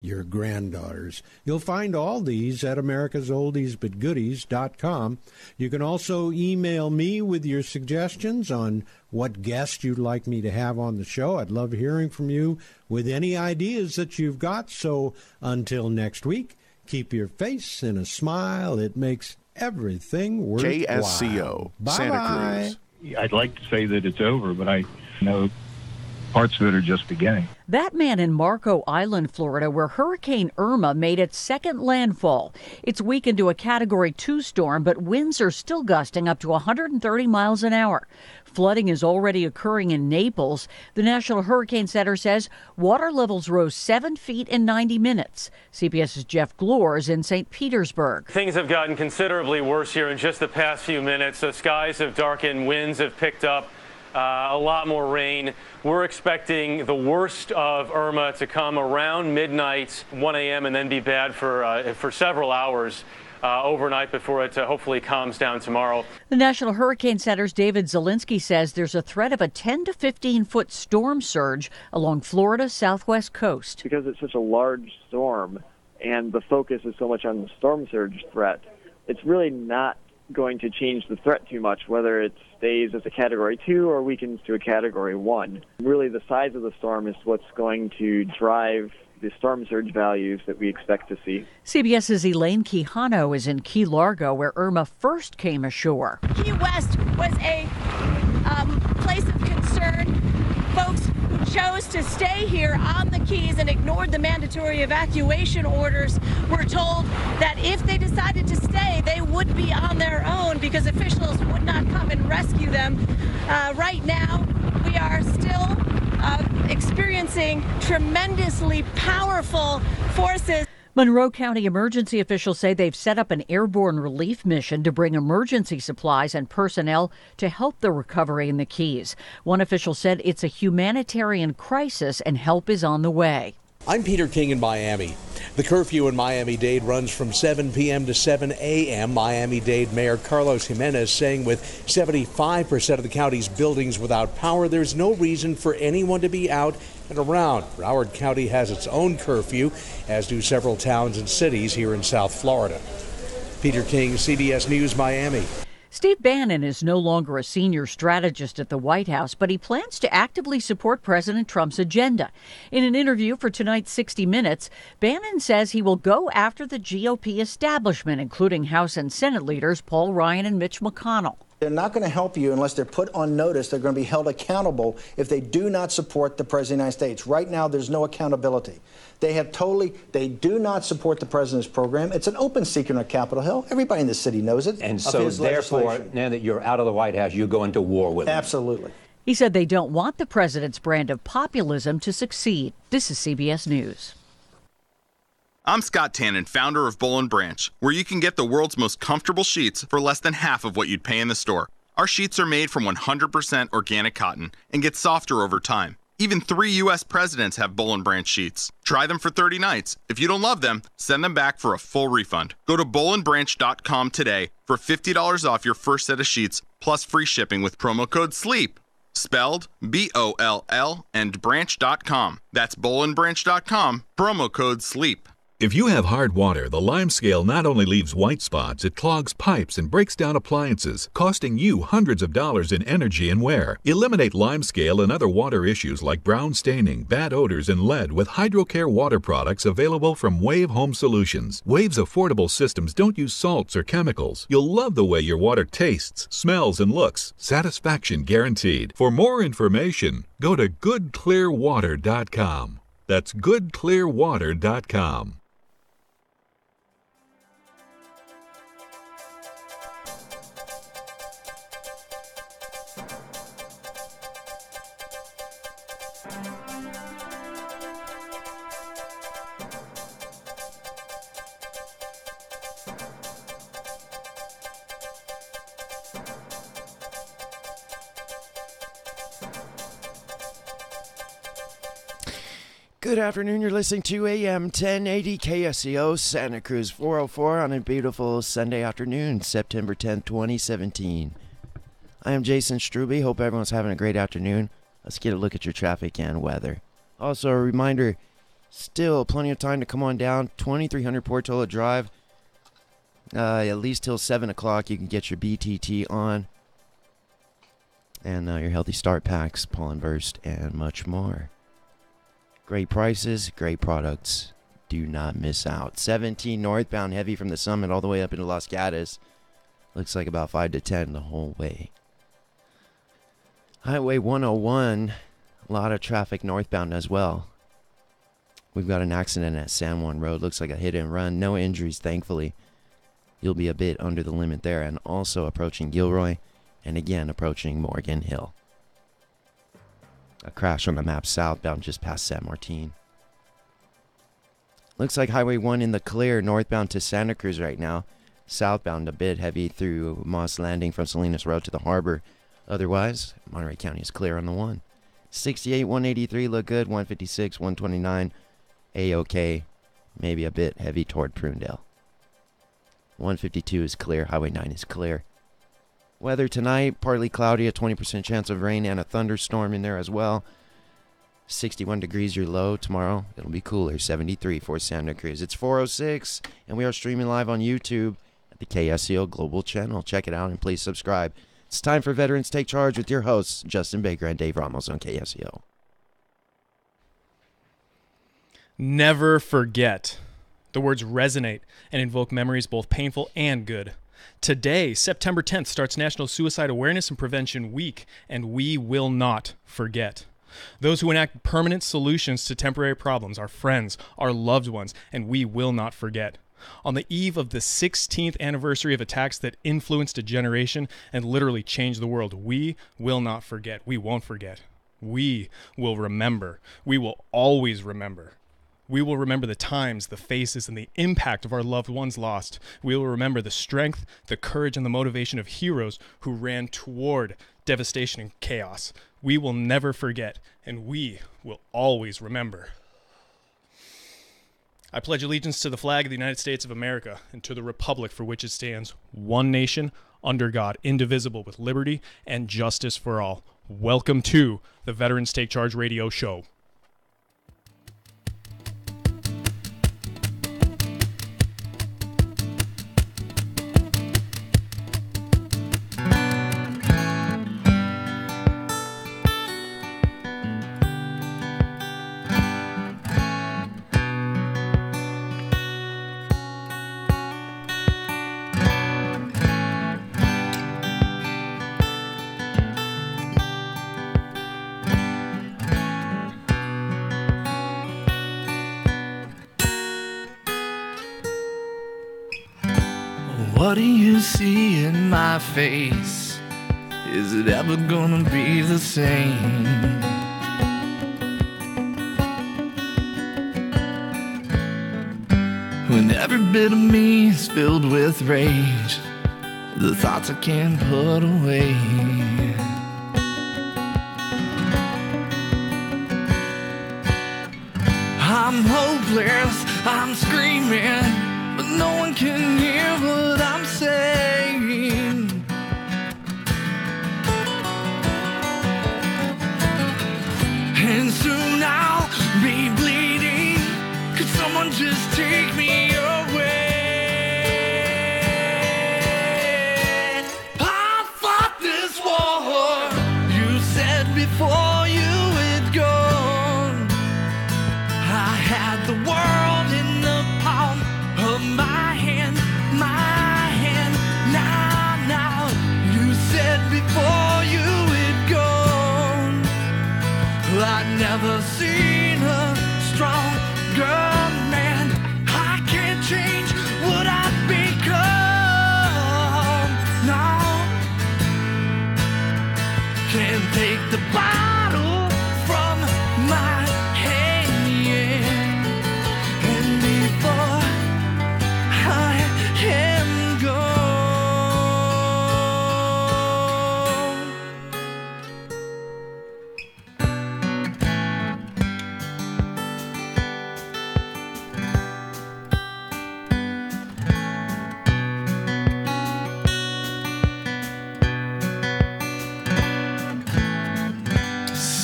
your granddaughters. You'll find all these at americasoldesbutgoodies.com. You can also email me with your suggestions on what guest you'd like me to have on the show. I'd love hearing from you with any ideas that you've got. So until next week, keep your face in a smile. It makes everything worthwhile. KSCO, Santa Cruz. I'd like to say that it's over, but I know parts of it are just beginning. That man in Marco Island, Florida, where Hurricane Irma made its second landfall. It's weakened to a Category 2 storm, but winds are still gusting up to 130 miles an hour. Flooding is already occurring in Naples. The National Hurricane Center says water levels rose 7 feet in 90 minutes. CBS's Jeff Glor is in St. Petersburg. Things have gotten considerably worse here in just the past few minutes. The skies have darkened, winds have picked up. A lot more rain. We're expecting the worst of Irma to come around midnight, 1 a.m., and then be bad for several hours overnight before it hopefully calms down tomorrow. The National Hurricane Center's David Zielinski says there's a threat of a 10 to 15-foot storm surge along Florida's southwest coast. Because it's such a large storm and the focus is so much on the storm surge threat, it's really not going to change the threat too much, whether it stays as a Category 2 or weakens to a Category 1. Really, the size of the storm is what's going to drive the storm surge values that we expect to see. CBS's Elaine Quijano is in Key Largo, where Irma first came ashore. Key West was a place of concern. Folks who chose to stay here on the Keys and ignored the mandatory evacuation orders were told that if they decided to stay, they would be on their own because officials would not come and rescue them. Right now, we are still experiencing tremendously powerful forces. Monroe County emergency officials say they've set up an airborne relief mission to bring emergency supplies and personnel to help the recovery in the Keys. One official said it's a humanitarian crisis and help is on the way. I'm Peter King in Miami. The curfew in Miami-Dade runs from 7 p.m. to 7 a.m. Miami-Dade Mayor Carlos Jimenez saying with 75% of the county's buildings without power, there's no reason for anyone to be out and around. Broward County has its own curfew, as do several towns and cities here in South Florida. Peter King, CBS News, Miami. Steve Bannon is no longer a senior strategist at the White House, but he plans to actively support President Trump's agenda. In an interview for tonight's 60 Minutes, Bannon says he will go after the GOP establishment, including House and Senate leaders Paul Ryan and Mitch McConnell. They're not going to help you unless they're put on notice. They're going to be held accountable if they do not support the President of the United States. Right now, there's no accountability. They do not support the President's program. It's an open secret on Capitol Hill. Everybody in the city knows it. And so, therefore, now that you're out of the White House, you go into war with them. Absolutely. He said they don't want the President's brand of populism to succeed. This is CBS News. I'm Scott Tannen, founder of Boll & Branch, where you can get the world's most comfortable sheets for less than half of what you'd pay in the store. Our sheets are made from 100% organic cotton and get softer over time. Even 3 U.S. presidents have Boll & Branch sheets. Try them for 30 nights. If you don't love them, send them back for a full refund. Go to bollandbranch.com today for $50 off your first set of sheets, plus free shipping with promo code SLEEP. Spelled B-O-L-L and branch.com. That's bollandbranch.com, promo code SLEEP. If you have hard water, the lime scale not only leaves white spots, it clogs pipes and breaks down appliances, costing you hundreds of dollars in energy and wear. Eliminate lime scale and other water issues like brown staining, bad odors, and lead with HydroCare water products available from Wave Home Solutions. Wave's affordable systems don't use salts or chemicals. You'll love the way your water tastes, smells, and looks. Satisfaction guaranteed. For more information, go to goodclearwater.com. That's goodclearwater.com. Good afternoon, you're listening to AM 1080 KSCO Santa Cruz 404 on a beautiful Sunday afternoon, September 10th, 2017. I am Jason Struby. Hope everyone's having a great afternoon. Let's get a look at your traffic and weather. Also, a reminder, Still plenty of time to come on down. 2300 Portola Drive. At least till 7 o'clock you can get your BTT on. And your Healthy Start packs, pollen burst, and much more. Great prices, great products. Do not miss out. 17 northbound, heavy from the Summit all the way up into Los Gatos. Looks like about 5 to 10 the whole way. Highway 101, a lot of traffic northbound as well. We've got an accident at San Juan Road. Looks like a hit and run. No injuries, thankfully. You'll be a bit under the limit there. And also approaching Gilroy. And again, approaching Morgan Hill. A crash on the map southbound just past San Martin. Looks like Highway 1 in the clear, northbound to Santa Cruz right now. Southbound a bit heavy through Moss Landing from Salinas Road to the harbor. Otherwise, Monterey County is clear on the 1. 68, 183 look good. 156, 129 A-OK. Maybe a bit heavy toward Prunedale. 152 is clear. Highway 9 is clear. Weather tonight, partly cloudy, a 20% chance of rain and a thunderstorm in there as well. 61 degrees your low. Tomorrow, it'll be cooler. 73 for Santa Cruz. It's 4:06, and we are streaming live on YouTube at the KSCO Global Channel. Check it out and please subscribe. It's time for Veterans Take Charge with your hosts, Justin Baker and Dave Ramos on KSCO. Never forget. The words resonate and invoke memories both painful and good. Today, September 10th, starts National Suicide Awareness and Prevention Week, and we will not forget. Those who enact permanent solutions to temporary problems are friends, our loved ones, and we will not forget. On the eve of the 16th anniversary of attacks that influenced a generation and literally changed the world, we will not forget. We won't forget. We will remember. We will always remember. We will remember the times, the faces, and the impact of our loved ones lost. We will remember the strength, the courage, and the motivation of heroes who ran toward devastation and chaos. We will never forget, and we will always remember. I pledge allegiance to the flag of the United States of America and to the republic for which it stands, one nation, under God, indivisible, with liberty and justice for all. Welcome to the Veterans Take Charge radio show. What do you see in my face? Is it ever gonna be the same? When every bit of me is filled with rage, the thoughts I can't put away. I'm hopeless, I'm screaming, but no one can hear what I'm saying. And soon I'll be bleeding. Could someone just take me away? I fought this war. You said before you had gone, I had the world in the palm of my hand, now, you said before you had gone, I'd never seen a stronger man. I can't change what I've become, no, can't take the bottle from my hand, and before I am gone.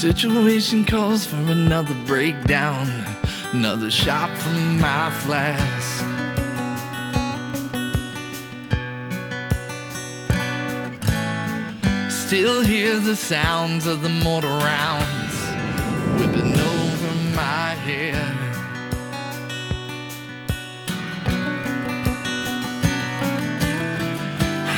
Situation calls for another breakdown. another shot from my flask. Still hear the sounds of the mortar rounds whipping over my head.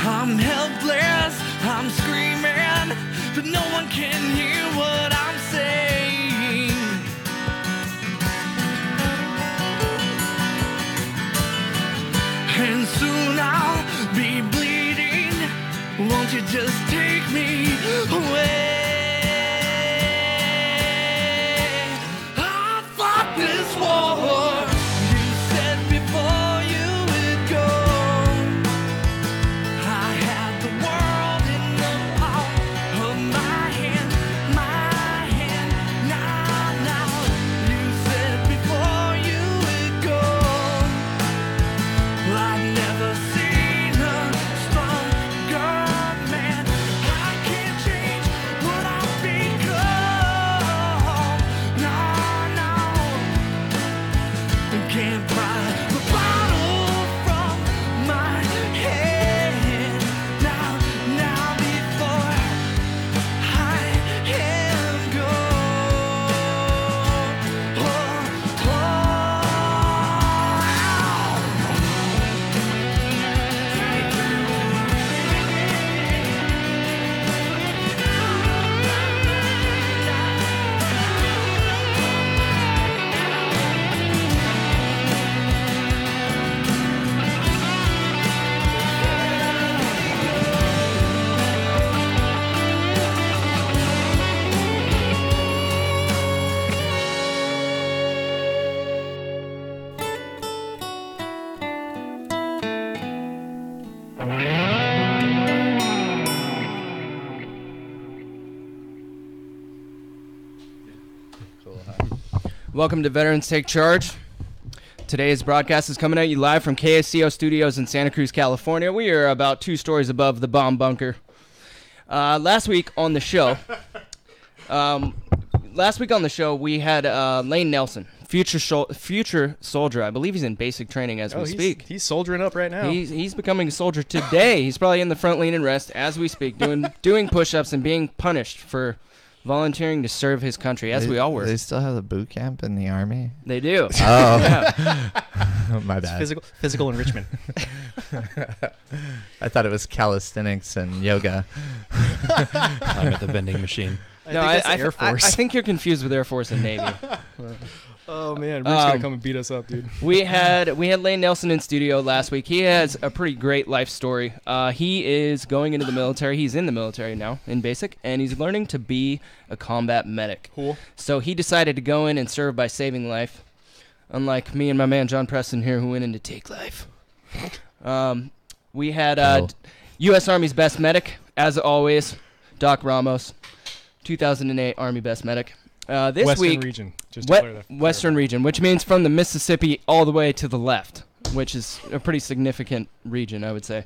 I'm helpless, I'm screaming, but no one can hear what I'm saying. And soon I'll be bleeding. Won't you just take me away? I fought this war. You said before you would go. I had the world in the palm of my hand, now. You said before you would go. I've never seen a stronger man. I can't change what I've become. No. Can't pry the bottle from my head. Now before I am Welcome to Veterans Take Charge. Today's broadcast is coming at you live from KSCO Studios in Santa Cruz, California. We are about 2 stories above the bomb bunker. Last week on the show, we had Lane Nelson, future soldier. I believe he's in basic training as we speak. He's soldiering up right now. He's becoming a soldier today. He's probably in the front lean and rest as we speak, doing push-ups and being punished for volunteering to serve his country, as we all were. They still have the boot camp in the Army? They do. Oh. Yeah. My bad. It's physical enrichment. I thought it was calisthenics and yoga. I'm at the vending machine. Air Force. I think you're confused with Air Force and Navy. Oh man, Rick's gonna come and beat us up, dude. We had Lane Nelson in studio last week. He has a pretty great life story. He is going into the military. He's in the military now, in basic, and he's learning to be a combat medic. Cool. So he decided to go in and serve by saving life, unlike me and my man John Preston here, who went in to take life. We had U.S. Army's best medic, as always, Doc Ramos, 2008 Army best medic. This Western week, region. Western region, which means from the Mississippi all the way to the left, which is a pretty significant region, I would say.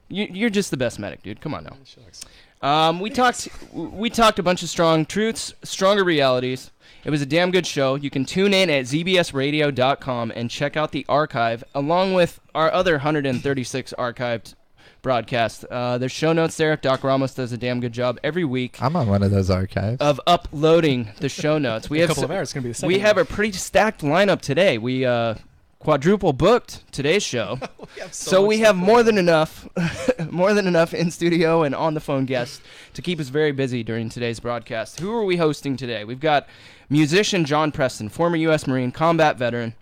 You're just the best medic, dude. Come on now. We talked a bunch of strong truths, stronger realities. It was a damn good show. You can tune in at zbsradio.com and check out the archive, along with our other 136 archived broadcasts. There's show notes there. Doc Ramos does a damn good job every week. I'm on one of those archives. Of uploading the show notes. We have a couple of hours. It's gonna be the second. We have a pretty stacked lineup today. We quadruple booked today's show. We have more than enough in studio and on the phone guests to keep us very busy during today's broadcast. Who are we hosting today? We've got musician John Preston, former U.S. Marine, combat veteran,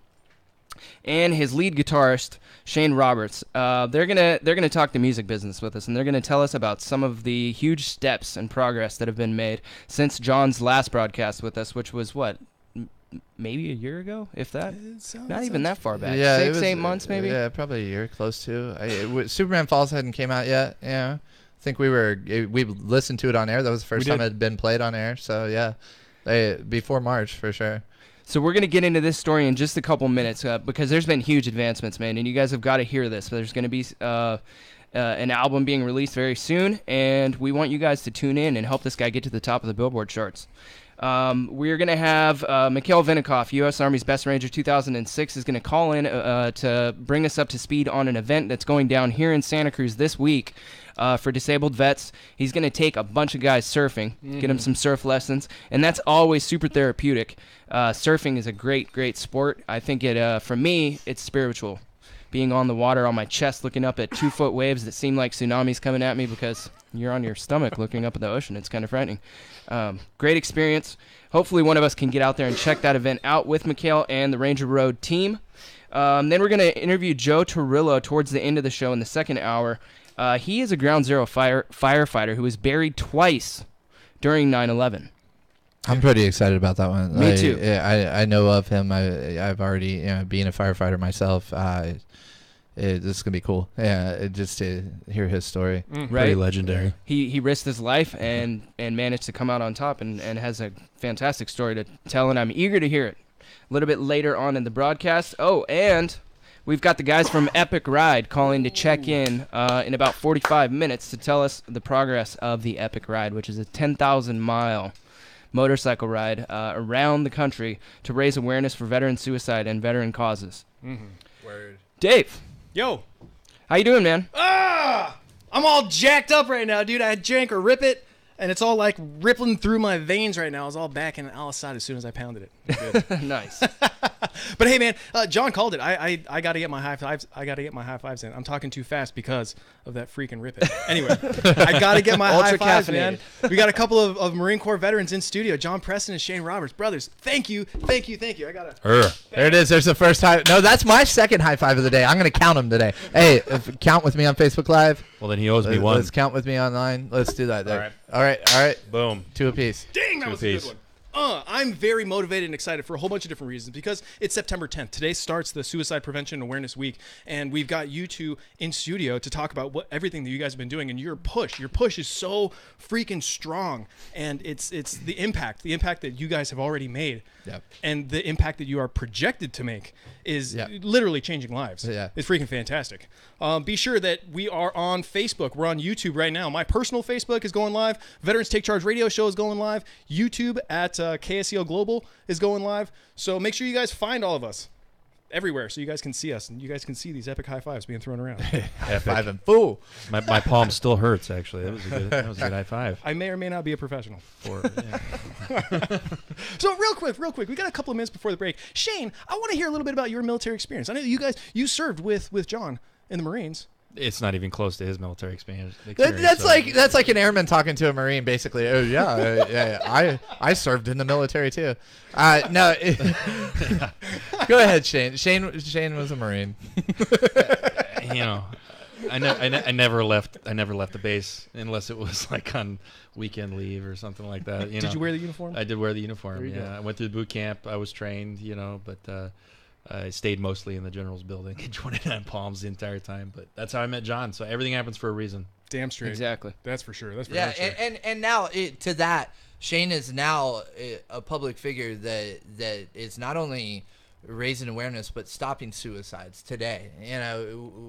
and his lead guitarist Shane Roberts. They're gonna talk the music business with us, and they're gonna tell us about some of the huge steps and progress that have been made since John's last broadcast with us, which was what, maybe a year ago, if that. Not even that far back. Yeah, 8 months maybe. Yeah, probably a year, close to. Superman Falls hadn't came out yet. Yeah, I think we listened to it on air. That was the first time it had been played on air. So yeah, before March for sure. So we're going to get into this story in just a couple minutes because there's been huge advancements, man, and you guys have got to hear this. There's going to be an album being released very soon, and we want you guys to tune in and help this guy get to the top of the Billboard charts. We're going to have Mikhail Vinikoff, U.S. Army's Best Ranger 2006, is going to call in to bring us up to speed on an event that's going down here in Santa Cruz this week for disabled vets. He's going to take a bunch of guys surfing, get them some surf lessons, and that's always super therapeutic. Surfing is a great, great sport. I think for me, it's spiritual. Being on the water on my chest, looking up at 2-foot waves that seem like tsunamis coming at me because you're on your stomach looking up at the ocean. It's kind of frightening. Great experience. Hopefully one of us can get out there and check that event out with Mikhail and the Ranger Road team. Then we're going to interview Joe Torillo towards the end of the show in the second hour. He is a Ground Zero firefighter who was buried twice during 9/11. I'm pretty excited about that one. Me too. I know of him. I've already, being a firefighter myself, this is gonna be cool. Yeah, just to hear his story. Right. Pretty legendary. He risked his life and managed to come out on top and has a fantastic story to tell, and I'm eager to hear it a little bit later on in the broadcast. Oh, and we've got the guys from Epic Ride calling to check in about 45 minutes to tell us the progress of the Epic Ride, which is a 10,000-mile motorcycle ride around the country to raise awareness for veteran suicide and veteran causes. Word. Dave. Yo. How you doing, man? I'm all jacked up right now, dude. I drank a Rip It, and it's all like rippling through my veins right now. I was all back in Al-Assad as soon as I pounded it. Good. Nice. But hey, man, John called it. I got to get my high fives. I got to get my high fives in. I'm talking too fast because of that freaking Rip It. Anyway, I got to get my high fives, man. We got a couple of Marine Corps veterans in studio. John Preston and Shane Roberts, brothers. Thank you. I got to. There it is. There's the first high. No, that's my second high five of the day. I'm gonna count them today. Hey, count with me on Facebook Live. Well, then he owes me one. Let's count with me online. Let's do that. There. All right. Boom. 2 apiece. Dang, that was a good one. I'm very motivated and excited for a whole bunch of different reasons because it's September 10th. Today starts the Suicide Prevention Awareness Week, and we've got you two in studio to talk about everything that you guys have been doing. And your push is so freaking strong, and it's the impact that you guys have already made, and the impact that you are projected to make is literally changing lives. It's freaking fantastic. Be sure that we are on Facebook. We're on YouTube right now. My personal Facebook is going live. Veterans Take Charge Radio Show is going live. YouTube at KSCO Global is going live. So make sure you guys find all of us everywhere so you guys can see us and you guys can see these epic high fives being thrown around. High five and fool. My palm still hurts, actually. That was a good high five. I may or may not be a professional. So real quick, we got a couple of minutes before the break. Shane, I want to hear a little bit about your military experience. I know you served with John in the Marines. It's not even close to his military experience. That's like an airman talking to a Marine, basically. Oh yeah, I served in the military too. No, go ahead, Shane. Shane was a Marine. I never left the base unless it was like on weekend leave or something like that. Did you wear the uniform? I did wear the uniform. Yeah, I went through the boot camp. I was trained, but. I stayed mostly in the General's building in 29 Palms the entire time, but that's how I met John. So everything happens for a reason. Damn straight. Exactly. That's for sure. That's for sure. And now to that, Shane is now a public figure that is not only raising awareness but stopping suicides today.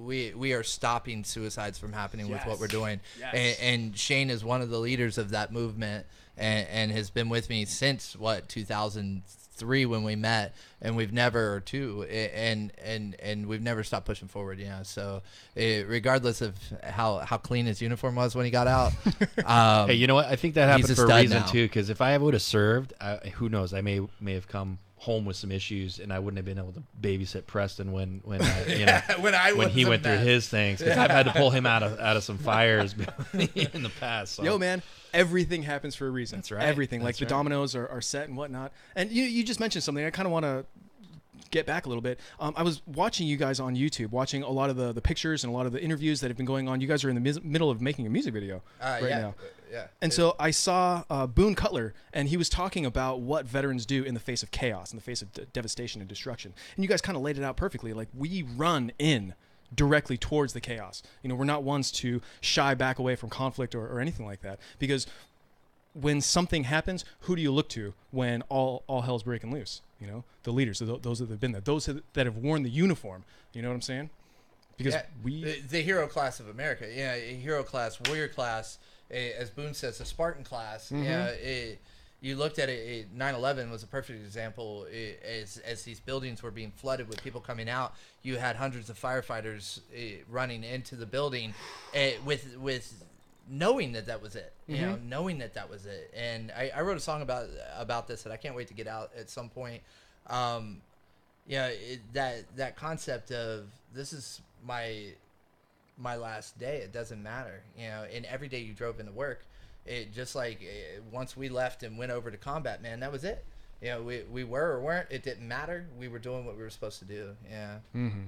We are stopping suicides from happening with what we're doing. Yes. And Shane is one of the leaders of that movement and has been with me since 2003 when we met, and we've never we've never stopped pushing forward. So regardless of how clean his uniform was when he got out, hey, you know what? I think that happened for a reason too. Because if I would have served, who knows? I may have come home with some issues, and I wouldn't have been able to babysit Preston when he went through his things. Because I've had to pull him out of some fires in the past. So. Yo, man. Everything happens for a reason. That's right. Everything. Like the dominoes are set and whatnot. And you just mentioned something. I kind of want to get back a little bit. I was watching you guys on YouTube, watching a lot of the pictures and a lot of the interviews that have been going on. You guys are in the middle of making a music video now. Yeah. And so I saw Boone Cutler, and he was talking about what veterans do in the face of chaos, in the face of devastation and destruction. And you guys kind of laid it out perfectly. Like, we run in directly towards the chaos. We're not ones to shy back away from conflict or anything like that, because when something happens, who do you look to when all hell's breaking loose? The leaders, those that have been there, those that have worn the uniform. You know what I'm saying? Because the hero class of America, hero class, warrior class, as Boone says, the Spartan class. you looked at it, 9/11 was a perfect example. As these buildings were being flooded with people coming out, you had hundreds of firefighters running into the building with knowing that was it. You know, knowing that was it. And I wrote a song about this that I can't wait to get out at some point. That concept of this is my last day. It doesn't matter. You know, and every day you drove into work. It just like once we left and went over to combat, man, that was it. You know, we were or weren't. It didn't matter. We were doing what we were supposed to do. Yeah. Mm-hmm.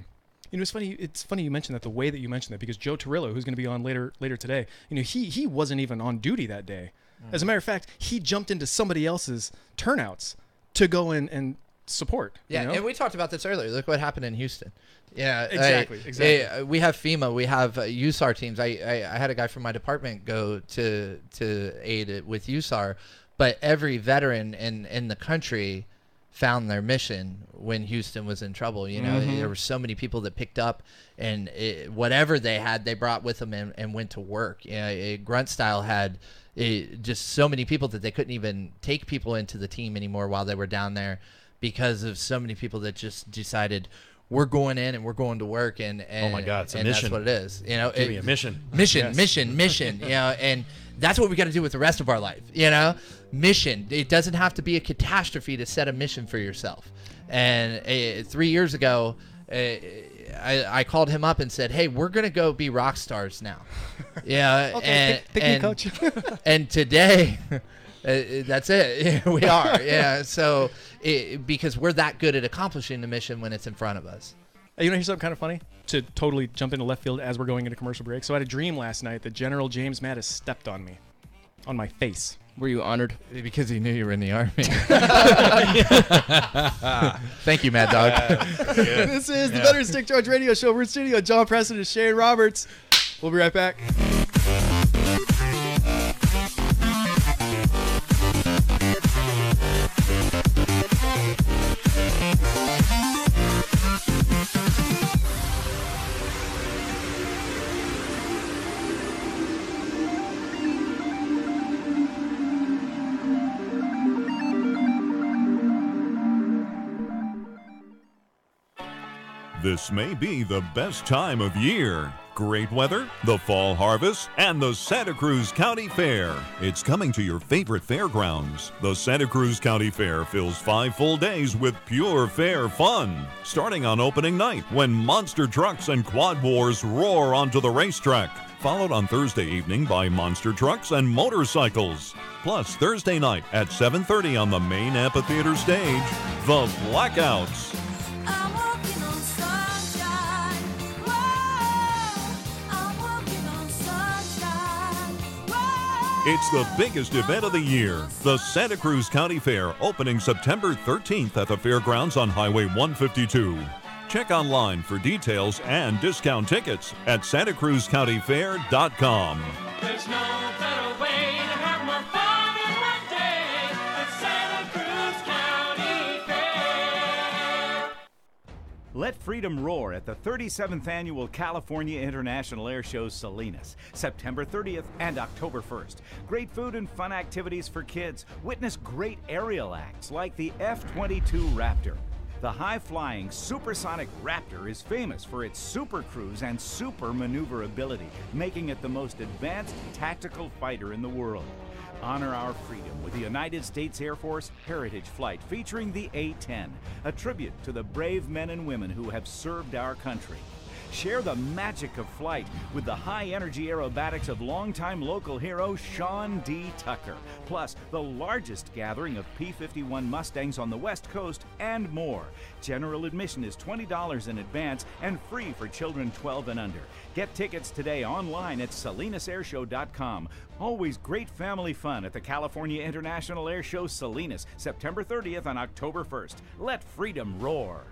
You know, it's funny. It's funny you mentioned that, the way that you mentioned that, because Joe Torrillo, who's going to be on later today, you know, he wasn't even on duty that day. As a matter of fact, he jumped into somebody else's turnouts to go in and support. Yeah, you know? and we talked about this earlier. Look what happened in Houston. Yeah, exactly. We have FEMA. We have USAR teams. I had a guy from my department go to aid with USAR, but every veteran in the country found their mission when Houston was in trouble. You know, there were so many people that picked up and whatever they had, they brought with them and went to work. Grunt Style had just so many people that they couldn't even take people into the team anymore while they were down there, because of so many people that just decided, we're going in and we're going to work, and oh my God, it's a and mission. That's what it is. You know, Give me a mission. Mission. You know, and that's what we got to do with the rest of our life. You know, mission. It doesn't have to be a catastrophe to set a mission for yourself. And 3 years ago, I called him up and said, "Hey, we're gonna go be rock stars now." Yeah, okay, thank you, coach. And today, that's it. We are. Yeah, so. Because we're that good at accomplishing the mission when it's in front of us. You know, here's something kind of funny to totally jump into left field as we're going into commercial break. So I had a dream last night that General James Mattis stepped on me, on my face. Were you honored? Because he knew you were in the Army. Thank you, Mad Dog. This is the Veteran Stick Charge Radio Show. We're in studio. John Preston and Shane Roberts. We'll be right back. This may be the best time of year. Great weather, the fall harvest, and the Santa Cruz County Fair. It's coming to your favorite fairgrounds. The Santa Cruz County Fair fills 5 full days with pure fair fun. Starting on opening night, when monster trucks and quad wars roar onto the racetrack. Followed on Thursday evening by monster trucks and motorcycles. Plus, Thursday night at 7:30 on the main amphitheater stage, the Blackouts. It's the biggest event of the year, the Santa Cruz County Fair, opening September 13th at the fairgrounds on Highway 152. Check online for details and discount tickets at santacruzcountyfair.com. There's no better way to have more fun in one day than Santa Cruz County Fair. Let freedom roar at the 37th Annual California International Air Show Salinas, September 30th and October 1st. Great food and fun activities for kids. Witness great aerial acts like the F-22 Raptor. The high-flying supersonic Raptor is famous for its super cruise and super maneuverability, making it the most advanced tactical fighter in the world. Honor our freedom with the United States Air Force Heritage Flight featuring the A-10, a tribute to the brave men and women who have served our country. Share the magic of flight with the high-energy aerobatics of longtime local hero Sean D. Tucker, plus the largest gathering of P-51 Mustangs on the West Coast and more. General admission is $20 in advance and free for children 12 and under. Get tickets today online at salinasairshow.com. Always great family fun at the California International Air Show Salinas, September 30th and October 1st. Let freedom roar.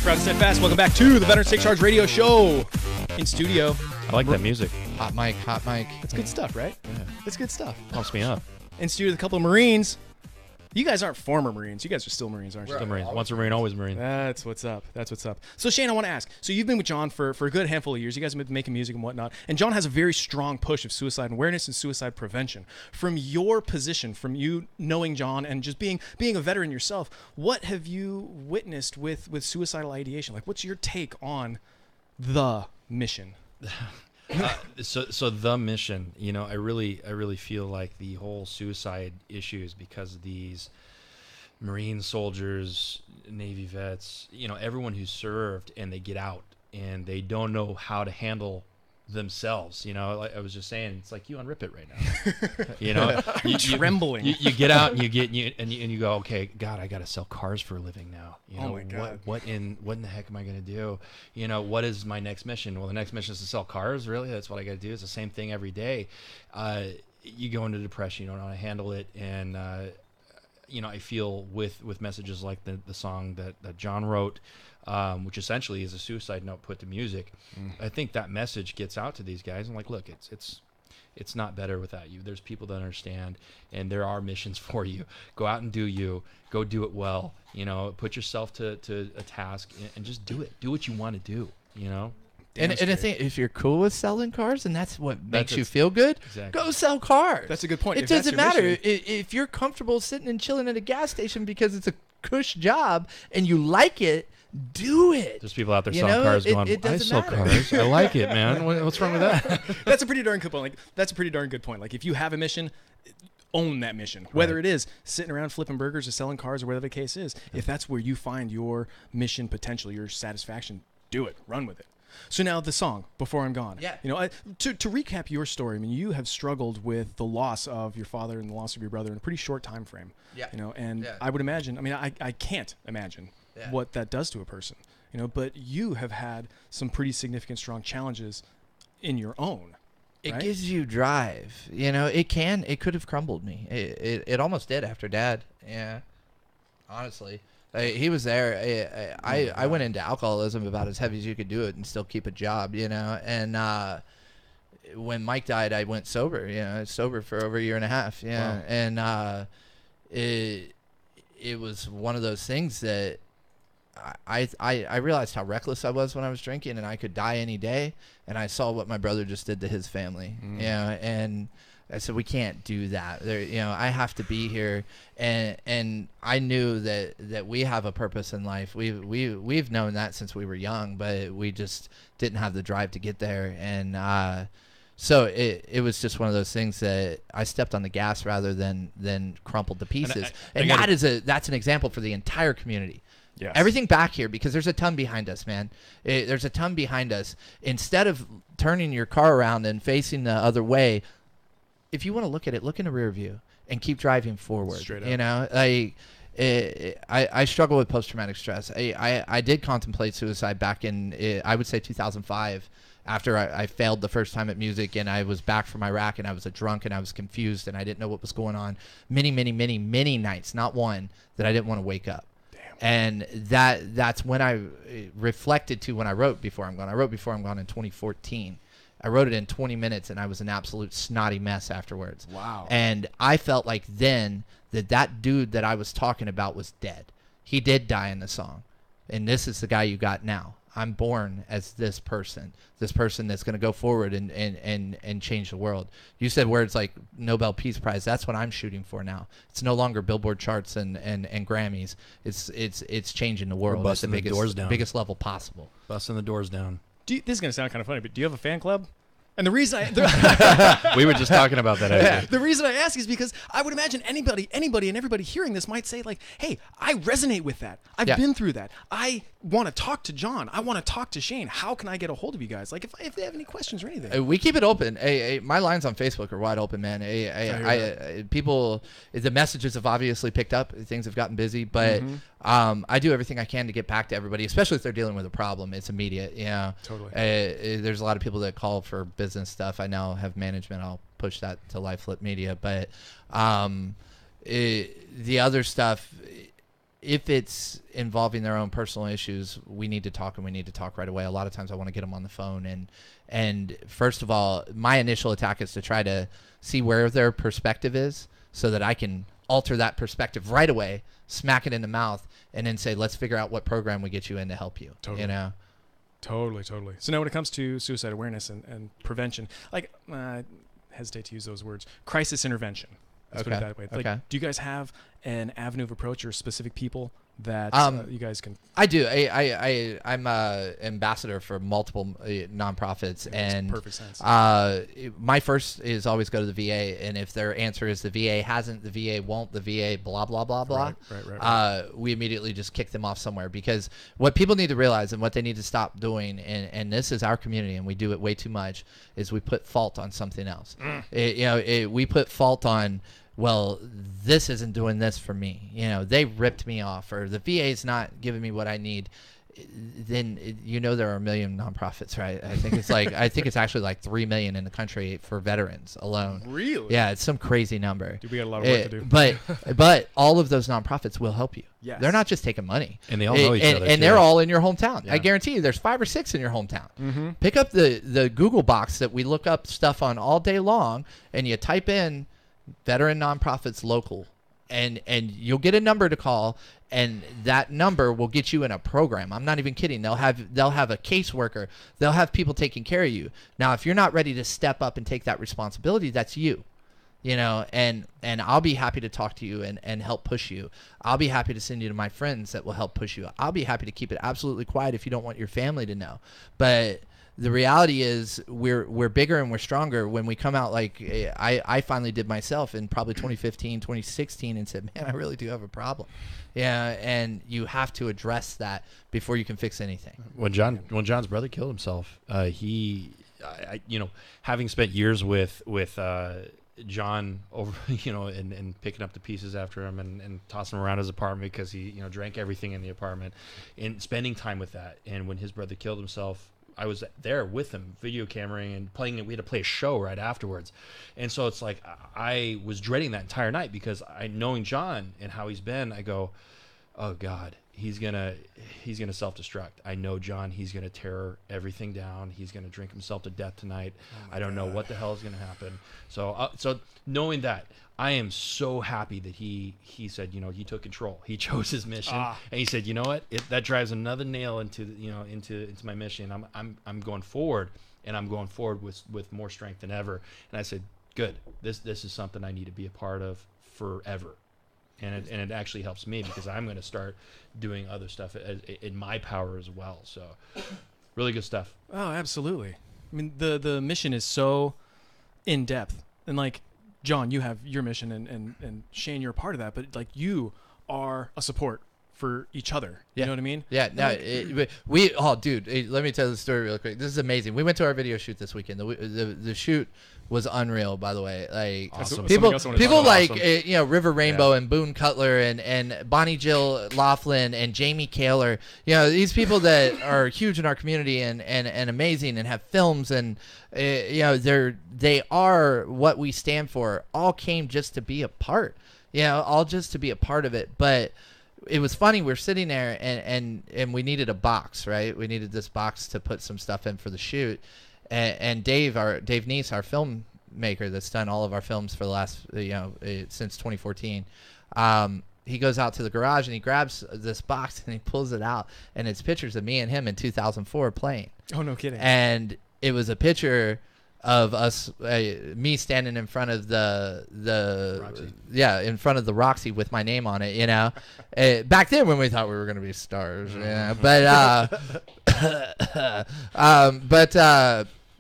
Proud and steadfast. Welcome back to the Veterans Take Charge Radio Show. In studio. I like that music. Hot mic, hot mic. That's good stuff, right? Yeah. That's good stuff. Pumps me up. In studio with a couple of Marines. You guys aren't former Marines. You guys are still Marines, aren't you? Still Marines. Once a Marine, always Marine. That's what's up. That's what's up. So, Shane, I want to ask. So, you've been with John for a good handful of years. You guys have been making music and whatnot. And John has a very strong push of suicide awareness and suicide prevention. From your position, from you knowing John and just being a veteran yourself, what have you witnessed with suicidal ideation? Like, what's your take on the mission? So the mission, I really feel like the whole suicide issue is because of these Marine soldiers, Navy vets, everyone who's served and they get out and they don't know how to handle themselves. Like I was just saying, it's like you unrip it right now. I'm trembling. You get out and you go, okay, God, I got to sell cars for a living now. Oh my God. What in the heck am I going to do? What is my next mission? Well, the next mission is to sell cars. Really? That's what I got to do. It's the same thing every day. You go into depression. You don't know how to handle it. And, I feel with messages like the song that John wrote, which essentially is a suicide note put to music. I think that message gets out to these guys. I'm like, look, it's not better without you. There's people that understand, and there are missions for you. Go out and do you. Go do it well. Put yourself to a task and just do it. Do what you want to do. And I think if you're cool with selling cars and that's what makes you feel good, exactly. Go sell cars. That's a good point. It If that's doesn't your matter mission. if you're comfortable sitting and chilling at a gas station because it's a cush job and you like it. Do it. There's people out there selling cars going, I sell cars. I like it, man. What's wrong with that? That's a pretty darn good point. That's a pretty darn good point. Like, if you have a mission, own that mission. Whether it is sitting around flipping burgers or selling cars or whatever the case is, if that's where you find your mission potential, your satisfaction, do it. Run with it. So now the song, Before I'm Gone. Yeah. To recap your story, I mean, you have struggled with the loss of your father and the loss of your brother in a pretty short time frame. Yeah. I would imagine, I can't imagine what that does to a person, but you have had some pretty significant, strong challenges in your own. It gives you drive. It could have crumbled me. It almost did after Dad. Yeah. Honestly. He was there. I went into alcoholism about as heavy as you could do it and still keep a job, and when Mike died, I went sober, I was sober for over a year and a half. Yeah. Wow. And it was one of those things that I realized how reckless I was when I was drinking and I could die any day. And I saw what my brother just did to his family, and I said, we can't do that. I have to be here. And I knew that we have a purpose in life. We've known that since we were young, but we just didn't have the drive to get there. And so it was just one of those things that I stepped on the gas rather than crumpled to pieces. And that's an example for the entire community. Yes. Everything back here, because there's a ton behind us, man. There's a ton behind us. Instead of turning your car around and facing the other way, if you want to look at it, look in the rear view and keep driving forward. Straight up. I struggle with post-traumatic stress. I did contemplate suicide back in, I would say 2005, after I failed the first time at music and I was back from Iraq and I was a drunk and I was confused and I didn't know what was going on. Many nights, not one, that I didn't want to wake up. And that's when I reflected to when I wrote Before I'm Gone. I wrote Before I'm Gone in 2014. I wrote it in 20 minutes, and I was an absolute snotty mess afterwards. Wow. And I felt like then that dude that I was talking about was dead. He did die in the song. And this is the guy you got now. I'm born as this person that's going to go forward and change the world. You said words like Nobel Peace Prize. That's what I'm shooting for now. It's no longer Billboard charts and Grammys. It's changing the world at the biggest level possible. Busting the doors down. This is going to sound kind of funny, but do you have a fan club? And the reason we were just talking about that. Yeah. The reason I ask is because I would imagine anybody and everybody hearing this might say, like, hey, I resonate with that. I've been through that. I want to talk to John. I want to talk to Shane. How can I get a hold of you guys? Like, if they have any questions or anything. We keep it open. My lines on Facebook are wide open, man. People, the messages have obviously picked up. Things have gotten busy, but I do everything I can to get back to everybody, especially if they're dealing with a problem. It's immediate. Totally. There's a lot of people that call for business stuff. I now have management. I'll push that to LifeFlip Media, but the other stuff, if it's involving their own personal issues, we need to talk, and we need to talk right away. A lot of times I want to get them on the phone. And first of all, my initial attack is to try to see where their perspective is so that I can alter that perspective right away, smack it in the mouth, and then say, let's figure out what program we get you in to help you. Totally. You know? Totally. So now when it comes to suicide awareness and prevention, like, I hesitate to use those words, crisis intervention. Let's put it that way. Like, do you guys have an avenue of approach or specific people that you guys can? I do. I'm a ambassador for multiple nonprofits, and perfect sense. My first is always go to the VA, and if their answer is the VA hasn't, the VA won't, the VA blah blah blah blah, right. We immediately just kick them off somewhere, because what people need to realize and what they need to stop doing, and this is our community, and we do it way too much, is we put fault on something else. We put fault on, well, this isn't doing this for me. They ripped me off, or the VA's not giving me what I need. Then there are a million nonprofits, right? I think it's actually like 3 million in the country for veterans alone. Really? Yeah, it's some crazy number. Dude, we got a lot of work to do. But all of those nonprofits will help you. Yes. They're not just taking money. And they all know each other. And too. they're all in your hometown. Yeah. I guarantee you there's 5 or 6 in your hometown. Mm-hmm. Pick up the Google box that we look up stuff on all day long, and you type in veteran nonprofits local, and you'll get a number to call, and that number will get you in a program. I'm not even kidding. They'll have a caseworker. They'll have people taking care of you. Now, if you're not ready to step up and take that responsibility, that's you. And I'll be happy to talk to you and help push you. I'll be happy to send you to my friends that will help push you. I'll be happy to keep it absolutely quiet if you don't want your family to know. But the reality is we're bigger and we're stronger when we come out, like I finally did myself in probably 2015, 2016, and said, man, I really do have a problem. Yeah, and you have to address that before you can fix anything. When John's brother killed himself, having spent years with John over, and picking up the pieces after him and tossing him around his apartment because he, drank everything in the apartment, and spending time with that. And when his brother killed himself, I was there with him, video cameraing and playing it. We had to play a show right afterwards. And so it's like, I was dreading that entire night, because knowing John and how he's been, I go, oh God, he's gonna self-destruct. I know John, he's gonna tear everything down. He's gonna drink himself to death tonight. I don't know what the hell is gonna happen. So knowing that, I am so happy that he said, he took control. He chose his mission, and he said, you know what? That drives another nail into my mission. I'm going forward, and I'm going forward with more strength than ever. And I said, good. This is something I need to be a part of forever. And it actually helps me, because I'm going to start doing other stuff in my power as well. So, really good stuff. Oh, absolutely. I mean, the mission is so in depth, and like, John, you have your mission, and Shane, you're a part of that, but like, you are a support for each other. You know what I mean? Yeah. No, dude, let me tell the story real quick. This is amazing. We went to our video shoot this weekend. The shoot was unreal, by the way. Like, awesome. people like awesome. River Rainbow and Boone Cutler and Bonnie Jill Laughlin and Jamie Kaler. These people that are huge in our community and amazing and have films, and they are what we stand for. All came just to be a part. All just to be a part of it. But it was funny. We're sitting there and we needed a box, right? We needed this box to put some stuff in for the shoot. And Dave Neese, our filmmaker that's done all of our films for the last, since 2014, he goes out to the garage and he grabs this box and he pulls it out, and it's pictures of me and him in 2004 playing. Oh, no kidding. And it was a picture of us, me standing in front of the Roxy. in front of the Roxy with my name on it. Back then when we thought we were going to be stars,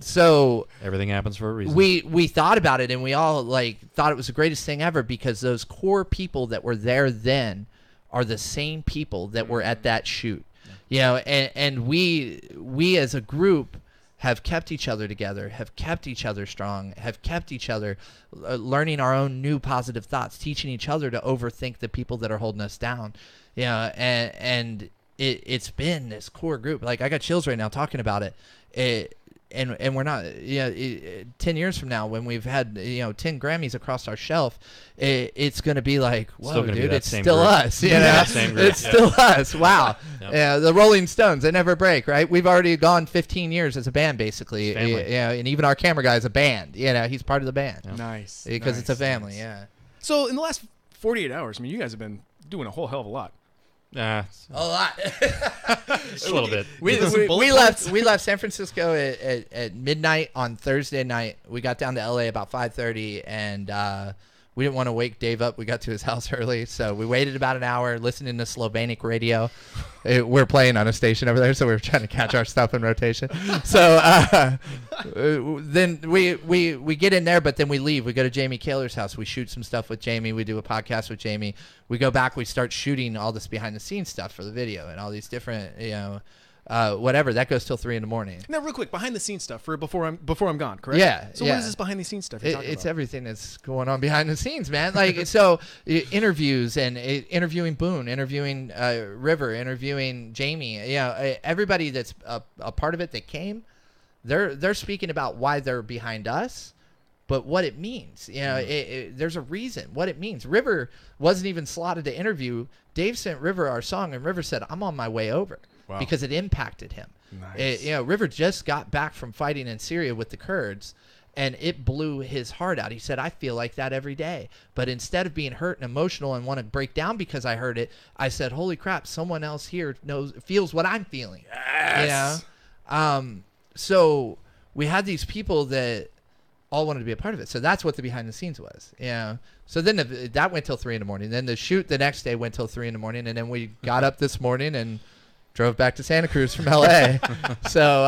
so everything happens for a reason. We thought about it, and we all thought it was the greatest thing ever, because those core people that were there then are the same people that were at that shoot. And we as a group have kept each other together, have kept each other strong, have kept each other learning our own new positive thoughts, teaching each other to overthink the people that are holding us down. And it's been this core group. Like, I got chills right now talking about it. and we're not, 10 years from now when we've had 10 Grammys across our shelf, it's going to be like, whoa, dude, it's still us. It's still us. Wow. Yeah, the Rolling Stones, they never break, right? We've already gone 15 years as a band, basically. And even our camera guy is a band. He's part of the band. Nice. Because it's a family. Yeah. So in the last 48 hours, I mean, you guys have been doing a whole hell of a lot. A lot. Just a little bit. We left San Francisco at midnight on Thursday night. We got down to LA about 5:30, and we didn't want to wake Dave up. We got to his house early, so we waited about an hour listening to Slovenic radio. We're playing on a station over there, so we were trying to catch our stuff in rotation. So then we get in there, but then we leave. We go to Jamie Kaler's house. We shoot some stuff with Jamie. We do a podcast with Jamie. We go back. We start shooting all this behind-the-scenes stuff for the video and all these different, whatever. That goes till 3 a.m. Now, real quick, behind-the-scenes stuff for before I'm gone, correct? Yeah. So what is this behind-the-scenes stuff you're talking It's about? everything that's going on behind the scenes, man. Like, so interviews and interviewing Boone, interviewing River, interviewing Jamie. Everybody that's a part of it that came, they're speaking about why they're behind us. But what it means, there's a reason. What it means. River wasn't even slotted to interview. Dave sent River our song, and River said, "I'm on my way over," because it impacted him. Nice. River just got back from fighting in Syria with the Kurds, and it blew his heart out. He said, "I feel like that every day, but instead of being hurt and emotional and want to break down because I heard it, I said, holy crap, someone else here feels what I'm feeling." Yes. So we had these people that all wanted to be a part of it. So that's what the behind the scenes was. So then that went till 3 a.m. Then the shoot the next day went till 3 a.m. And then we got up this morning and drove back to Santa Cruz from LA. So,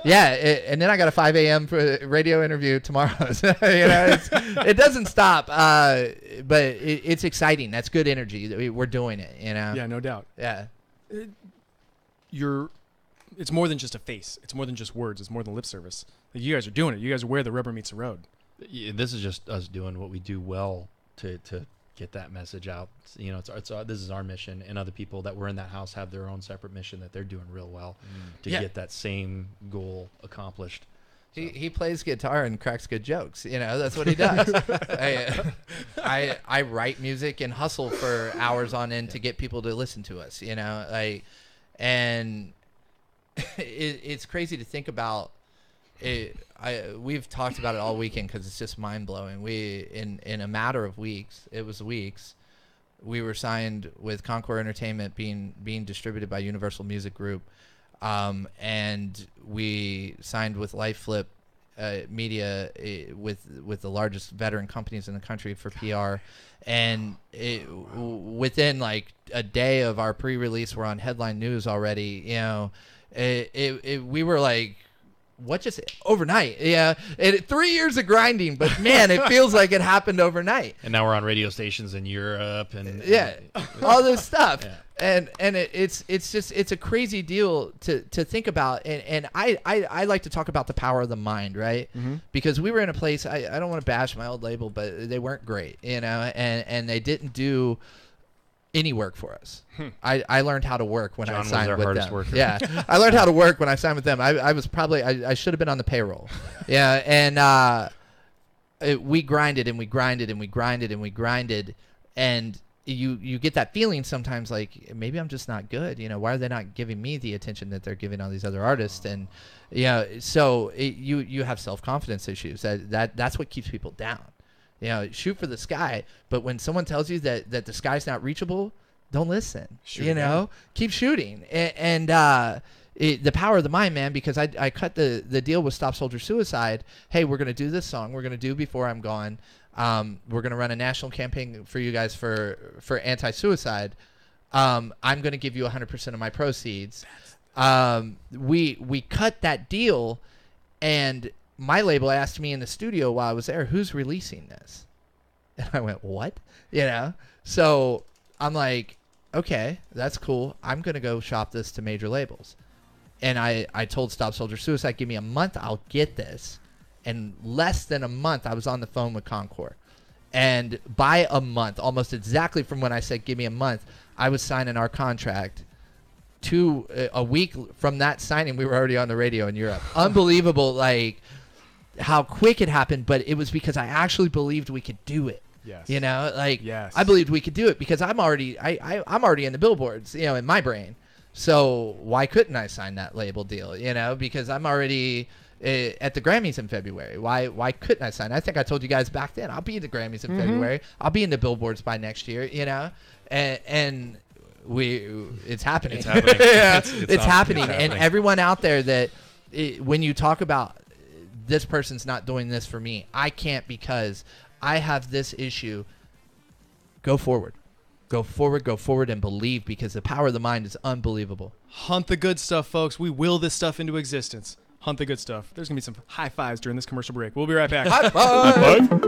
and then I got a 5 a.m. for radio interview tomorrow. It doesn't stop. But it's exciting. That's good energy. We're doing it, Yeah, no doubt. Yeah. It's more than just a face. It's more than just words. It's more than lip service. You guys are doing it. You guys are where the rubber meets the road. This is just us doing what we do well to get that message out. This is our mission, and other people that were in that house have their own separate mission that they're doing real well to get that same goal accomplished. He plays guitar and cracks good jokes. That's what he does. I write music and hustle for hours on end to get people to listen to us. And it's crazy to think about. We've talked about it all weekend because it's just mind blowing. We in a matter of weeks, we were signed with Concord Entertainment being distributed by Universal Music Group, and we signed with LifeFlip Media with the largest veteran companies in the country for PR. And within like a day of our pre-release, we're on headline news already. We were like, what just overnight? 3 years of grinding, but man, it feels like it happened overnight. And now we're on radio stations in Europe and all this stuff. And it's a crazy deal to think about. And I like to talk about the power of the mind, right? Mm-hmm. Because we were in a place, I don't want to bash my old label, but they weren't great, and they didn't do any work for us. I learned how to work when I signed with them. Worker. Yeah, I learned how to work when I signed with them. I was probably I should have been on the payroll. Yeah, and we grinded and we grinded and we grinded and we grinded, and you get that feeling sometimes like maybe I'm just not good. Why are they not giving me the attention that they're giving all these other artists? And so you have self-confidence issues. That's what keeps people down. Shoot for the sky, but when someone tells you that the sky's not reachable, don't listen. Keep shooting. And the power of the mind, man, because I cut the deal with Stop Soldier Suicide. Hey, we're going to do this song. We're going to do Before I'm Gone. We're going to run a national campaign for you guys for anti-suicide. I'm going to give you 100% of my proceeds. We cut that deal, and my label asked me in the studio while I was there, who's releasing this? And I went, what? So I'm like, okay, that's cool. I'm going to go shop this to major labels. And I told Stop Soldier Suicide, give me a month, I'll get this. And less than a month, I was on the phone with Concord. And by a month, almost exactly from when I said, give me a month, I was signing our contract a week from that signing, we were already on the radio in Europe. Unbelievable, like how quick it happened, but it was because I actually believed we could do it. Yes. You know, like yes. I believed we could do it because I'm already in the billboards, you know, in my brain. So why couldn't I sign that label deal? You know, because I'm already at the Grammys in February. Why couldn't I sign? I think I told you guys back then. I'll be at the Grammys in February. I'll be in the billboards by next year. You know, and it's happening. It's happening. Yeah, it's happening. And everyone out there that when you talk about this person's not doing this for me, I can't because I have this issue. Go forward. Go forward, and believe because the power of the mind is unbelievable. Hunt the good stuff, folks. We will this stuff into existence. Hunt the good stuff. There's going to be some high fives during this commercial break. We'll be right back. High five! High five!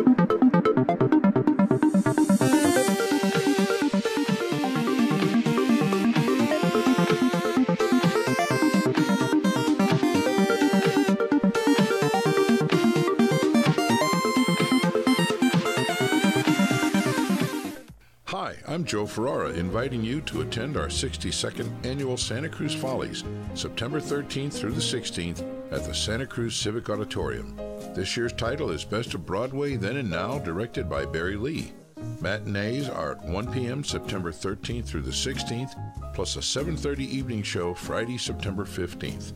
Hi, I'm Joe Ferrara, inviting you to attend our 62nd annual Santa Cruz Follies, September 13th through the 16th at the Santa Cruz Civic Auditorium. This year's title is Best of Broadway Then and Now, directed by Barry Lee. Matinees are at 1 p.m. September 13th through the 16th, plus a 7:30 evening show Friday, September 15th.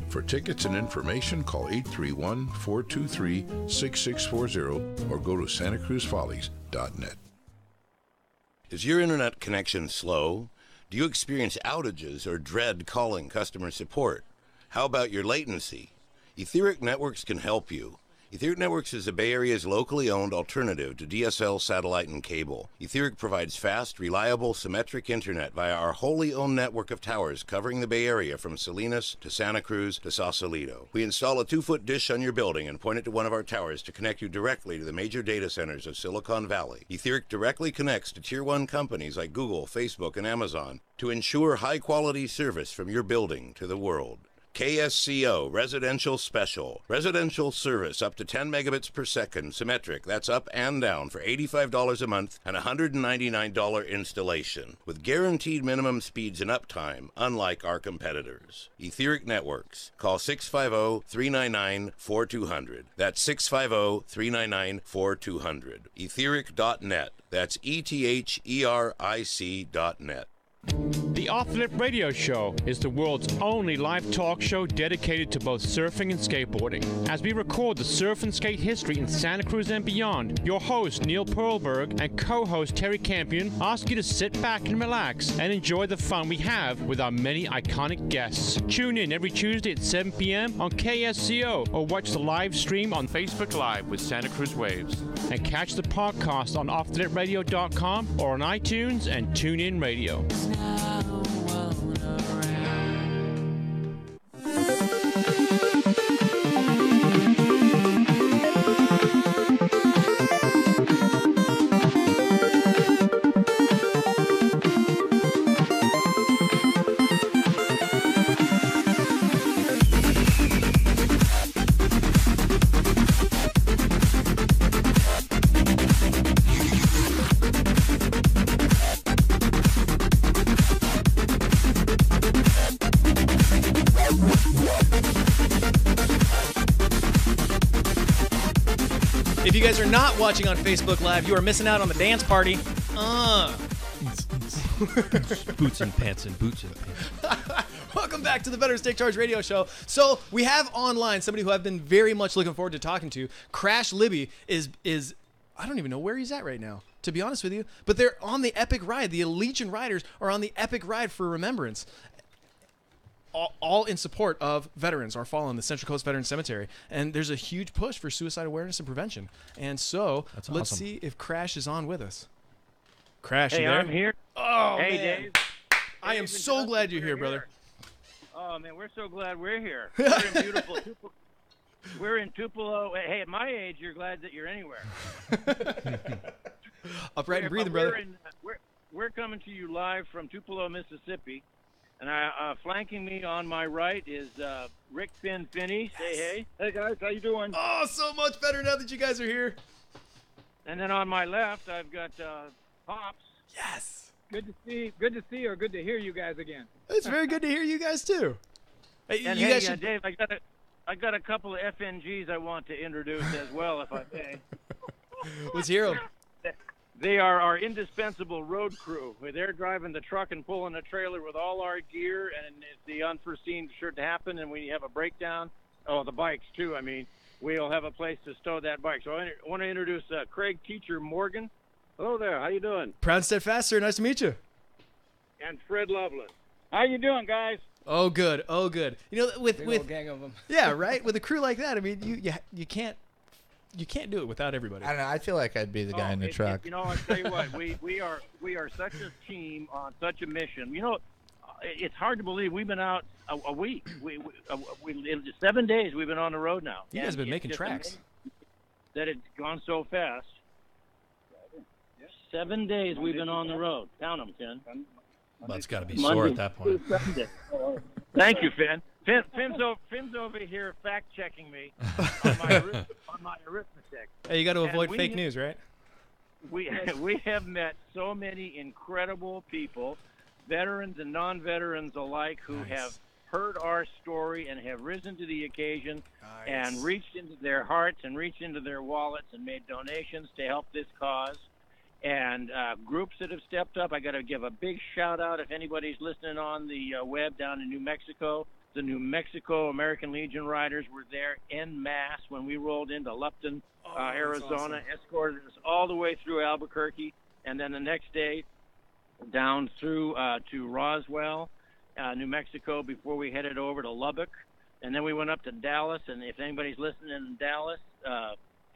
For tickets and information, call 831-423-6640 or go to santacruzfollies.net. Is your internet connection slow? Do you experience outages or dread calling customer support? How about your latency? Etheric Networks can help you. Etheric Networks is the Bay Area's locally owned alternative to DSL satellite and cable. Etheric provides fast, reliable, symmetric internet via our wholly owned network of towers covering the Bay Area from Salinas to Santa Cruz to Sausalito. We install a 2-foot dish on your building and point it to one of our towers to connect you directly to the major data centers of Silicon Valley. Etheric directly connects to Tier 1 companies like Google, Facebook, and Amazon to ensure high-quality service from your building to the world. KSCO Residential Special. Residential service up to 10 megabits per second, symmetric, that's up and down, for $85 a month and $199 installation, with guaranteed minimum speeds and uptime, unlike our competitors. Etheric Networks. Call 650-399-4200. That's 650-399-4200. Etheric.net. That's ETHERIC.net. The Off-The-Lip Radio Show is the world's only live talk show dedicated to both surfing and skateboarding. As we record the surf and skate history in Santa Cruz and beyond, your host Neil Perlberg and co-host Terry Campion ask you to sit back and relax and enjoy the fun we have with our many iconic guests. Tune in every Tuesday at 7 p.m. on KSCO or watch the live stream on Facebook Live with Santa Cruz Waves. And catch the podcast on offthelipradio.com or on iTunes and TuneIn Radio. If you guys are not watching on Facebook Live, you are missing out on the dance party. Boots and pants and boots and pants. Welcome back to the Veterans Take Charge Radio Show. So we have online somebody who I've been very much looking forward to talking to. Crash Libby is I don't even know where he's at right now, to be honest with you. But they're on the epic ride. The Allegiant Riders are on the epic ride for remembrance. All in support of veterans, our fallen, the Central Coast Veterans Cemetery. And there's a huge push for suicide awareness and prevention. And so let's see if Crash is on with us. Crash, hey, you there? I'm here. Oh, hey, man. Dave. I am so glad you're here, brother. Oh, man, we're so glad we're here. We're in beautiful we're in Tupelo. Hey, at my age, you're glad that you're anywhere. Upright and breathing, brother. We're coming to you live from Tupelo, Mississippi. And flanking me on my right is Rick Finn Finney. Say hey. Hey, guys. How you doing? Oh, so much better now that you guys are here. And then on my left, I've got Pops. Yes. Good to see or good to hear you guys again. It's very good to hear you guys too. And you hey, guys should... Dave, I got a couple of FNGs I want to introduce as well, if I may. Let's hear them. They are our indispensable road crew. They're driving the truck and pulling the trailer with all our gear, and if the unforeseen should happen and we have a breakdown, the bikes too, I mean, we'll have a place to stow that bike. So I want to introduce Craig Teacher Morgan. Hello there. How you doing? Proud Steadfast, sir. Nice to meet you. And Fred Loveland. How you doing, guys? Oh, good. Oh, good. You know, with gang of them. Yeah, right. With a crew like that, I mean, you can't do it without everybody. I don't know. I feel like I'd be the guy in the truck. You know, I'll tell you what. We are such a team on such a mission. You know, it's hard to believe we've been out a week. We in 7 days we've been on the road now. You guys have been making tracks. That it's gone so fast. 7 days we've been on the road. Count them, Ken. Well, it's got to be sore at that point. Thank you, Finn. Finn's over here fact-checking me on my arithmetic. Hey, you got to avoid fake news, right? We have met so many incredible people, veterans and non-veterans alike, who have heard our story and have risen to the occasion and reached into their hearts and reached into their wallets and made donations to help this cause. And groups that have stepped up. I got to give a big shout out if anybody's listening on the web down in New Mexico. The New Mexico American Legion Riders were there en masse when we rolled into Lupton, Arizona, awesome. Escorted us all the way through Albuquerque, and then the next day down through to Roswell, New Mexico, before we headed over to Lubbock. And then we went up to Dallas, and if anybody's listening in Dallas,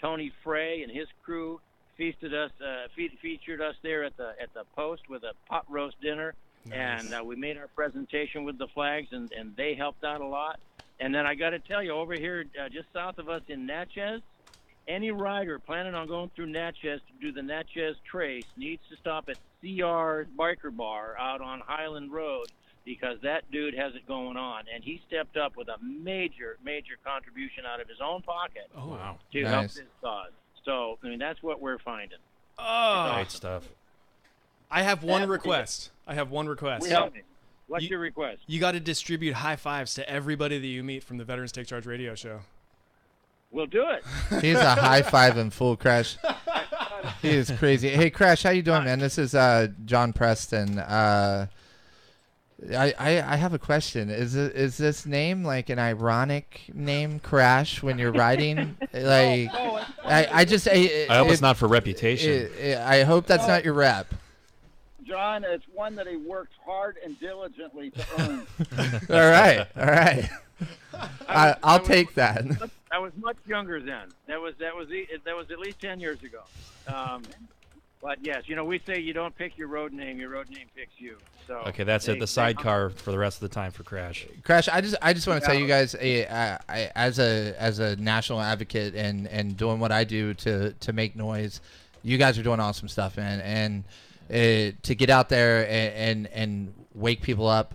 Tony Frey and his crew featured us there at the post with a pot roast dinner. Nice. And we made our presentation with the flags, and they helped out a lot. And then I got to tell you, over here just south of us in Natchez, any rider planning on going through Natchez to do the Natchez Trace needs to stop at CR's Biker Bar out on Highland Road, because that dude has it going on. And he stepped up with a major, major contribution out of his own pocket to help this cause. So, I mean, that's what we're finding. Oh, great stuff. I have one request. Tell me. What's your request? You got to distribute high fives to everybody that you meet from the Veterans Take Charge radio show. We'll do it. He's a high five in full, Crash. He is crazy. Hey, Crash, how you doing, man? This is John Preston. I have a question. Is this name like an ironic name, Crash, when you're riding? Like, I hope it's not for reputation. I hope that's not your rep. John, it's one that he works hard and diligently to earn. All right. I'll take that. I was much younger then. That was at least 10 years ago. But yes, you know, we say you don't pick your road name picks you. So okay, that's it. The sidecar for the rest of the time for Crash. Crash, I just want to tell you guys, as a national advocate and doing what I do to make noise, you guys are doing awesome stuff, man. And to get out there and wake people up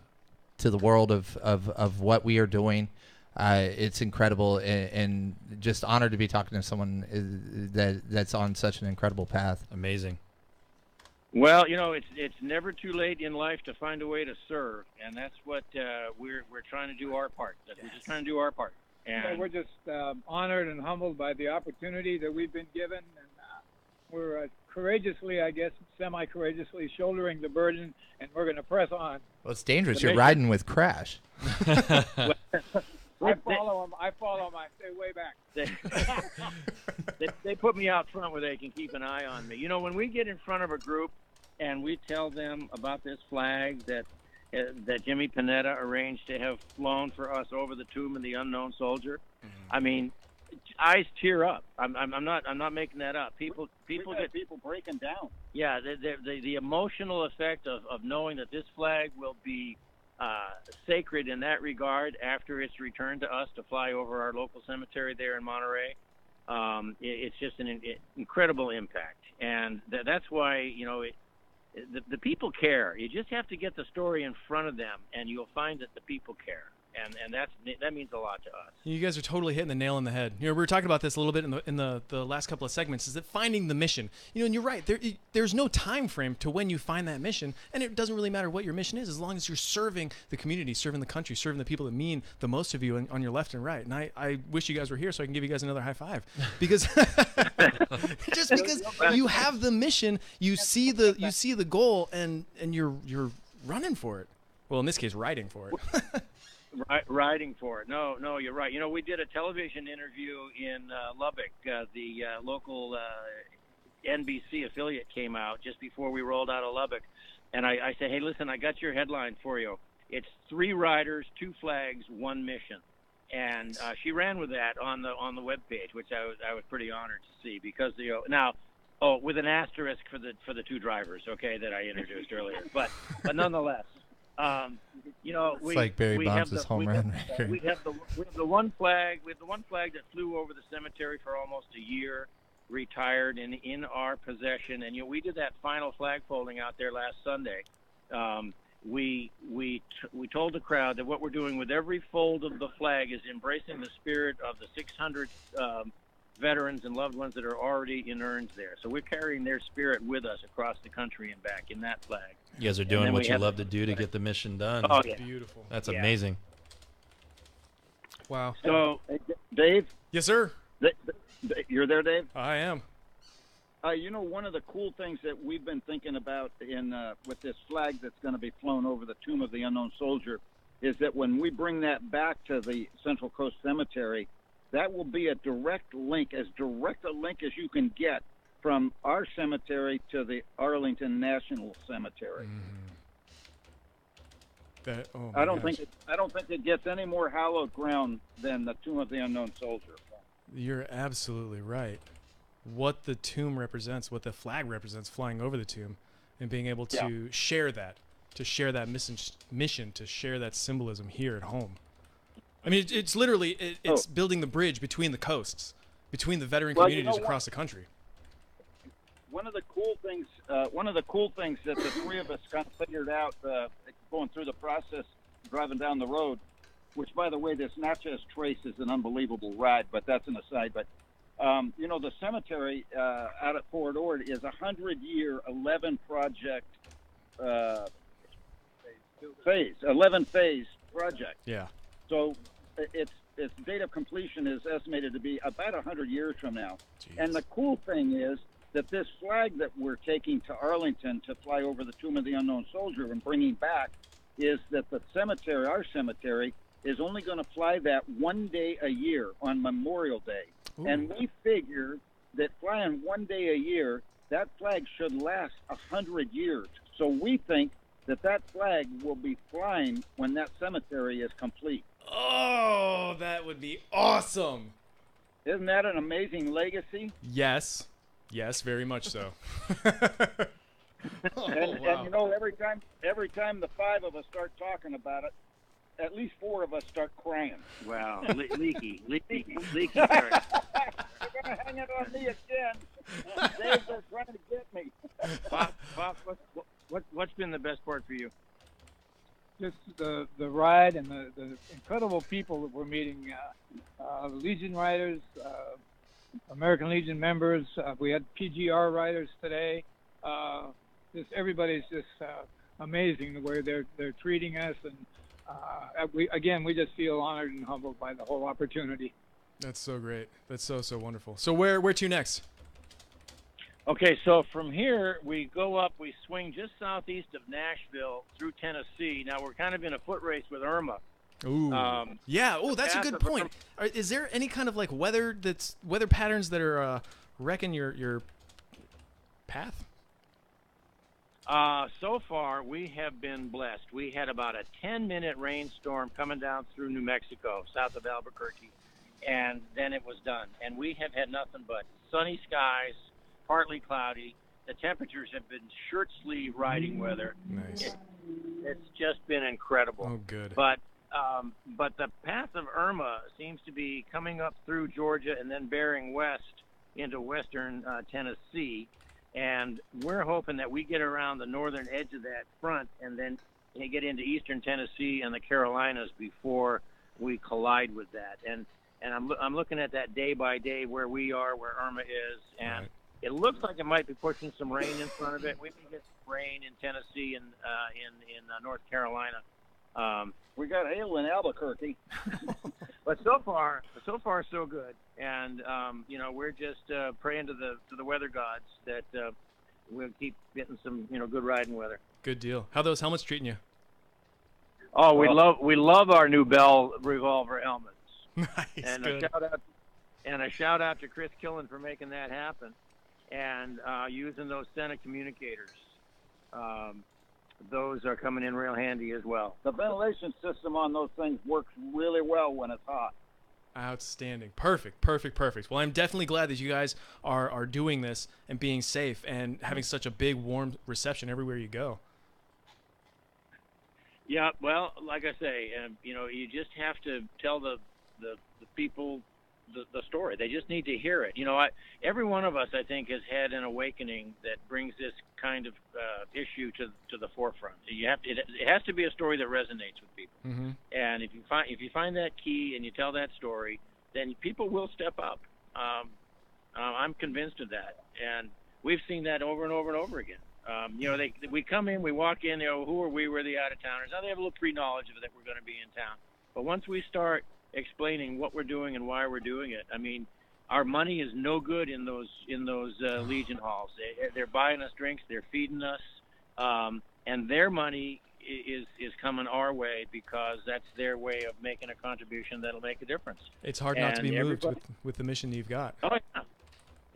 to the world of what we are doing, it's incredible, and just honored to be talking to someone that's on such an incredible path. Amazing. Well, you know, it's never too late in life to find a way to serve, and that's what we're trying to do our part. We're just trying to do our part. And we're just honored and humbled by the opportunity that we've been given, and we're courageously, I guess, semi-courageously shouldering the burden, and we're going to press on. Well, it's dangerous. You're riding with Crash. I follow him. I stay way back. They put me out front where they can keep an eye on me. You know, when we get in front of a group and we tell them about this flag that Jimmy Panetta arranged to have flown for us over the tomb of the unknown soldier, I mean, eyes tear up. I'm not making that up. People breaking down. Yeah, the emotional effect of knowing that this flag will be sacred in that regard after it's returned to us to fly over our local cemetery there in Monterey. It's just an incredible impact, and that's why, you know, the people care. You just have to get the story in front of them, and you'll find that the people care. and that means a lot to us. You guys are totally hitting the nail on the head. We were talking about this a little bit in the last couple of segments. Is that finding the mission? And you're right. There's no time frame to when you find that mission, and it doesn't really matter what your mission is, as long as you're serving the community, serving the country, serving the people that mean the most of you on your left and right. And I wish you guys were here so I can give you guys another high five, because just because you have the mission, you see the goal, and you're running for it. Well, in this case, riding for it. Riding for it. No, you're right. We did a television interview in Lubbock. The local NBC affiliate came out just before we rolled out of Lubbock. And I said, hey, listen, I got your headline for you. It's 3 riders, 2 flags, 1 mission. And she ran with that on the webpage, which I was pretty honored to see, because with an asterisk for the 2 drivers, okay, that I introduced earlier. But nonetheless. It's like Barry Bonds' home run record. We have the one flag. We have the one flag that flew over the cemetery for almost a year, retired and in our possession. And we did that final flag folding out there last Sunday. We told the crowd that what we're doing with every fold of the flag is embracing the spirit of the 600 veterans and loved ones that are already in urns there. So we're carrying their spirit with us across the country and back in that flag. You guys are doing what you love to do to get the mission done. Oh, yeah. Beautiful. That's amazing. Wow. So, Dave? Yes, sir. You're there, Dave? I am. One of the cool things that we've been thinking about with this flag that's going to be flown over the Tomb of the Unknown Soldier is that when we bring that back to the Central Coast Cemetery, that will be a direct link, as direct a link as you can get from our cemetery to the Arlington National Cemetery. I don't think it gets any more hallowed ground than the Tomb of the Unknown Soldier. You're absolutely right. What the tomb represents, what the flag represents, flying over the tomb, and being able to share that mission, to share that symbolism here at home. I mean, it's literally it's building the bridge between the coasts, between the veteran communities across the country. One of the cool things that the 3 of us kind of figured out going through the process, driving down the road, which, by the way, this Natchez Trace is an unbelievable ride, but that's an aside. But the cemetery out at Fort Ord is a 100-year, 11-project 11-phase project. Yeah. So its date of completion is estimated to be about 100 years from now. Jeez. And the cool thing is that this flag that we're taking to Arlington to fly over the Tomb of the Unknown Soldier and bringing back is that the cemetery, our cemetery, is only going to fly that 1 day a year on Memorial Day. Ooh. And we figure that flying 1 day a year, that flag should last 100 years. So we think that flag will be flying when that cemetery is complete. Oh, that would be awesome. Isn't that an amazing legacy? Yes, very much so. And every time the 5 of us start talking about it, at least 4 of us start crying. Wow, leaky. You're going to hang it on me again. Dave, they're trying to get me. Bob, what's been the best part for you? Just the ride and the incredible people that we're meeting. Legion riders, American Legion members. We had PGR riders today. Everybody's just amazing the way they're treating us, and we just feel honored and humbled by the whole opportunity. That's so great. That's so wonderful. So where to next? Okay, so from here we go up. We swing just southeast of Nashville through Tennessee. Now we're kind of in a foot race with Irma. Ooh. Yeah. Oh, that's a good point. Is there any kind of like weather patterns that are wrecking your path? So far, we have been blessed. We had about a 10-minute rainstorm coming down through New Mexico, south of Albuquerque, and then it was done. And we have had nothing but sunny skies, partly cloudy. The temperatures have been shirt-sleeve riding weather. Nice. It's just been incredible. Oh, good. But the path of Irma seems to be coming up through Georgia and then bearing west into western Tennessee. And we're hoping that we get around the northern edge of that front and then get into eastern Tennessee and the Carolinas before we collide with that. And I'm looking at that day by day where we are, where Irma is, and it looks like it might be pushing some rain in front of it. We may get some rain in Tennessee and in North Carolina. We got hail in Albuquerque. But so far so good. And we're just praying to the weather gods that we'll keep getting some good riding weather. Good deal. How are those helmets treating you? Oh, we love our new Bell revolver helmets. Nice. And good. a shout out to Chris Killen for making that happen, and using those Senate communicators. Those are coming in real handy as well. The ventilation system on those things works really well when it's hot. Outstanding. Perfect. Well, I'm definitely glad that you guys are doing this and being safe and having such a big, warm reception everywhere you go. Yeah, well, like I say, you just have to tell the people the story. They just need to hear it. Every one of us, I think, has had an awakening that brings this kind of issue to the forefront. It has to be a story that resonates with people. Mm-hmm. And if you find that key and you tell that story, then people will step up. I'm convinced of that, and we've seen that over and over and over again. We come in, we walk in, who are we? We're the out-of-towners. Now they have a little pre-knowledge of it that we're going to be in town. But once we start explaining what we're doing and why we're doing it, I mean, our money is no good in those Legion halls. They're buying us drinks, they're feeding us, and their money is coming our way because that's their way of making a contribution that'll make a difference. It's hard not to be moved with the mission you've got. Oh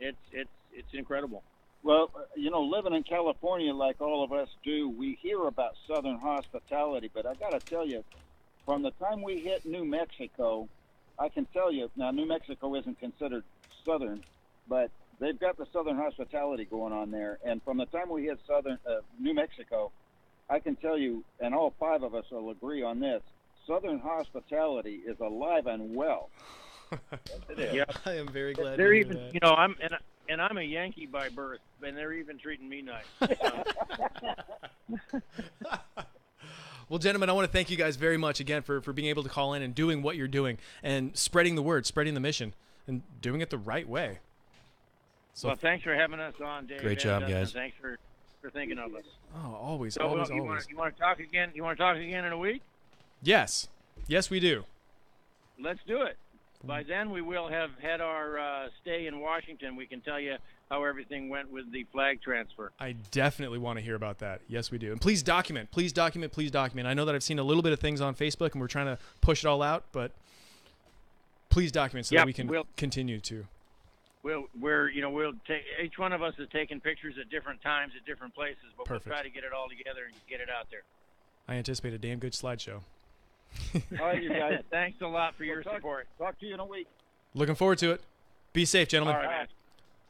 yeah, it's incredible. Well, living in California like all of us do, we hear about Southern hospitality, but I got to tell you, from the time we hit New Mexico, I can tell you, now New Mexico isn't considered Southern, but they've got the Southern hospitality going on there. And from the time we hit New Mexico, I can tell you, and all five of us will agree on this, Southern hospitality is alive and well. Yeah, I am very glad. They're to hear even, that. I'm a Yankee by birth, and they're even treating me nice. Well, gentlemen, I want to thank you guys very much again for being able to call in and doing what you're doing and spreading the word, spreading the mission, and doing it the right way. So, well, thanks for having us on, Dave. Great job, guys. Thanks for thinking of us. Oh, always, so, always. You want to talk again? You want to talk again in a week? Yes, we do. Let's do it. By then, we will have had our stay in Washington. We can tell you how everything went with the flag transfer. I definitely want to hear about that. Yes, we do. And please document. I know that I've seen a little bit of things on Facebook, and we're trying to push it all out, but please document so that we can continue to. We'll take, each one of us is taking pictures at different times at different places, but Perfect. We'll try to get it all together and get it out there. I anticipate a damn good slideshow. All right, you guys. Thanks a lot for your support. Talk to you in a week. Looking forward to it. Be safe, gentlemen. All right, man.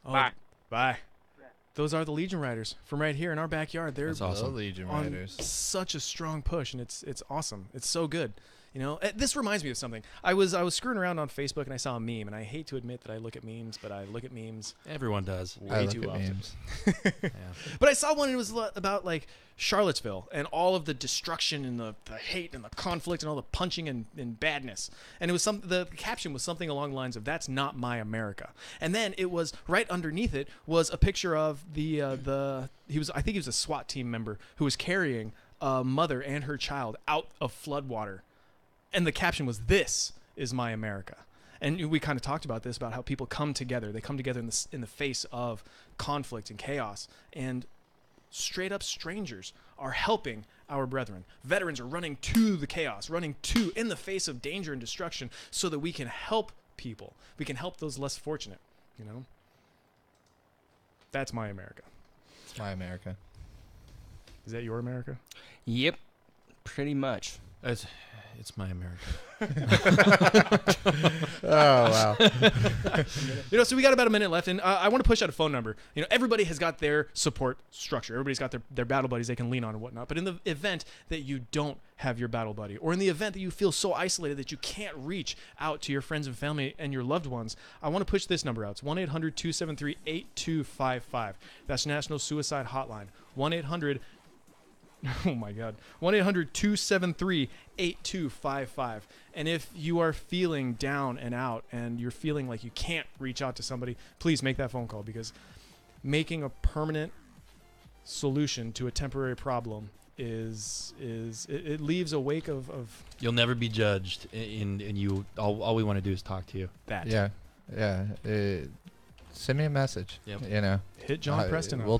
Bye. Bye. Those are the Legion Riders from right here in our backyard. They're That's awesome. The Legion on Riders. such a strong push, and it's awesome. It's so good. This reminds me of something. I was screwing around on Facebook and I saw a meme, and I hate to admit that I look at memes, but I look at memes. Everyone does. Way too often. Memes. Yeah. But I saw one, and it was about like Charlottesville and all of the destruction and the hate and the conflict and all the punching and badness. And it was the caption was something along the lines of "That's not my America." And then it was right underneath it was a picture of I think he was a SWAT team member who was carrying a mother and her child out of floodwater. And the caption was, "This is my America." And we kind of talked about this, about how people come together. They come together in the face of conflict and chaos. And straight up strangers are helping our brethren. Veterans are running to the chaos, in the face of danger and destruction so that we can help people. We can help those less fortunate, That's my America. It's my America. Is that your America? Yep. Pretty much. It's my America. Oh, wow. So we got about a minute left, and I want to push out a phone number. Everybody has got their support structure. Everybody's got their battle buddies they can lean on and whatnot. But in the event that you don't have your battle buddy, or in the event that you feel so isolated that you can't reach out to your friends and family and your loved ones, I want to push this number out. It's 1-800-273-8255. That's National Suicide Hotline. 1-800 Oh, my God. 1-800-273-8255. And if you are feeling down and out and you're feeling like you can't reach out to somebody, please make that phone call, because making a permanent solution to a temporary problem it leaves a wake of You'll never be judged, and you all we want to do is talk to you. Yeah. Send me a message. Yep. Hit John Preston up. We'll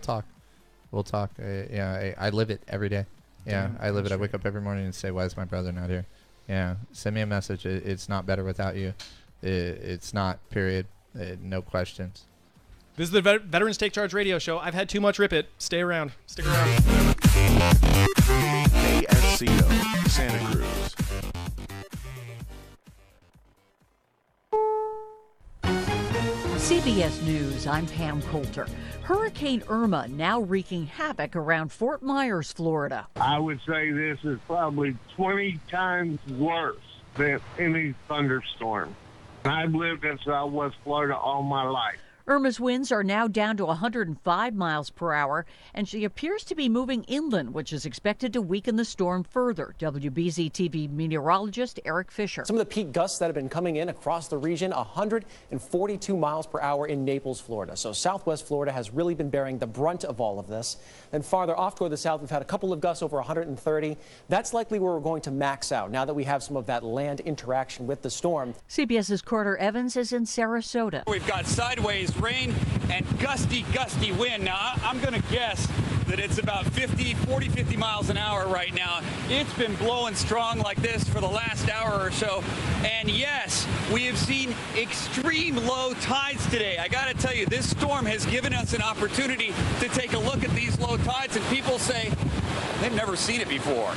talk. I live it every day. Yeah, I live it. I wake up every morning and say, why is my brother not here? Yeah, send me a message. It's not better without you. It's not, period. No questions. This is the Veterans Take Charge radio show. I've had too much. Rip it. Stay around. Stick around. KSCO, Santa Cruz. CBS News, I'm Pam Coulter. Hurricane Irma now wreaking havoc around Fort Myers, Florida. I would say this is probably 20 times worse than any thunderstorm. I've lived in Southwest Florida all my life. Irma's winds are now down to 105 miles per hour, and she appears to be moving inland, which is expected to weaken the storm further. WBZ-TV meteorologist Eric Fisher. Some of the peak gusts that have been coming in across the region, 142 miles per hour in Naples, Florida. So Southwest Florida has really been bearing the brunt of all of this. Then farther off toward the south, we've had a couple of gusts over 130. That's likely where we're going to max out now that we have some of that land interaction with the storm. CBS's Carter Evans is in Sarasota. We've got sideways rain and gusty wind. Now, I'm going to guess that it's about 50 miles an hour right now. It's been blowing strong like this for the last hour or so. And yes, we have seen extreme low tides today. I got to tell you, this storm has given us an opportunity to take a look at these low tides, and people say they've never seen it before.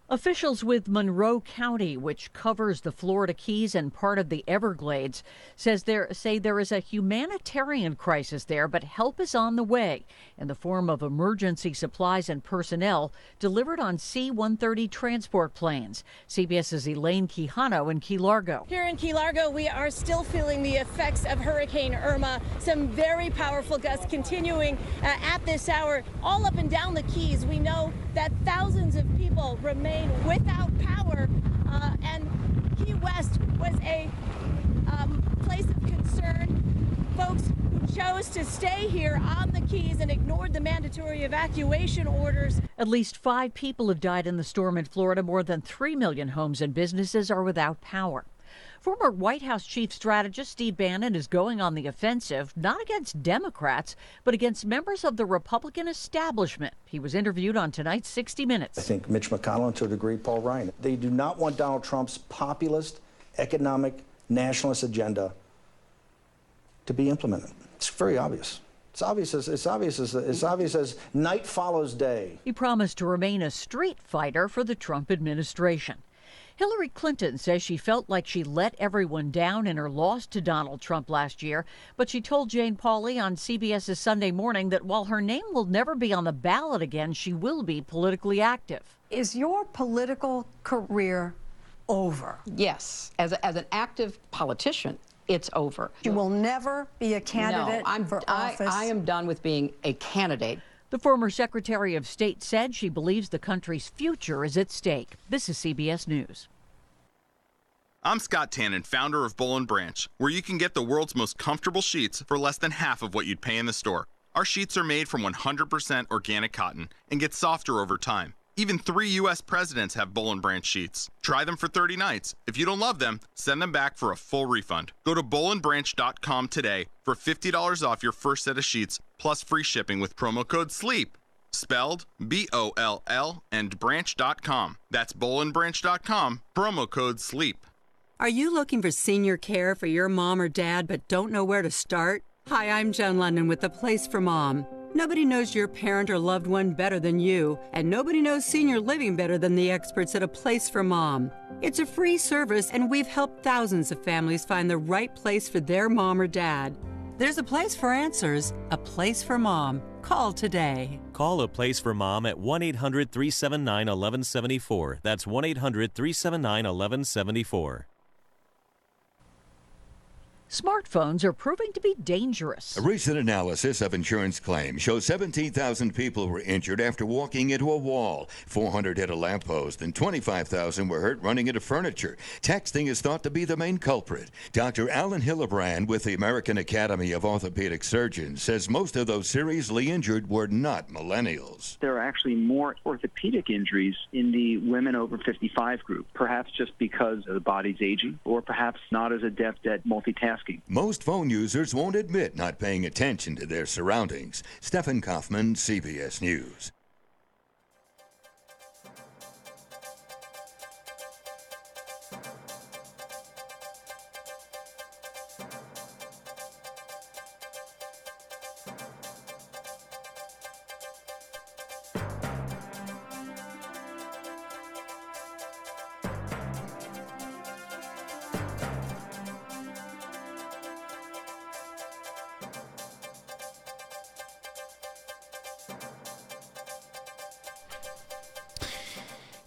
Officials with Monroe County, which covers the Florida Keys and part of the Everglades, say there is a humanitarian crisis there, but help is on the way in the form of emergency supplies and personnel delivered on C-130 transport planes. CBS's Elaine Quijano in Key Largo. Here in Key Largo, we are still feeling the effects of Hurricane Irma. Some very powerful gusts continuing at this hour all up and down the Keys. We know that thousands of people remain without power, and Key West was a place of concern. Folks who chose to stay here on the Keys and ignored the mandatory evacuation orders. At least 5 people have died in the storm in Florida. More than 3 million homes and businesses are without power. Former White House chief strategist Steve Bannon is going on the offensive, not against Democrats, but against members of the Republican establishment. He was interviewed on tonight's 60 Minutes. I think Mitch McConnell, and to a degree, Paul Ryan. They do not want Donald Trump's populist, economic, nationalist agenda to be implemented. It's very obvious. It's obvious as night follows day. He promised to remain a street fighter for the Trump administration. Hillary Clinton says she felt like she let everyone down in her loss to Donald Trump last year, but she told Jane Pauley on CBS's Sunday Morning that while her name will never be on the ballot again, she will be politically active. Is your political career over? Yes. As an active politician, it's over. You will never be a candidate for office? I am done with being a candidate. The former Secretary of State said she believes the country's future is at stake. This is CBS News. I'm Scott Tannen, founder of Boll & Branch, where you can get the world's most comfortable sheets for less than half of what you'd pay in the store. Our sheets are made from 100% organic cotton and get softer over time. Even 3 U.S. presidents have Boll & Branch sheets. Try them for 30 nights. If you don't love them, send them back for a full refund. Go to bollandbranch.com today for $50 off your first set of sheets, plus free shipping with promo code SLEEP. Spelled B-O-L-L and branch.com. That's bollandbranch.com, promo code SLEEP. Are you looking for senior care for your mom or dad but don't know where to start? Hi, I'm Jen London with The Place for Mom. Nobody knows your parent or loved one better than you, and nobody knows senior living better than the experts at A Place for Mom. It's a free service, and we've helped thousands of families find the right place for their mom or dad. There's a place for answers, A Place for Mom. Call today. Call A Place for Mom at 1-800-379-1174. That's 1-800-379-1174. Smartphones are proving to be dangerous. A recent analysis of insurance claims shows 17,000 people were injured after walking into a wall, 400 hit a lamppost, and 25,000 were hurt running into furniture. Texting is thought to be the main culprit. Dr. Alan Hillebrand with the American Academy of Orthopedic Surgeons says most of those seriously injured were not millennials. There are actually more orthopedic injuries in the women over 55 group, perhaps just because the body's aging, or perhaps not as adept at multitasking. Most phone users won't admit not paying attention to their surroundings. Stephen Kaufman, CBS News.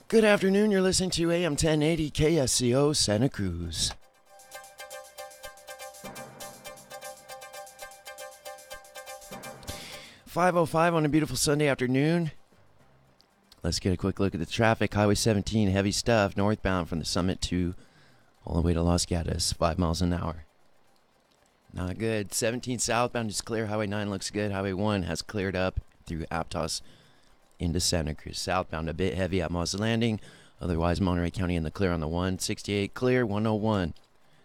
Good afternoon. You're listening to AM 1080 KSCO Santa Cruz. .505 on a beautiful Sunday afternoon. Let's get a quick look at the traffic. Highway 17, heavy stuff, northbound from the Summit to all the way to Los Gatos, 5 miles an hour. Not good. 17 southbound is clear. Highway 9 looks good. Highway 1 has cleared up through Aptos into Santa Cruz. Southbound a bit heavy at Moss Landing. Otherwise, Monterey County in the clear on the 168 clear. 101.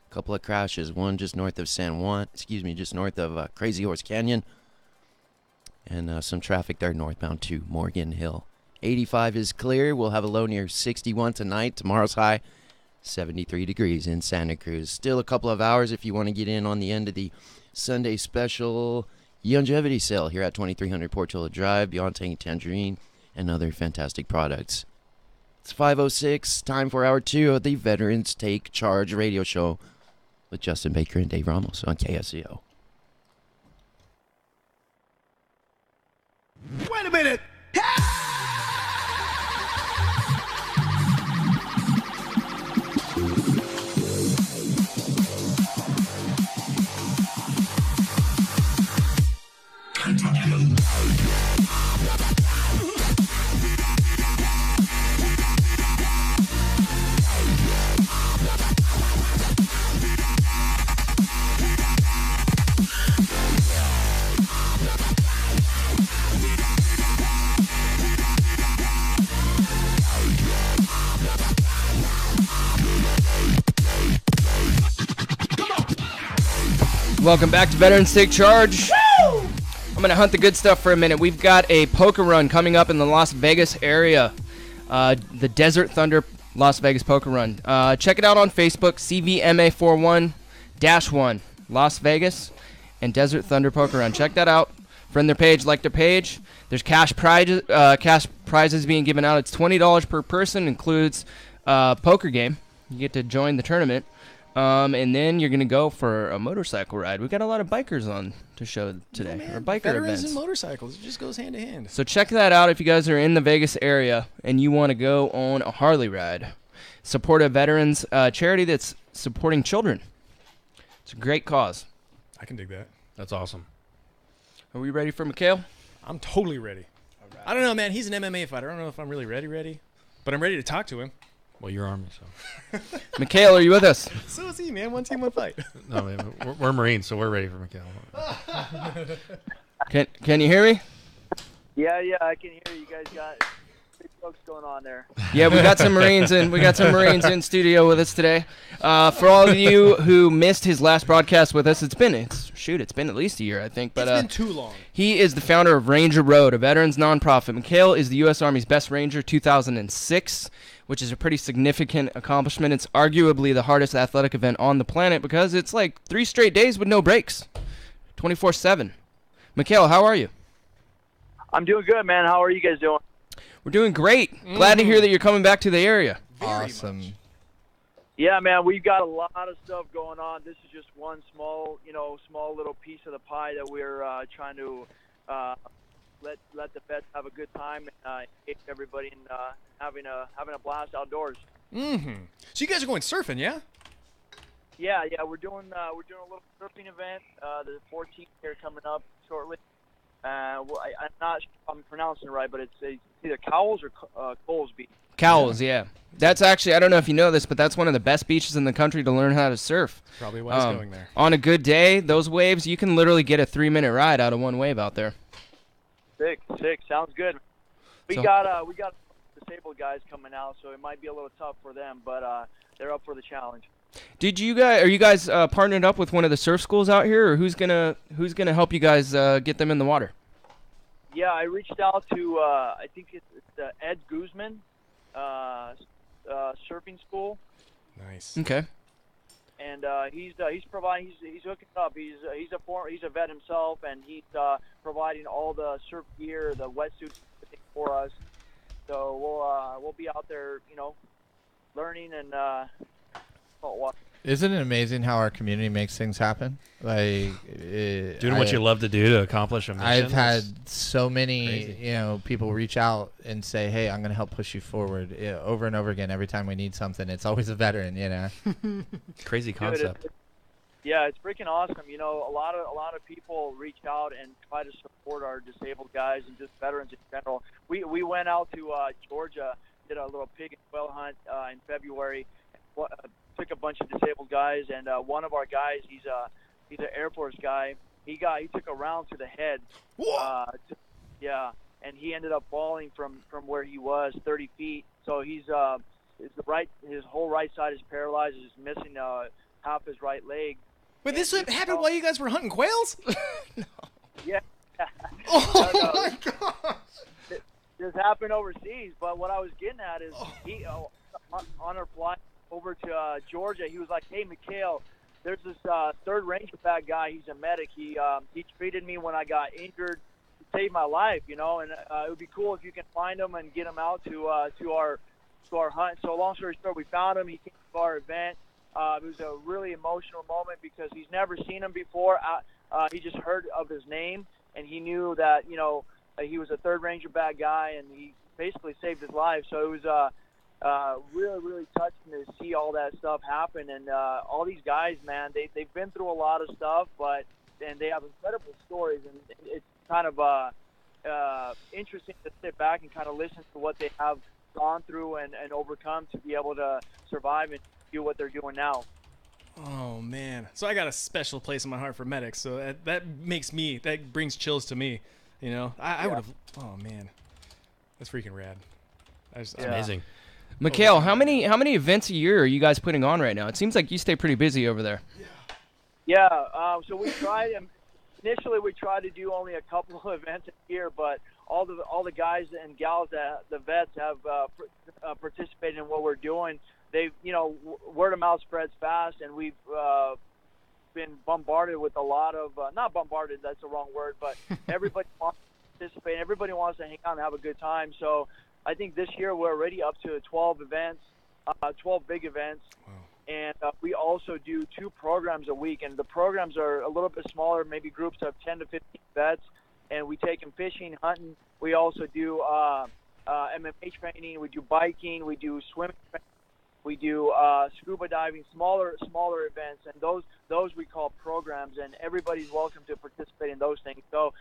Couple of crashes. One just north of just north of Crazy Horse Canyon. And some traffic there northbound to Morgan Hill. 85 is clear. We'll have a low near 61 tonight. Tomorrow's high 73 degrees in Santa Cruz. Still a couple of hours if you want to get in on the end of the Sunday special longevity sale here at 2300 Portola Drive, Beyond Tangy Tangerine, and other fantastic products. It's 5:06, time for hour 2 of the Veterans Take Charge radio show with Justin Baker and Dave Ramos on KSCO. Wait a minute! Welcome back to Veterans Take Charge. Woo! I'm going to hunt the good stuff for a minute. We've got a poker run coming up in the Las Vegas area. The Desert Thunder Las Vegas Poker Run. Check it out on Facebook, CVMA41-1, Las Vegas, and Desert Thunder Poker Run. Check that out. Friend their page, like their page. There's cash prizes being given out. It's $20 per person, includes poker game. You get to join the tournament. And then you're going to go for a motorcycle ride. We've got a lot of bikers on to show today, or biker Veterans events. and motorcycles, it just goes hand to hand. So check that out if you guys are in the Vegas area and you want to go on a Harley ride. Support a veterans charity that's supporting children. It's a great cause. I can dig that. That's awesome. Are we ready for Mikhail? I'm totally ready. Right. I don't know, man. He's an MMA fighter. I don't know if I'm really ready. But I'm ready to talk to him. Well, you're Army, so. Mikhail, are you with us? So is he, man. One team, one fight. No, man, we're Marines, so we're ready for Mikhail. Can you hear me? Yeah, I can hear you. You guys got big folks going on there. Yeah, we got some Marines in. We got some Marines in studio with us today. For all of you who missed his last broadcast with us, it's been at least a year, I think. But it's been too long. He is the founder of Ranger Road, a veterans nonprofit. Mikhail is the U.S. Army's Best Ranger 2006. Which is a pretty significant accomplishment. It's arguably the hardest athletic event on the planet because it's like 3 straight days with no breaks, 24/7. Mikhail, how are you? I'm doing good, man. How are you guys doing? We're doing great. Glad to hear that you're coming back to the area. Awesome. Yeah, man, we've got a lot of stuff going on. This is just one small little piece of the pie that we're trying to let the vets have a good time and engage everybody in having a blast outdoors. Mm-hmm. So you guys are going surfing, yeah? Yeah, we're doing a little surfing event. The 14th here coming up shortly. I'm not sure if I'm pronouncing it right, but it's either Cowles or Colesby. Cowles, yeah. That's actually, I don't know if you know this, but that's one of the best beaches in the country to learn how to surf. Probably why he's going there. On a good day, those waves, you can literally get a 3-minute ride out of one wave out there. Sick. Sounds good. We got disabled guys coming out, so it might be a little tough for them, but they're up for the challenge. Are you guys partnered up with one of the surf schools out here, or who's gonna help you guys get them in the water? Yeah, I reached out to I think it's Ed Guzman surfing school. Nice. Okay. And he's hooking up. He's a vet himself, and he's providing all the surf gear, the wetsuits for us. So we'll be out there, learning and Isn't it amazing how our community makes things happen? Like doing what you love to do to accomplish a mission. I've had so many, people reach out and say, "Hey, I'm going to help push you forward." Over and over again, every time we need something, it's always a veteran, Crazy concept. Yeah, it's freaking awesome. A lot of people reach out and try to support our disabled guys and just veterans in general. We went out to Georgia, did a little pig and quail hunt in February. Took a bunch of disabled guys, and one of our guys, he's an Air Force guy. He took a round to the head. And he ended up falling from where he was 30 feet. So his whole right side is paralyzed. He's missing half his right leg. Wait, this happened while you guys were hunting quails? No. Yeah. Oh my gosh! This happened overseas, but what I was getting at is he on our flight over to Georgia, he was like, "Hey, Mikhail, there's this third Ranger bad guy. He's a medic. He treated me when I got injured, to save my life, and it would be cool if you can find him and get him out to our hunt." So long story short, we found him. He came to our event. It was a really emotional moment because he's never seen him before. He just heard of his name, and he knew that he was a third Ranger bad guy, and he basically saved his life. So it was really, really touching to see all that stuff happen. And all these guys, man, they've been through a lot of stuff, and they have incredible stories. And it's kind of interesting to sit back and kind of listen to what they have gone through and overcome to be able to survive and do what they're doing now. Oh man! So I got a special place in my heart for medics. So that brings chills to me. I would have. Oh man, that's freaking rad. That's amazing. Mikhail, how many events a year are you guys putting on right now? It seems like you stay pretty busy over there. Yeah. So we tried. Initially, we tried to do only a couple of events a year, but all the guys and gals the vets have participated in what we're doing. They've, word of mouth spreads fast, and we've been bombarded with a lot of, not bombarded, that's the wrong word, but everybody wants to participate. Everybody wants to hang out and have a good time. So I think this year we're already up to 12 events, 12 big events. Wow. And we also do 2 programs a week, and the programs are a little bit smaller, maybe groups of 10 to 15 vets, and we take them fishing, hunting. We also do MMA training. We do biking. We do swimming training. We do scuba diving, smaller events, and those we call programs, and everybody's welcome to participate in those things. So,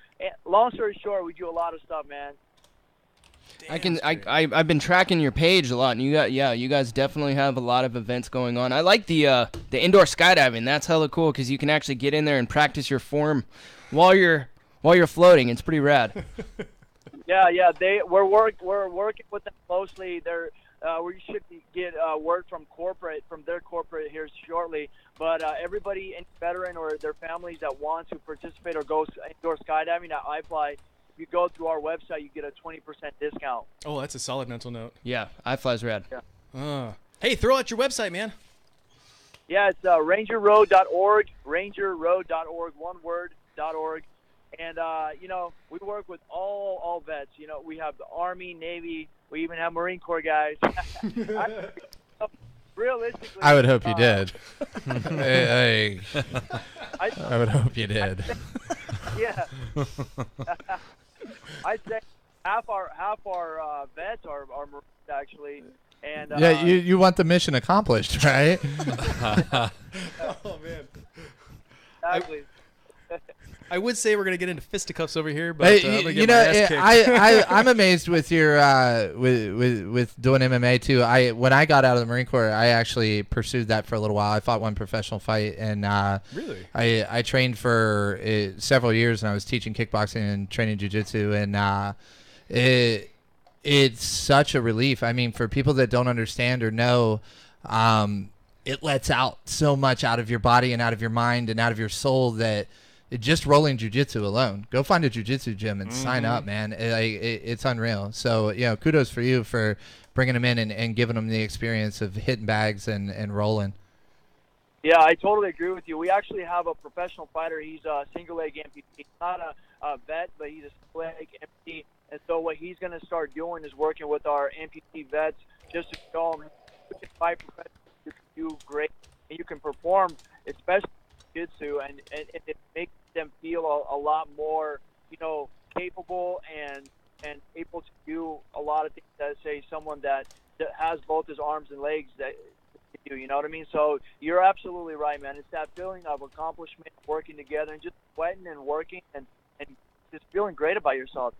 long story short, we do a lot of stuff, man. I've been tracking your page a lot, and you guys definitely have a lot of events going on. I like the indoor skydiving. That's hella cool because you can actually get in there and practice your form while you're floating. It's pretty rad. Yeah. We're working with them closely. We should get word from their corporate here shortly. But everybody, any veteran or their families that want to participate or go indoor skydiving at iFly, if you go through our website, you get a 20% discount. Oh, that's a solid mental note. Yeah, iFly's rad. Yeah. Hey, throw out your website, man. Yeah, it's rangerroad.org, rangerroad.org, one word, .org. And, we work with all vets. We have the Army, Navy. We even have Marine Corps guys. Realistically, I would hope you did. I would hope you did. Yeah. I'd say half our vets are Marines, actually. And you want the mission accomplished, right? exactly. I would say we're gonna get into fisticuffs over here, but I'm gonna you get know, my ass kicked. I'm amazed with your with doing MMA too. When I got out of the Marine Corps, I actually pursued that for a little while. I fought one professional fight, and really, I trained for several years, and I was teaching kickboxing and training jiu-jitsu, and it's such a relief. I mean, for people that don't understand or know, it lets out so much out of your body and out of your mind and out of your soul that. Just rolling jiu-jitsu alone. Go find a jiu-jitsu gym and sign up, man. It's unreal. So, kudos for you for bringing them in and giving them the experience of hitting bags and rolling. Yeah, I totally agree with you. We actually have a professional fighter. He's a single leg amputee. He's not a vet, but he's a single leg amputee. And so what he's going to start doing is working with our amputee vets just to show them you can fight professionally, you can do great, and you can perform, especially jiu-jitsu, and it makes them feel a lot more, capable and able to do a lot of things that, say, someone that has both his arms and legs that can do, you know what I mean? So you're absolutely right, man. It's that feeling of accomplishment, working together, and just sweating and working and just feeling great about yourself,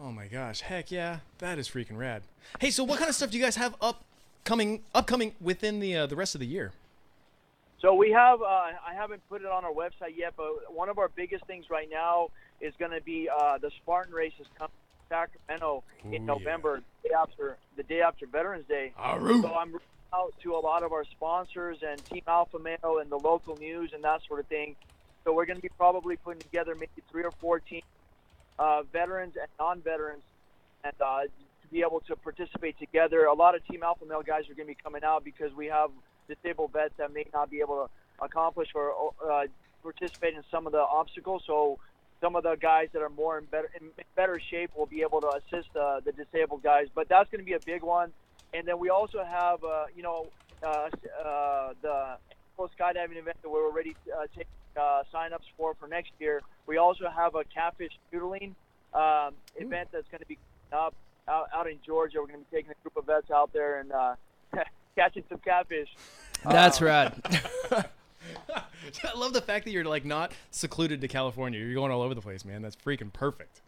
Oh my gosh, heck yeah, that is freaking rad. Hey, so what kind of stuff do you guys have upcoming within the rest of the year? So we have, I haven't put it on our website yet, but one of our biggest things right now is going to be the Spartan race is coming to Sacramento in November, the day after Veterans Day. So I'm reaching out to a lot of our sponsors and Team Alpha Male and the local news and that sort of thing. So we're going to be probably putting together maybe 3 or 4 teams, veterans and non-veterans, and to be able to participate together. A lot of Team Alpha Male guys are going to be coming out because we have disabled vets that may not be able to accomplish or participate in some of the obstacles. So some of the guys that are more in better shape will be able to assist the disabled guys. But that's going to be a big one. And then we also have, the skydiving event that we're already taking sign-ups for next year. We also have a catfish noodling event that's going to be up out in Georgia. We're going to be taking a group of vets out there and catching some catfish. That's rad. I love the fact that you're not secluded to California. You're going all over the place, man. That's freaking perfect.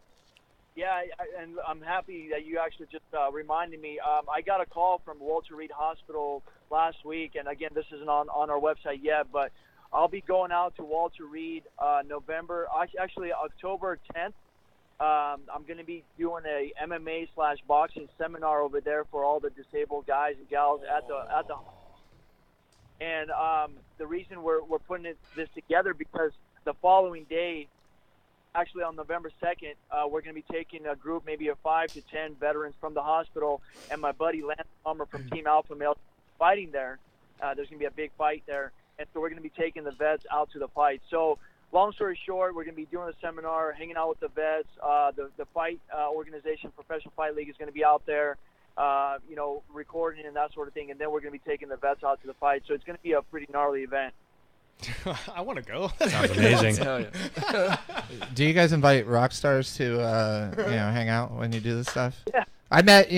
Yeah, and I'm happy that you actually just reminded me. I got a call from Walter Reed Hospital last week, and again, this isn't on our website yet, but I'll be going out to Walter Reed October 10th. I'm going to be doing a MMA/boxing seminar over there for all the disabled guys and gals at the. And the reason we're putting this together because the following day, actually on November 2nd, we're going to be taking a group, maybe of 5 to 10 veterans from the hospital, and my buddy Lance Palmer from Team Alpha Male fighting there. There's going to be a big fight there, and so we're going to be taking the vets out to the fight. So long story short, we're going to be doing a seminar, hanging out with the vets. The fight organization, Professional Fight League, is going to be out there, recording and that sort of thing, and then we're going to be taking the vets out to the fight. So it's going to be a pretty gnarly event. I want to go. Sounds amazing. Do you guys invite rock stars to hang out when you do this stuff? Yeah. I met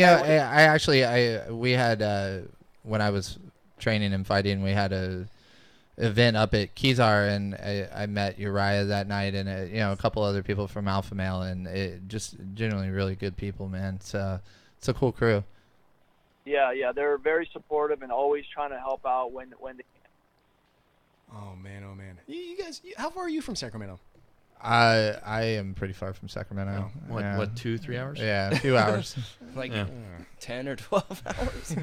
we had when I was training and fighting, we had a event up at Kezar, and I met Uriah that night, and a couple other people from Alpha Male, and it just genuinely really good people, man. It's a cool crew. Yeah, they're very supportive and always trying to help out when they can. Oh man. You guys, how far are you from Sacramento? I am pretty far from Sacramento. Oh, what 2-3 hours? Yeah, 2 hours. 10 or 12 hours.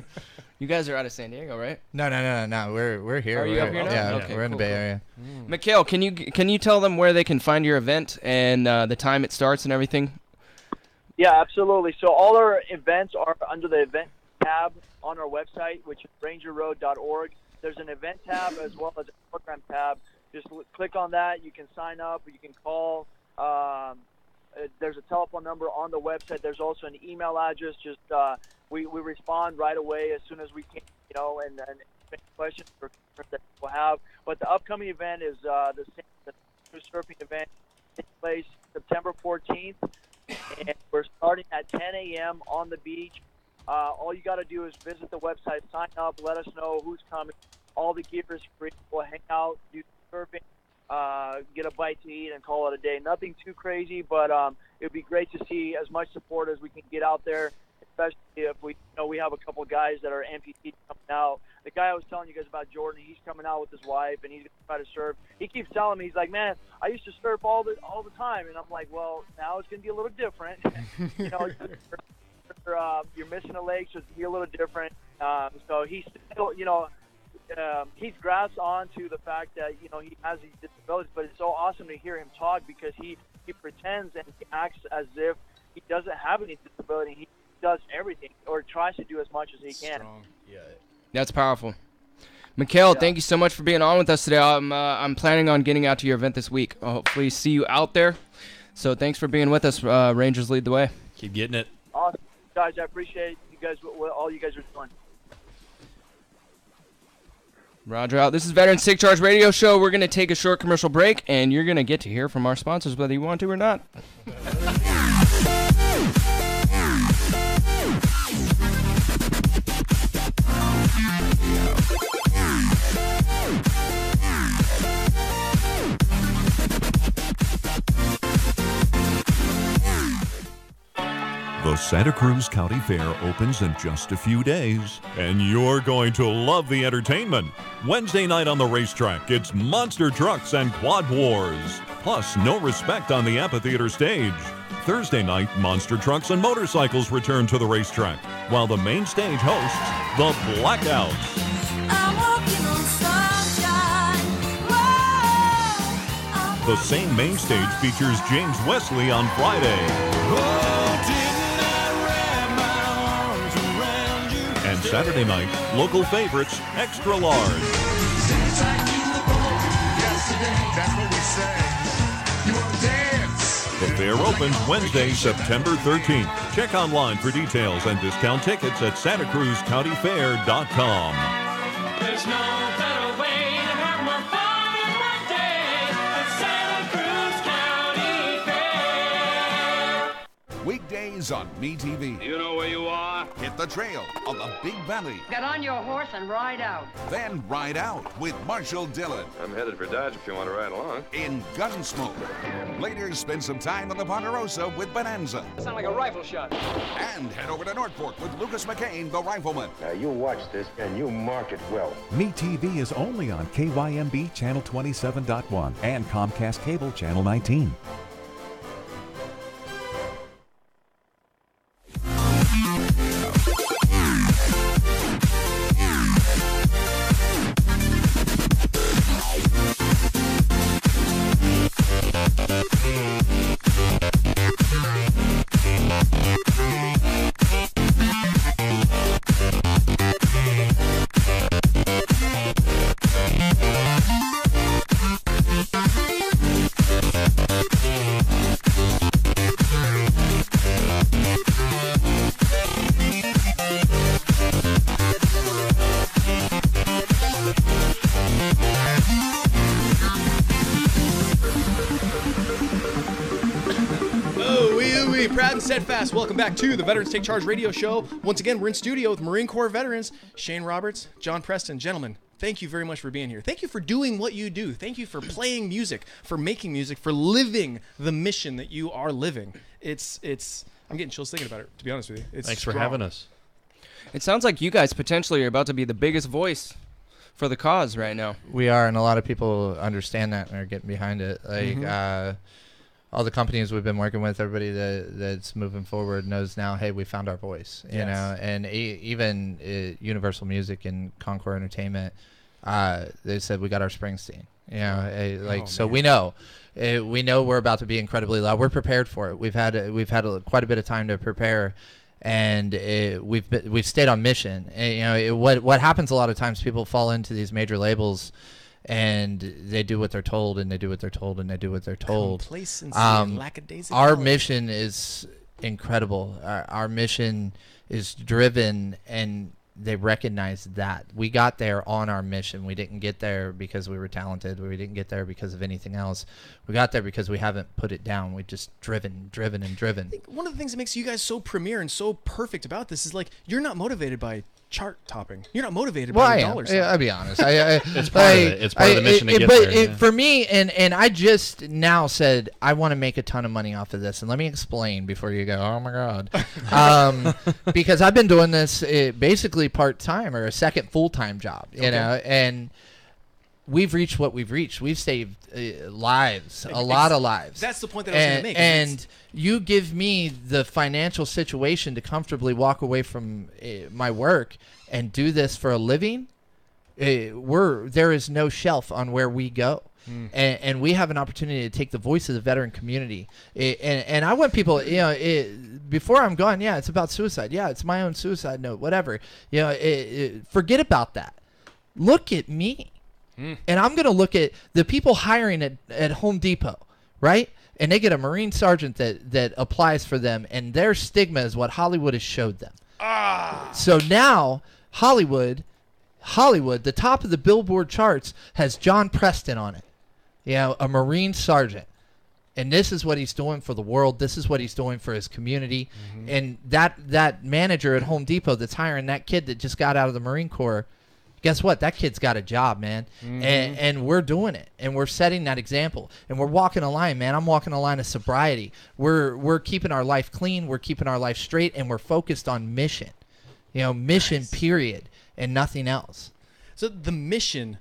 You guys are out of San Diego, right? No. We're here. Are you up here now? Yeah, okay, we're in the Bay Area. Mikhail, can you tell them where they can find your event and the time it starts and everything? Yeah, absolutely. So all our events are under the event tab on our website, which is rangerroad.org. There's an event tab as well as a program tab. Just click on that. You can sign up. You can call. There's a telephone number on the website. There's also an email address. Just we respond right away as soon as we can, and any questions or that people have. But the upcoming event is the surfing event taking place September 14th, and we're starting at 10 a.m. on the beach. All you got to do is visit the website, sign up, let us know who's coming. All the gear is free. We'll hang out, do surfing. get a bite to eat and call it a day. Nothing too crazy, but it would be great to see as much support as we can get out there, especially if we have a couple of guys that are amputees coming out. The guy I was telling you guys about, Jordan, he's coming out with his wife, and he's going to try to surf. He keeps telling me, he's like, man, I used to surf all the time. And I'm like, well, now it's going to be a little different. You're missing a leg, so it's going to be a little different. So he's still, he's grasped on to the fact that, he has these disabilities, but it's so awesome to hear him talk because he pretends and he acts as if he doesn't have any disability. He does everything or tries to do as much as he can. Yeah. That's powerful. Mikhail, thank you so much for being on with us today. I'm planning on getting out to your event this week. I'll hopefully see you out there. So thanks for being with us. Rangers lead the way. Keep getting it. Awesome. Guys, I appreciate you guys, what all you guys are doing. Roger out. This is Veterans Take Charge Radio Show. We're going to take a short commercial break, and you're going to get to hear from our sponsors whether you want to or not. The Santa Cruz County Fair opens in just a few days, and you're going to love the entertainment. Wednesday night on the racetrack, it's monster trucks and quad wars, plus no respect on the amphitheater stage. Thursday night, monster trucks and motorcycles return to the racetrack, while the main stage hosts the Blackouts. I'm walking on sunshine. Whoa. The same main stage features James Wesley on Friday. And Saturday night, local favorites, Extra Large. The fair opens Wednesday, September 13th. Check online for details and discount tickets at SantaCruzCountyFair.com. There's no better way to have more fun in one day than Santa Cruz County Fair. Weekdays on MeTV. You know where you are? Hit the trail on the Big Valley. Get on your horse and ride out. Then ride out with Marshall Dillon. I'm headed for Dodge if you want to ride along. In Gunsmoke. Later, spend some time on the Ponderosa with Bonanza. That sounds like a rifle shot. And head over to North Fork with Lucas McCain, the rifleman. Now you watch this and you mark it well. MeTV is only on KYMB Channel 27.1 and Comcast Cable Channel 19. Steadfast. Welcome back to the Veterans Take Charge Radio Show. Once again, we're in studio with Marine Corps veterans Shane Roberts, John Preston. Gentlemen, thank you very much for being here. Thank you for doing what you do. Thank you for playing music, for making music, for living the mission that you are living. It's. I'm getting chills thinking about it, to be honest with you. Thanks for having us. It sounds like you guys potentially are about to be the biggest voice for the cause right now. We are, and a lot of people understand that and are getting behind it. Like, all the companies we've been working with, everybody that's moving forward knows now, hey, we found our voice, you know, and even Universal Music and Concord Entertainment, they said we got our Springsteen, you know, so we know we're about to be incredibly loud. We're prepared for it. We've had quite a bit of time to prepare, and we've stayed on mission. And, you know, what happens a lot of times, people fall into these major labels, and they do what they're told, and they do what they're told, and they do what they're told. Complacency and lackadaisical. Our mission is incredible. Our mission is driven, and they recognize that. We got there on our mission. We didn't get there because we were talented. We didn't get there because of anything else. We got there because we haven't put it down. We just driven. I think one of the things that makes you guys so premier and so perfect about this is, like, you're not motivated by chart topping. You're not motivated Well, by I the am. dollars. I'll be honest. It's part of it. It's part of the mission to get but there. Yeah. For me, and I just now said I want to make a ton of money off of this, and let me explain before you go, oh my god, because I've been doing this basically part time or a second full time job, you know, and we've reached what we've reached. We've saved lives, a lot of lives. That's the point that I was going to make. And you give me the financial situation to comfortably walk away from my work and do this for a living. There is no shelf on where we go. And we have an opportunity to take the voice of the veteran community. And I want people, you know, before I'm gone, yeah, it's about suicide. Yeah, it's my own suicide note, whatever. You know, forget about that. Look at me. And I'm going to look at the people hiring at Home Depot, right? And they get a Marine sergeant that applies for them, and their stigma is what Hollywood has showed them. So now Hollywood, the top of the Billboard charts has John Preston on it. You know, a Marine sergeant. And this is what he's doing for the world. This is what he's doing for his community. And that manager at Home Depot that's hiring that kid that just got out of the Marine Corps, guess what? That kid's got a job, man. And we're doing it. And we're setting that example. And we're walking a line, man. I'm walking a line of sobriety. We're keeping our life clean. We're keeping our life straight. And we're focused on mission. You know, mission, period. And nothing else. So the mission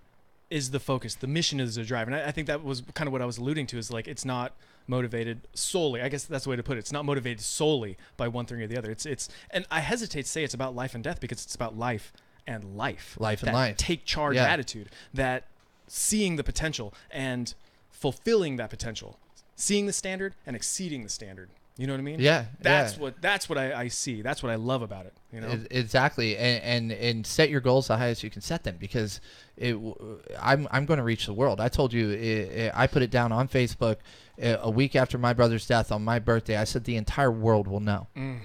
is the focus. The mission is the drive. And I think that was kind of what I was alluding to, is like it's not motivated solely. I guess that's the way to put it. It's not motivated solely by one thing or the other. It's and I hesitate to say it's about life and death, because it's about life and life. Life and that life. Take charge attitude, that seeing the potential and fulfilling that potential, seeing the standard and exceeding the standard. You know what I mean? Yeah. That's what I see. That's what I love about it. You know? Exactly. And set your goals the highest you can set them, because I'm going to reach the world. I told you, I put it down on Facebook a week after my brother's death on my birthday. I said the entire world will know. You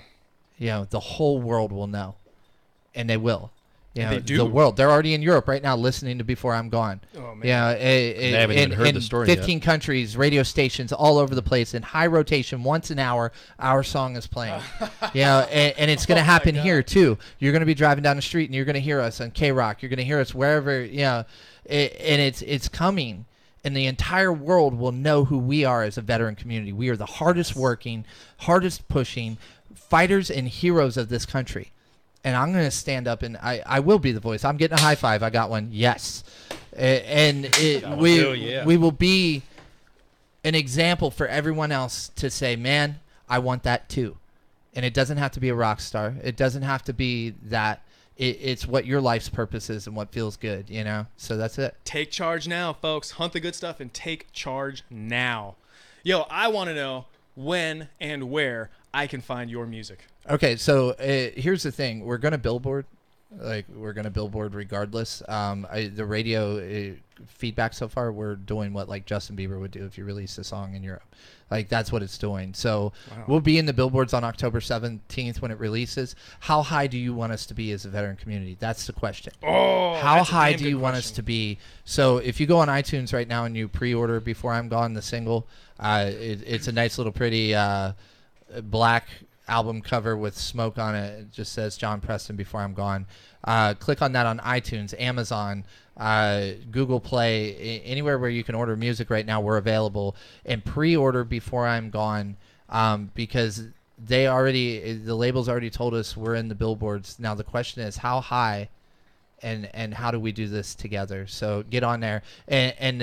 know, the whole world will know. And they will. You know, they do. The world. They're already in Europe right now listening to Before I'm Gone. Oh, man. Yeah, they haven't even heard the story 15 yet. countries, radio stations all over the place, in high rotation, once an hour, our song is playing. You know, and it's going to happen here too. You're going to be driving down the street and you're going to hear us on K-Rock. You're going to hear us wherever, you know, and it's coming. And the entire world will know who we are as a veteran community. We are the hardest working, hardest pushing fighters and heroes of this country. And I'm going to stand up, and I will be the voice. I'm getting a high five. I got one. Yes. We will be an example for everyone else to say, man, I want that too. And it doesn't have to be a rock star. It doesn't have to be that. It's what your life's purpose is and what feels good, you know? So that's it. Take charge now, folks. Hunt the good stuff and take charge now. Yo, I want to know when and where I can find your music. Okay, so here's the thing. We're going to billboard. We're going to billboard regardless. The radio feedback so far, we're doing what like Justin Bieber would do if you released a song in Europe. Like, that's what it's doing. So we'll be in the billboards on October 17th when it releases. How high do you want us to be as a veteran community? That's the question. How high do you want us to be? So if you go on iTunes right now and you pre-order Before I'm Gone, the single, it's a nice little pretty black album cover with smoke on it. It just says John Preston Before I'm Gone. Click on that on iTunes, Amazon, Google Play, anywhere where you can order music right now. We're available, and pre-order Before I'm Gone, because the labels already told us we're in the billboards. Now the question is how high, and how do we do this together? So get on there, and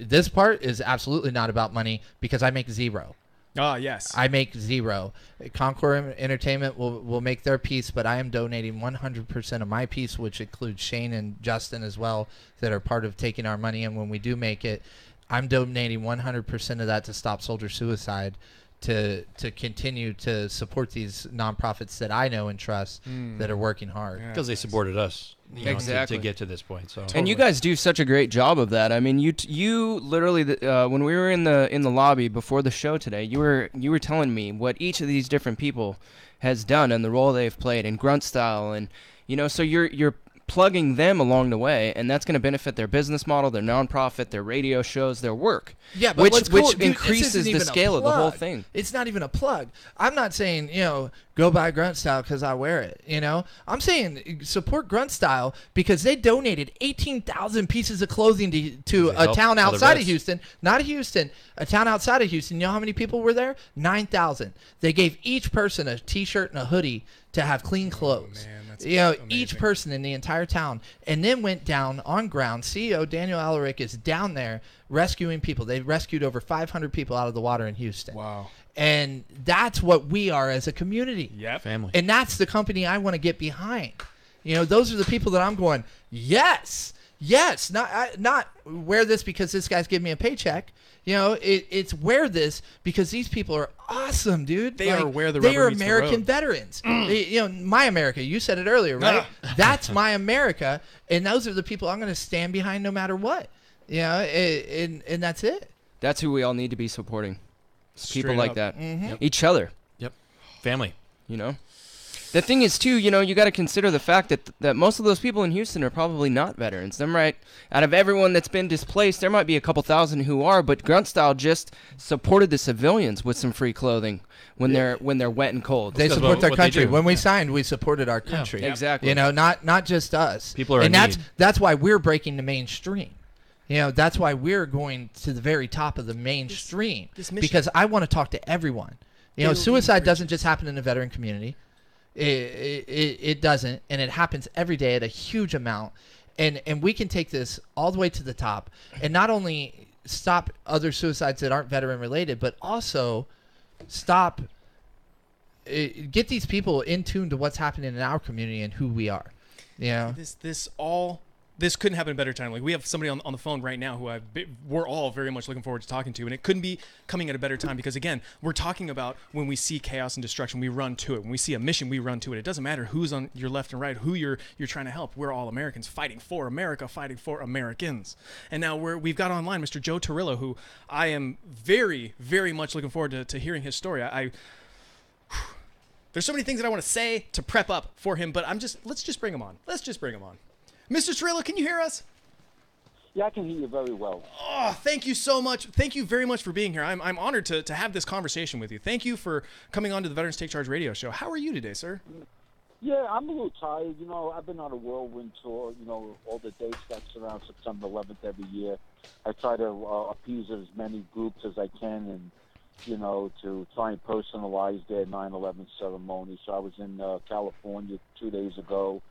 this part is absolutely not about money, because I make zero. Oh, yes. I make zero. Concord Entertainment will make their piece, but I am donating 100% of my piece, which includes Shane and Justin as well, that are part of taking our money. And when we do make it, I'm donating 100% of that to Stop Soldier Suicide, to continue to support these nonprofits that I know and trust that are working hard. Because they supported us. You know, exactly. to get to this point. So and you guys do such a great job of that. I mean, you literally when we were in the lobby before the show today, you were telling me what each of these different people has done and the role they've played in grunt style, and you know, so you're plugging them along the way, and that's going to benefit their business model, their nonprofit, their radio shows, their work. Yeah, but which dude, increases the scale of the whole thing. It's not even a plug. I'm not saying, go buy Grunt Style because I wear it. I'm saying support Grunt Style because they donated 18,000 pieces of clothing to a town outside of Houston, not Houston, a town outside of Houston. You know how many people were there? 9,000. They gave each person a T-shirt and a hoodie to have clean clothes. Man, that's each person in the entire town, and then went down on ground. CEO Daniel Alaric is down there rescuing people. They rescued over 500 people out of the water in Houston. Wow. And that's what we are as a community. Yep. Family. And that's the company I want to get behind. Those are the people that I'm going, yes, not wear this because this guy's giving me a paycheck. It's wear this because these people are awesome, dude. They are where the they rubber are meets the American road. Veterans. My America. You said it earlier, right? That's my America, and those are the people I'm going to stand behind no matter what. And that's it. That's who we all need to be supporting. People Straight like up. that. Mm-hmm. Yep. Each other. Yep. Family. The thing is, too, you got to consider the fact that most of those people in Houston are probably not veterans. Them right out of everyone that's been displaced, there might be a couple thousand who are, but Grunt Style just supported the civilians with some free clothing when they're wet and cold. They support their country. When we signed, we supported our country. Yeah, exactly. Not just us. People are and in that's why we're breaking the mainstream. That's why we're going to the very top of the mainstream because I want to talk to everyone. Suicide doesn't just happen in the veteran community. It doesn't, and it happens every day at a huge amount, and we can take this all the way to the top, and not only stop other suicides that aren't veteran related, but also get these people in tune to what's happening in our community and who we are. This couldn't happen at a better time. Like, we have somebody on the phone right now who we're all very much looking forward to talking to, and it couldn't be coming at a better time because, again, we're talking about when we see chaos and destruction, we run to it. When we see a mission, we run to it. It doesn't matter who's on your left and right, who you're trying to help. We're all Americans fighting for America, fighting for Americans. And now we've got online Mr. Joe Torillo, who I am very, very much looking forward to hearing his story. There's so many things that I want to say to prep up for him, but let's just bring him on. Mr. Torillo, can you hear us? Yeah, I can hear you very well. Oh, thank you so much. Thank you very much for being here. I'm honored to have this conversation with you. Thank you for coming on to the Veterans Take Charge radio show. How are you today, sir? Yeah, I'm a little tired. I've been on a whirlwind tour, all the dates that's around September 11th every year. I try to appease as many groups as I can and, to try and personalize their 9/11 ceremony. So I was in California 2 days ago.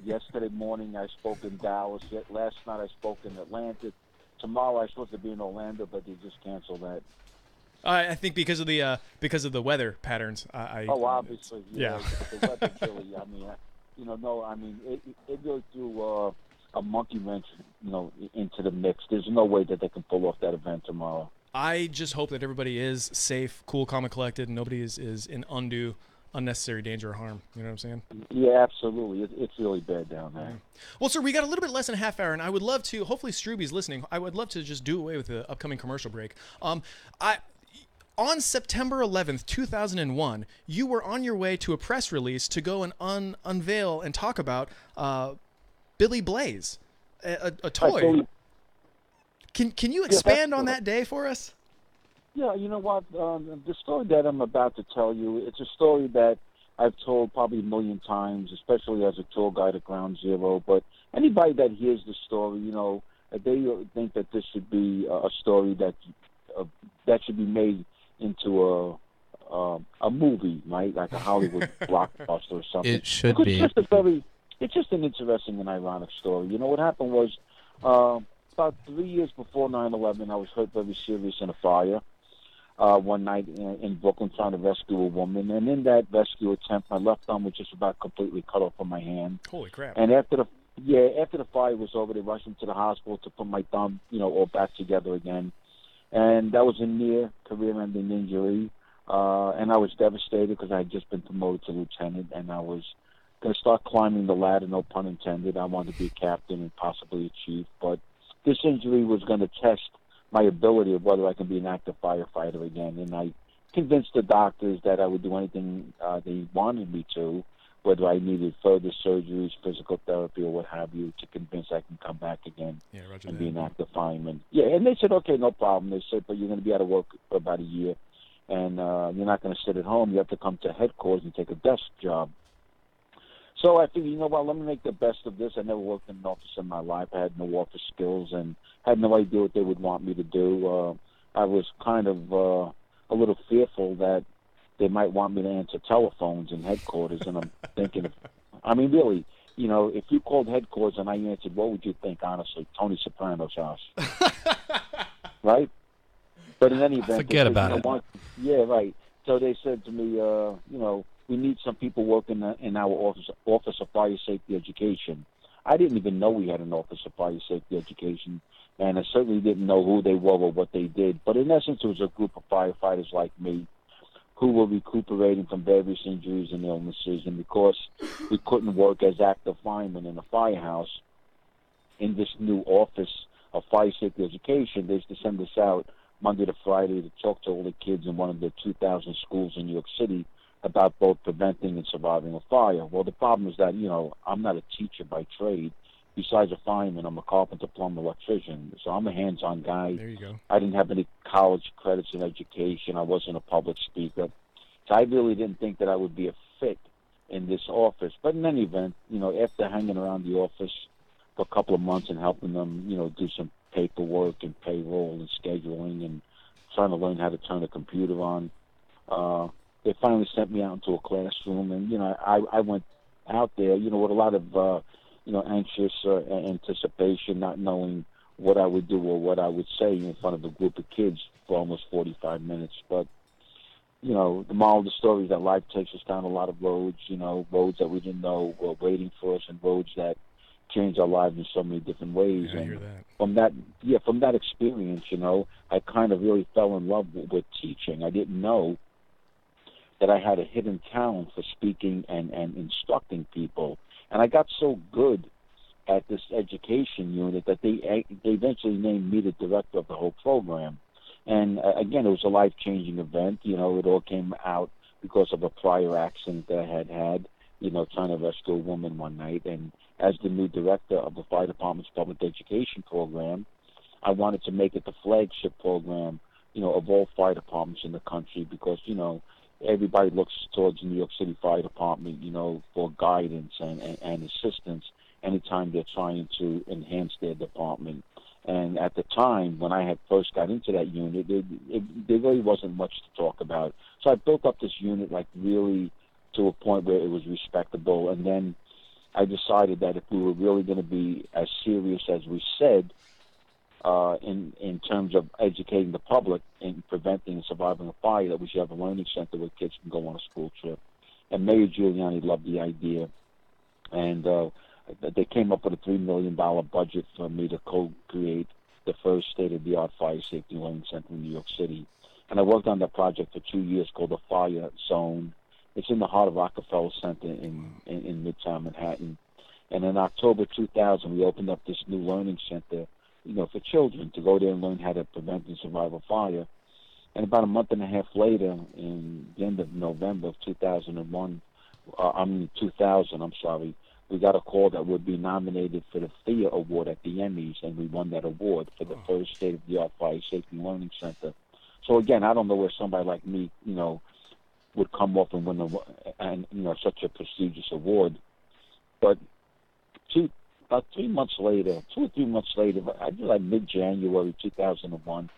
Yesterday morning I spoke in Dallas. Last night I spoke in Atlanta. Tomorrow I'm supposed to be in Orlando, but they just canceled that. I think because of the weather patterns. Obviously, yeah. The weather really. It goes through a monkey wrench, into the mix. There's no way that they can pull off that event tomorrow. I just hope that everybody is safe, cool, calm, and collected, and nobody is in unnecessary danger or harm. You know what I'm saying? Yeah, absolutely. It's really bad down there. Well, sir, we got a little bit less than a half hour, and I would love to, hopefully Struby's listening, I would love to just do away with the upcoming commercial break. On September 11th, 2001, you were on your way to a press release to go and unveil and talk about Billy Blaze, a toy. Can you expand on that day for us? Yeah, you know what? The story that I'm about to tell you, it's a story that I've told probably a million times, especially as a tour guide at Ground Zero. But anybody that hears the story, they think that this should be a story that should be made into a movie, right? Like a Hollywood blockbuster or something. It should be. It's just an interesting and ironic story. What happened was about 3 years before 9/11, I was hurt very serious in a fire. One night in Brooklyn trying to rescue a woman. And in that rescue attempt, my left thumb was just about completely cut off from my hand. Holy crap. And after the fire was over, they rushed me to the hospital to put my thumb, all back together again. And that was a near career-ending injury. And I was devastated because I had just been promoted to lieutenant, and I was going to start climbing the ladder, no pun intended. I wanted to be a captain and possibly a chief. But this injury was going to test my ability of whether I can be an active firefighter again. And I convinced the doctors that I would do anything they wanted me to, whether I needed further surgeries, physical therapy, or what have you, to convince I can come back again and be an active fireman. Yeah, and they said, okay, no problem. They said, but you're going to be out of work for about a year, and you're not going to sit at home. You have to come to headquarters and take a desk job. So I figured, you know what, let me make the best of this. I never worked in an office in my life. I had no office skills and had no idea what they would want me to do. I was kind of a little fearful that they might want me to answer telephones in headquarters, and I'm thinking, I mean, really, you know, if you called headquarters and I answered, what would you think, honestly? Tony Soprano's house. Right? But in any event, forget about it. Yeah, right. So they said to me, you know, we need some people working in our office of fire safety education. I didn't even know we had an office of fire safety education, and I certainly didn't know who they were or what they did. But in essence, it was a group of firefighters like me who were recuperating from various injuries and illnesses. And because we couldn't work as active firemen in a firehouse, in this new office of fire safety education, they used to send us out Monday to Friday to talk to all the kids in one of the 2,000 schools in New York City about both preventing and surviving a fire. Well, the problem is that, you know, I'm not a teacher by trade. Besides a fireman, I'm a carpenter, plumber, electrician. So I'm a hands-on guy. There you go. I didn't have any college credits in education. I wasn't a public speaker. So I really didn't think that I would be a fit in this office. But in any event, you know, after hanging around the office for a couple of months and helping them, you know, do some paperwork and payroll and scheduling and trying to learn how to turn a computer on, they finally sent me out into a classroom. And, you know, I went out there, you know, with a lot of, you know, anxious anticipation, not knowing what I would do or what I would say in front of a group of kids for almost 45 minutes. But, you know, the moral of the story is that life takes us down a lot of roads, you know, roads that we didn't know were waiting for us and roads that change our lives in so many different ways. Yeah, I and hear that. from that experience, you know, I kind of really fell in love with teaching. I didn't know that I had a hidden talent for speaking and instructing people. And I got so good at this education unit that they eventually named me the director of the whole program. And again, it was a life-changing event. You know, it all came out because of a prior accident that I had, you know, trying to rescue a woman one night. And as the new director of the fire department's public education program, I wanted to make it the flagship program, you know, of all fire departments in the country because, you know, everybody looks towards the New York City Fire Department, you know, for guidance and assistance anytime they're trying to enhance their department. And at the time, when I had first got into that unit, there really wasn't much to talk about. So I built up this unit, like, really to a point where it was respectable. And then I decided that if we were really going to be as serious as we said, in terms of educating the public in preventing and surviving a fire, that we should have a learning center where kids can go on a school trip. And Mayor Giuliani loved the idea, and they came up with a $3 million budget for me to co-create the first state-of-the-art fire safety learning center in New York City. And I worked on that project for 2 years called the Fire Zone. It's in the heart of Rockefeller Center in Midtown Manhattan. And in October 2000, we opened up this new learning center, you know, for children to go there and learn how to prevent and survive a fire. And about a month and a half later, in the end of November of 2000, we got a call that would be nominated for the THEA Award at the Emmys, and we won that award for the first state-of-the-art fire safety learning center. So again, I don't know where somebody like me, you know, would come off and win such a prestigious award. But about 3 months later, 2 or 3 months later, I did like mid-January 2001,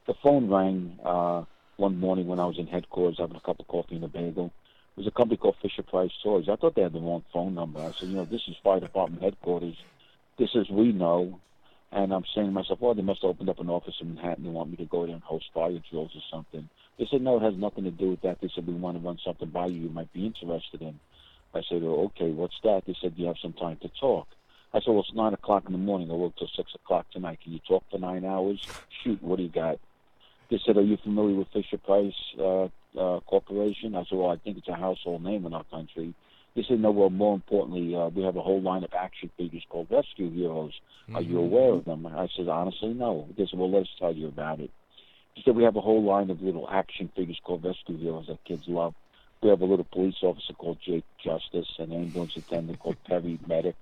the phone rang one morning when I was in headquarters having a cup of coffee and a bagel. It was a company called Fisher Price Toys. I thought they had the wrong phone number. I said, you know, this is fire department headquarters. This is Reno. And I'm saying to myself, well, they must have opened up an office in Manhattan. They want me to go there and host fire drills or something. They said, no, it has nothing to do with that. They said, we want to run something by you might be interested in. I said, oh, okay, what's that? They said, do you have some time to talk? I said, well, it's 9 o'clock in the morning. I work till 6 o'clock tonight. Can you talk for 9 hours? Shoot, what do you got? They said, are you familiar with Fisher Price Corporation? I said, well, I think it's a household name in our country. They said, no, well, more importantly, we have a whole line of action figures called Rescue Heroes. Are you aware of them? I said, honestly, no. They said, well, let's tell you about it. They said, we have a whole line of little action figures called Rescue Heroes that kids love. We have a little police officer called Jake Justice, an ambulance attendant called Perry Medic,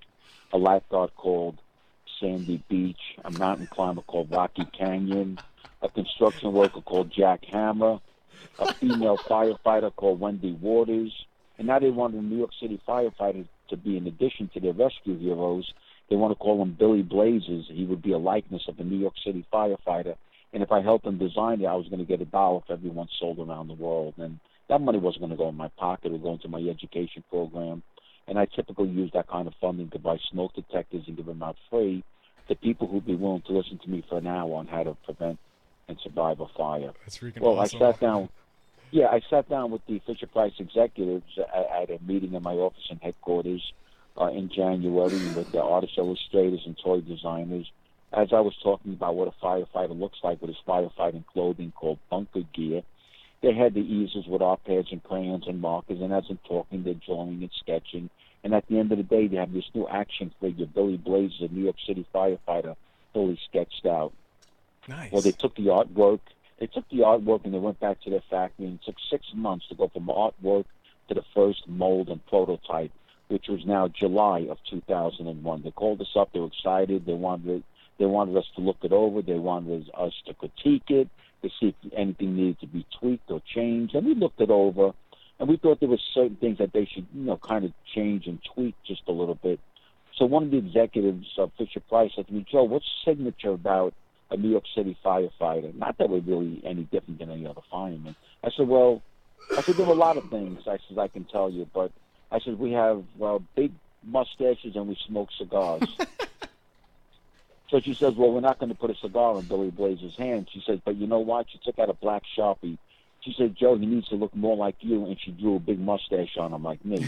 a lifeguard called Sandy Beach, a mountain climber called Rocky Canyon, a construction worker called Jack Hammer, a female firefighter called Wendy Waters. And now they want the New York City firefighters to be, in addition to their rescue heroes, they want to call him Billy Blazes. He would be a likeness of a New York City firefighter. And if I helped him design it, I was going to get $1 for every one sold around the world. And that money wasn't going to go in my pocket. It would go into my education program. And I typically use that kind of funding to buy smoke detectors and give them out free to people who'd be willing to listen to me for an hour on how to prevent and survive a fire. That's freaking well, awesome. I sat down with the Fisher-Price executives at a meeting in my office and headquarters in January with the artist illustrators and toy designers. As I was talking about what a firefighter looks like with his firefighting clothing called bunker gear, they had the easels with art pads and crayons and markers, and as I'm talking, they're drawing and sketching. And at the end of the day, they have this new action figure, Billy Blazes, a New York City firefighter, fully sketched out. Nice. Well, they took the artwork and they went back to their factory, and it took 6 months to go from artwork to the first mold and prototype, which was now July of 2001. They called us up. They were excited. They wanted us to look it over. They wanted us to critique it, to see if anything needed to be tweaked or changed. And we looked it over, and we thought there were certain things that they should, kind of change and tweak just a little bit. So one of the executives of Fisher-Price said to me, Joe, what's signature about a New York City firefighter? Not that we're really any different than any other fireman. I said, there are a lot of things. I said, I can tell you, but I said, we have big mustaches and we smoke cigars. So she says, well, we're not going to put a cigar in Billy Blazes' hand. She says, but you know what? She took out a black Sharpie. She said, Joe, he needs to look more like you, and she drew a big mustache on him like me.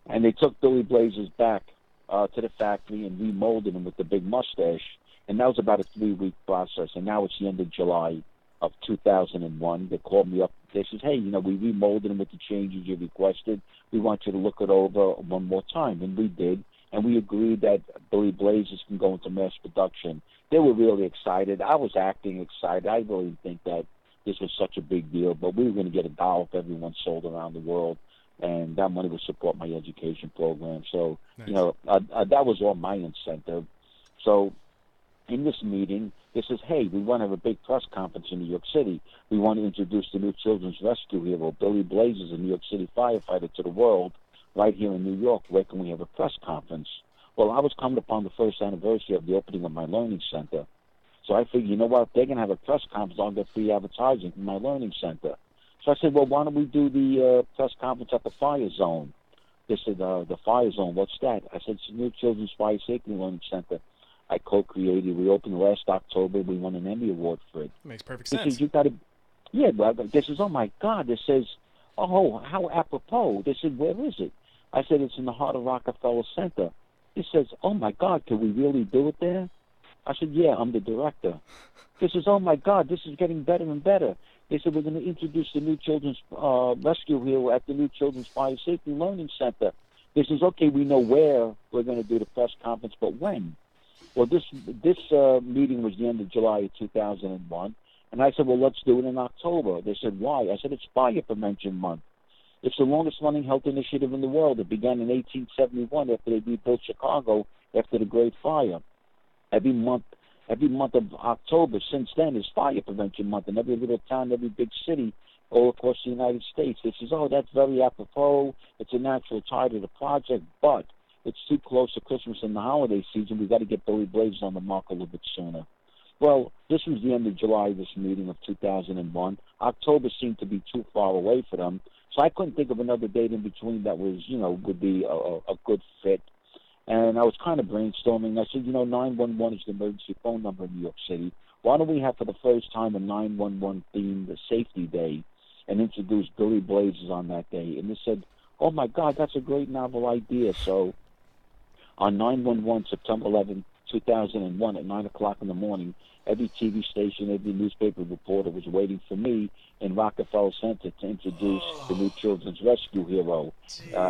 And they took Billy Blazes back to the factory and remolded him with the big mustache. And that was about a 3-week process. And now it's the end of July of 2001. They called me up. They said, hey, we remolded him with the changes you requested. We want you to look it over one more time. And we did. And we agreed that Billy Blazes can go into mass production. They were really excited. I was acting excited. I really didn't think that this was such a big deal. But we were going to get $1 for everyone sold around the world. And that money would support my education program. So, nice. That was all my incentive. So in this meeting, they says, hey, we want to have a big press conference in New York City. We want to introduce the new children's rescue hero, Billy Blazes, a New York City firefighter, to the world right here in New York. Where can we have a press conference? Well, I was coming upon the first anniversary of the opening of my learning center. So I figured, you know what, if they're going to have a press conference, I'll get free advertising from my learning center. So I said, well, why don't we do the press conference at the Fire Zone? They said, the Fire Zone, what's that? I said, it's a new Children's Fire Safety Learning Center I co-created. We opened last October. We won an Emmy Award for it. Makes perfect They sense. said, you got to, yeah, well, this is, oh, my God. This says, oh, how apropos. They said, where is it? I said, it's in the heart of Rockefeller Center. He says, oh, my God, can we really do it there? I said, yeah, I'm the director. He says, oh, my God, this is getting better and better. They said, we're going to introduce the new children's rescue hero at the new Children's Fire Safety Learning Center. He says, okay, we know where we're going to do the press conference, but when? Well, this meeting was the end of July of 2001. And I said, well, let's do it in October. They said, why? I said, it's Fire Prevention Month. It's the longest-running health initiative in the world. It began in 1871 after they rebuilt Chicago after the Great Fire. Every month of October since then is Fire Prevention Month in every little town, every big city all across the United States. They says, oh, that's very apropos. It's a natural tie to the project, but it's too close to Christmas and the holiday season. We've got to get Billy Blazes on the mark a little bit sooner. Well, this was the end of July, this meeting of 2001. October seemed to be too far away for them, so I couldn't think of another date in between that was, would be a good fit. And I was kind of brainstorming. I said, 911 is the emergency phone number in New York City. Why don't we have for the first time a 911 themed safety day and introduce Billy Blazes on that day? And they said, oh, my God, that's a great novel idea. So on 911, September 11, 2001, at 9 o'clock in the morning, every TV station, every newspaper reporter was waiting for me in Rockefeller Center to introduce the new children's rescue hero,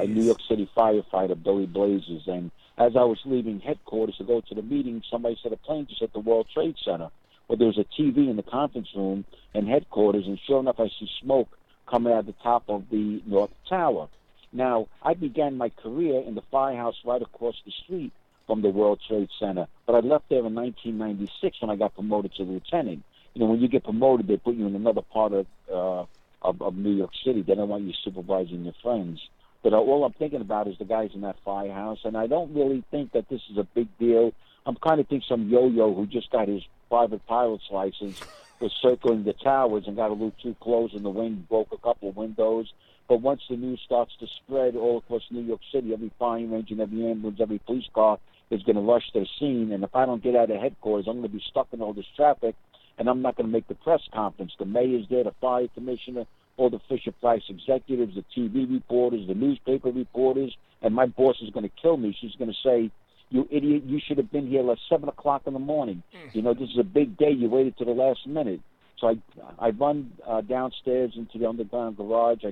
New York City firefighter Billy Blazes. And as I was leaving headquarters to go to the meeting, somebody said a plane just hit the World Trade Center. Well, there was a TV in the conference room and headquarters, and sure enough, I see smoke coming out of the top of the North Tower. Now, I began my career in the firehouse right across the street from the World Trade Center, but I left there in 1996 when I got promoted to lieutenant. You know, when you get promoted, they put you in another part of New York City. They don't want you supervising your friends. But all I'm thinking about is the guys in that firehouse, and I don't really think that this is a big deal. I'm kind of think some yo-yo who just got his private pilot's license was circling the towers and got a little too close in the wind, broke a couple of windows. But once the news starts to spread all across New York City, every fire engine, every ambulance, every police car is going to rush their scene. And if I don't get out of headquarters, I'm going to be stuck in all this traffic, and I'm not going to make the press conference. The mayor's there, the fire commissioner, all the Fisher-Price executives, the TV reporters, the newspaper reporters, and my boss is going to kill me. She's going to say, "You idiot, you should have been here at 7 o'clock in the morning. You know, this is a big day. You waited to the last minute." So I run downstairs into the underground garage.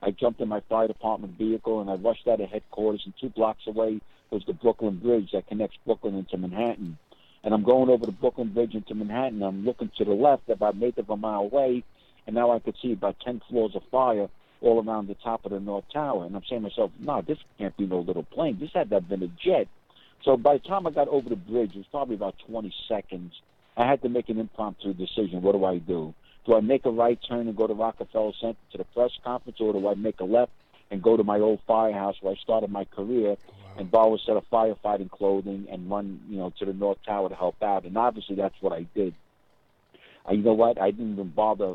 I jumped in my fire department vehicle, and I rushed out of headquarters, and 2 blocks away was the Brooklyn Bridge that connects Brooklyn into Manhattan. And I'm going over the Brooklyn Bridge into Manhattan. I'm looking to the left about an eighth of a mile away, and now I could see about 10 floors of fire all around the top of the North Tower. And I'm saying to myself, no, this can't be no little plane. This had to have been a jet. So by the time I got over the bridge, it was probably about 20 seconds. I had to make an impromptu decision. What do I do? Do I make a right turn and go to Rockefeller Center to the press conference, or do I make a left and go to my old firehouse where I started my career and borrow a set of firefighting clothing and run, you know, to the North Tower to help out? And obviously that's what I did. You know what? I didn't even bother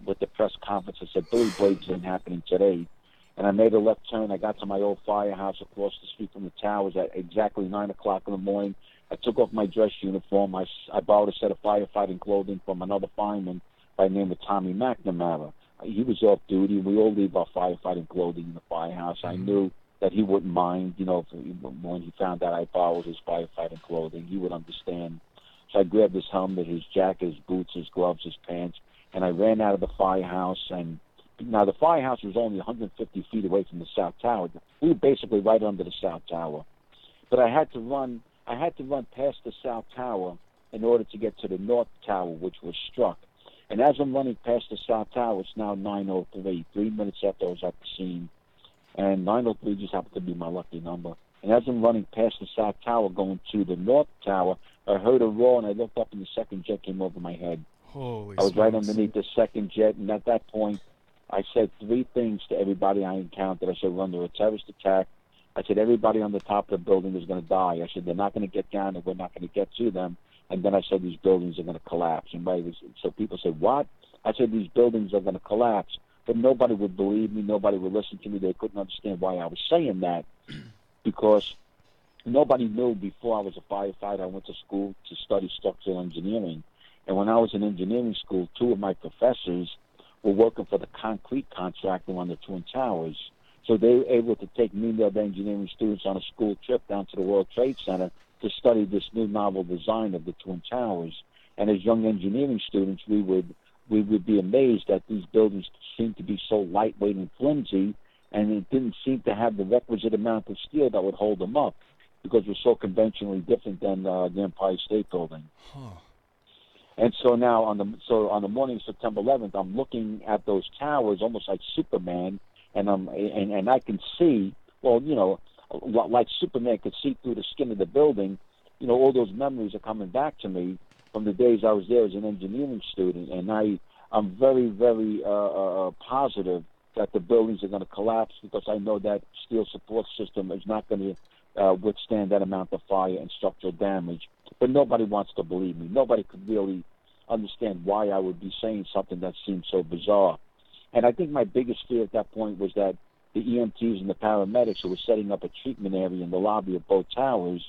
with the press conference. I said, Billy Blades ain't happening today. And I made a left turn. I got to my old firehouse across the street from the towers at exactly 9 o'clock in the morning. I took off my dress uniform. I borrowed a set of firefighting clothing from another fireman by the name of Tommy McNamara. He was off duty. We all leave our firefighting clothing in the firehouse. I knew that he wouldn't mind, you know, when he found out I borrowed his firefighting clothing. He would understand. So I grabbed his helmet, his jacket, his boots, his gloves, his pants, and I ran out of the firehouse. And now the firehouse was only 150 feet away from the South Tower. We were basically right under the South Tower. But I had to run past the South Tower in order to get to the North Tower, which was struck. And as I'm running past the South Tower, it's now 9:03, 3 minutes after I was at the scene. And 9:03 just happened to be my lucky number. And as I'm running past the South Tower going to the North Tower, I heard a roar, and I looked up, and the second jet came over my head. Holy I was right smokes. underneath the second jet, and at that point, I said 3 things to everybody I encountered. I said, we're under a terrorist attack. I said, everybody on the top of the building is going to die. I said, they're not going to get down, and we're not going to get to them. And then I said, these buildings are going to collapse. So people said, what? I said, these buildings are going to collapse. But nobody would believe me. Nobody would listen to me. They couldn't understand why I was saying that, because nobody knew before I was a firefighter. I went to school to study structural engineering. And when I was in engineering school, 2 of my professors were working for the concrete contractor on the Twin Towers. So they were able to take me and the other engineering students on a school trip down to the World Trade Center to study this new novel design of the Twin Towers. And as young engineering students, we would be amazed that these buildings seemed to be so lightweight and flimsy, and it didn't seem to have the requisite amount of steel that would hold them up, because we're so conventionally different than the Empire State Building. And so now on the morning of September 11th, I'm looking at those towers almost like Superman, and I can see, well, you know, like Superman could see through the skin of the building. You know, all those memories are coming back to me from the days I was there as an engineering student, and I'm very, very positive that the buildings are going to collapse, because I know that steel support system is not going to withstand that amount of fire and structural damage. But nobody wants to believe me. Nobody could really understand why I would be saying something that seemed so bizarre. And I think my biggest fear at that point was that the EMTs and the paramedics who were setting up a treatment area in the lobby of both towers,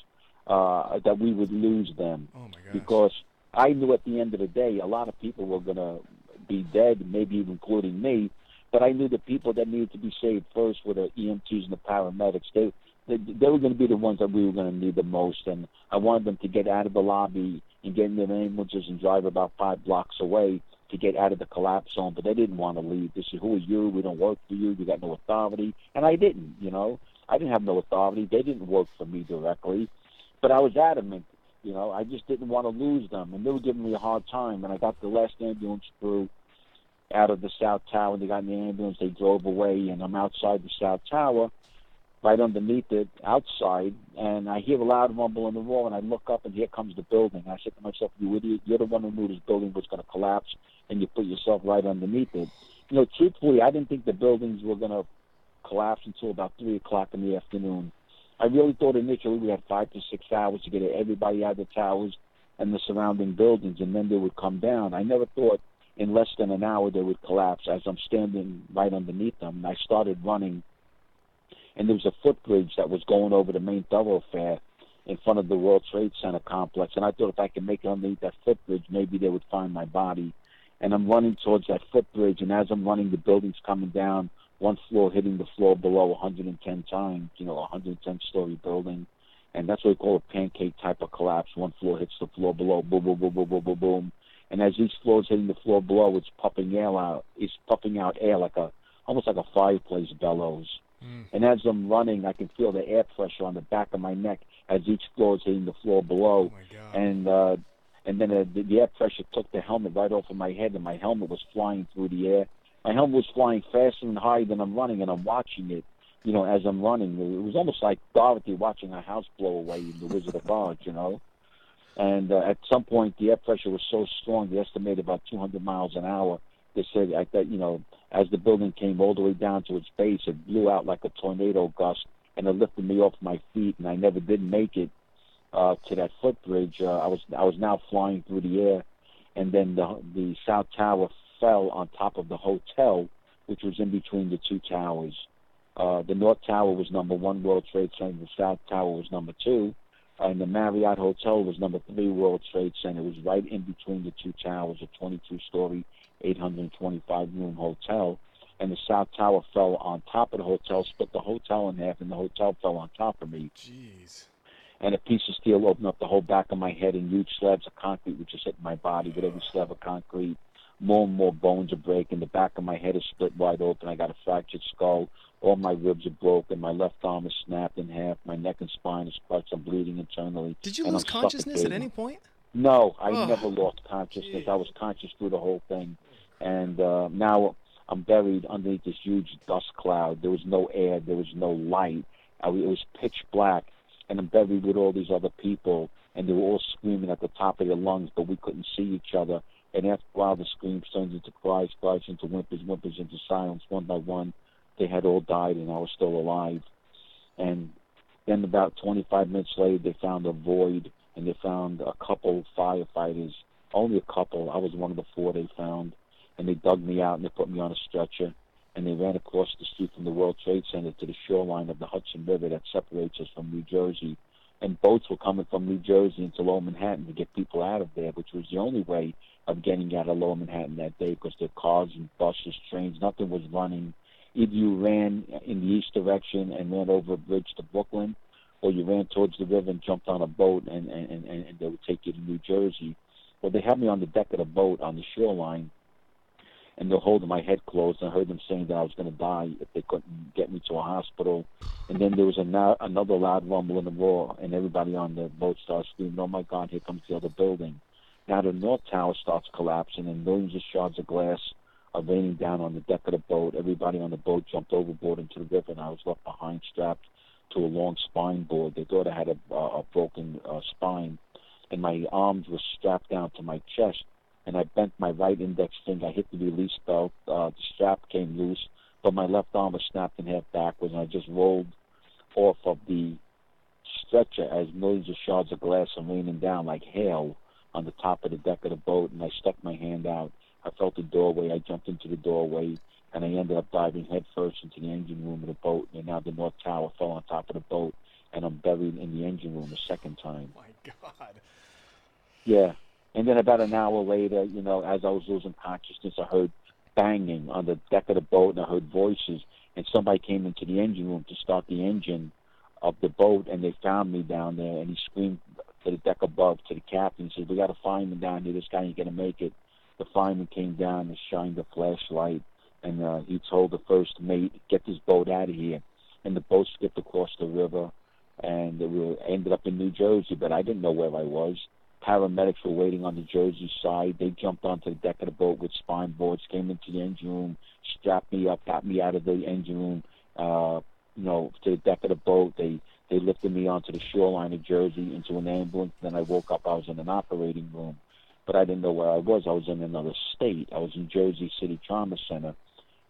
that we would lose them. Oh my gosh. Because I knew at the end of the day a lot of people were going to be dead, maybe even including me, but I knew the people that needed to be saved first were the EMTs and the paramedics. They were going to be the ones that we were going to need the most, and I wanted them to get out of the lobby and get in their ambulances and drive about 5 blocks away to get out of the collapse zone, but they didn't want to leave. They said, who are you? We don't work for you. We got no authority. And I didn't, you know. I didn't have no authority. They didn't work for me directly. But I was adamant, you know. I just didn't want to lose them, and they were giving me a hard time. And I got the last ambulance through, out of the South Tower. They got in the ambulance. They drove away, and I'm outside the South Tower, right underneath it, outside, and I hear a loud rumble in the wall, and I look up, and here comes the building. I said to myself, you idiot, you're the one who knew this building was going to collapse, and you put yourself right underneath it. You know, truthfully, I didn't think the buildings were going to collapse until about 3 o'clock in the afternoon. I really thought initially we had 5 to 6 hours to get everybody out of the towers and the surrounding buildings, and then they would come down. I never thought in less than an hour they would collapse. As I'm standing right underneath them, I started running, and there was a footbridge that was going over the main thoroughfare in front of the World Trade Center complex, and I thought if I could make it underneath that footbridge, maybe they would find my body. And I'm running towards that footbridge, and as I'm running, the building's coming down, one floor hitting the floor below 110 times, you know, a 110-story building. And that's what we call a pancake type of collapse. One floor hits the floor below, boom, boom, boom, boom, boom, boom, boom. And as each floor is hitting the floor below, it's puffing air out. It's puffing out air almost like a fireplace bellows. And as I'm running, I can feel the air pressure on the back of my neck as each floor is hitting the floor below. And then the air pressure took the helmet right off of my head, and my helmet was flying through the air. My helmet was flying faster and higher than I'm running, and I'm watching it, you know, as I'm running. It was almost like Dorothy watching a house blow away in The Wizard of Oz, you know. And at some point, the air pressure was so strong, they estimated about 200 miles an hour. They said that, you know, as the building came all the way down to its base, it blew out like a tornado gust, and it lifted me off my feet, and I never did make it to that footbridge. I was now flying through the air, and then the South Tower fell on top of the hotel, which was in between the two towers. The North Tower was number 1 World Trade Center, the South Tower was number 2, and the Marriott Hotel was number 3 World Trade Center. It was right in between the two towers, a 22-story, 825-room hotel. And the South Tower fell on top of the hotel, split the hotel in half, and the hotel fell on top of me. Jeez. And a piece of steel opened up the whole back of my head, and huge slabs of concrete were just hitting my body. With every slab of concrete, more and more bones are breaking. The back of my head is split wide open. I got a fractured skull. All my ribs are broken. My left arm is snapped in half. My neck and spine is crushed. I'm bleeding internally. Did you lose consciousness at any point? No, I never lost consciousness. I was conscious through the whole thing. And now I'm buried underneath this huge dust cloud. There was no air. There was no light. It was pitch black. And I'm buried with all these other people. And they were all screaming at the top of their lungs, but we couldn't see each other. And after a while, the screams turned into cries, cries into whimpers, whimpers into silence. One by one, they had all died, and I was still alive. And then about 25 minutes later, they found a void, and they found a couple firefighters, only a couple. I was one of the 4 they found. And they dug me out, and they put me on a stretcher. And they ran across the street from the World Trade Center to the shoreline of the Hudson River that separates us from New Jersey. And boats were coming from New Jersey into Lower Manhattan to get people out of there, which was the only way of getting out of Lower Manhattan that day, because there were cars and buses, trains, nothing was running. Either you ran in the east direction and ran over a bridge to Brooklyn, or you ran towards the river and jumped on a boat, and they would take you to New Jersey. Well, they had me on the deck of the boat on the shoreline, and they're holding my head closed. And I heard them saying that I was going to die if they couldn't get me to a hospital. And then there was another loud rumble in the roar, and everybody on the boat started screaming, "Oh, my God, here comes the other building." Now the North Tower starts collapsing, and millions of shards of glass are raining down on the deck of the boat. Everybody on the boat jumped overboard into the river, and I was left behind strapped to a long spine board. They thought I had a broken spine, and my arms were strapped down to my chest. And I bent my right index finger. I hit the release belt. The strap came loose, but my left arm was snapped in half backwards, and I just rolled off of the stretcher as millions of shards of glass are raining down like hail on the top of the deck of the boat, and I stuck my hand out. I felt the doorway. I jumped into the doorway, and I ended up diving headfirst into the engine room of the boat. And now the North Tower fell on top of the boat, and I'm buried in the engine room a second time. Oh, my God. Yeah. And then about an hour later, you know, as I was losing consciousness, I heard banging on the deck of the boat, and I heard voices. And somebody came into the engine room to start the engine of the boat, and they found me down there. And he screamed to the deck above, to the captain. He said, "We got a fireman down here. This guy ain't going to make it." The fireman came down and shined a flashlight, and he told the first mate, "Get this boat out of here." And the boat skipped across the river, and we ended up in New Jersey, but I didn't know where I was. paramedics were waiting on the Jersey side. They jumped onto the deck of the boat with spine boards, came into the engine room, strapped me up, got me out of the engine room, to the deck of the boat. They lifted me onto the shoreline of Jersey into an ambulance. Then I woke up. I was in an operating room, but I didn't know where I was. I was in another state. I was in Jersey City Trauma Center,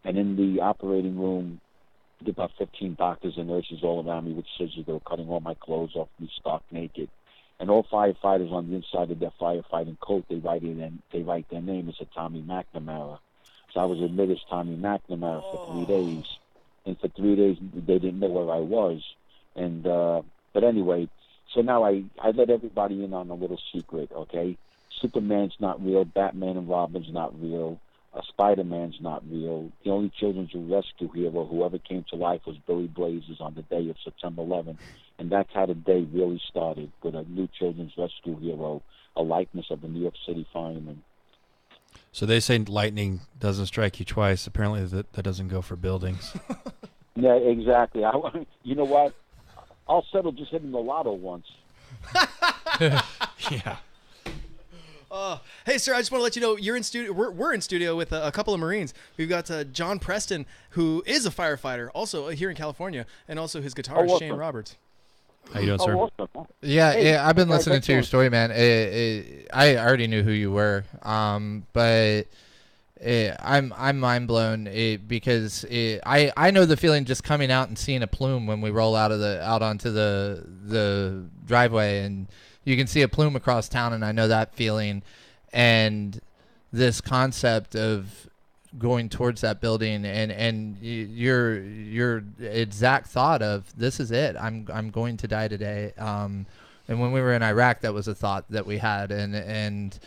and in the operating room, there were about 15 doctors and nurses all around me with scissors. They were cutting all my clothes off me stark naked. And all firefighters on the inside of their firefighting coat, they write their name as a Tommy McNamara. So I was admitted as Tommy McNamara for 3 days. And for 3 days, they didn't know where I was. And but anyway, so now I let everybody in on a little secret, okay? Superman's not real. Batman and Robin's not real. Spider-Man's not real. The only children's rescue hero who ever came to life was Billy Blazes on the day of September 11th. And that's how the day really started, with a new children's rescue hero, a likeness of the New York City fireman. So they say lightning doesn't strike you twice. Apparently that doesn't go for buildings. Yeah, exactly. You know what? I'll settle just hitting the lotto once. Yeah. Hey, sir, I just want to let you know you're in studio. We're in studio with a couple of Marines. We've got John Preston, who is a firefighter, also here in California, and also his guitarist, awesome. Shane Roberts. How you doing, sir? Awesome. Yeah, I've been listening to your story, man. I already knew who you were, but I'm mind blown because I know the feeling just coming out and seeing a plume when we roll out onto the driveway, and you can see a plume across town, and I know that feeling, and this concept of going towards that building, and your exact thought of, this is it, I'm going to die today. And when we were in Iraq, that was a thought that we had, and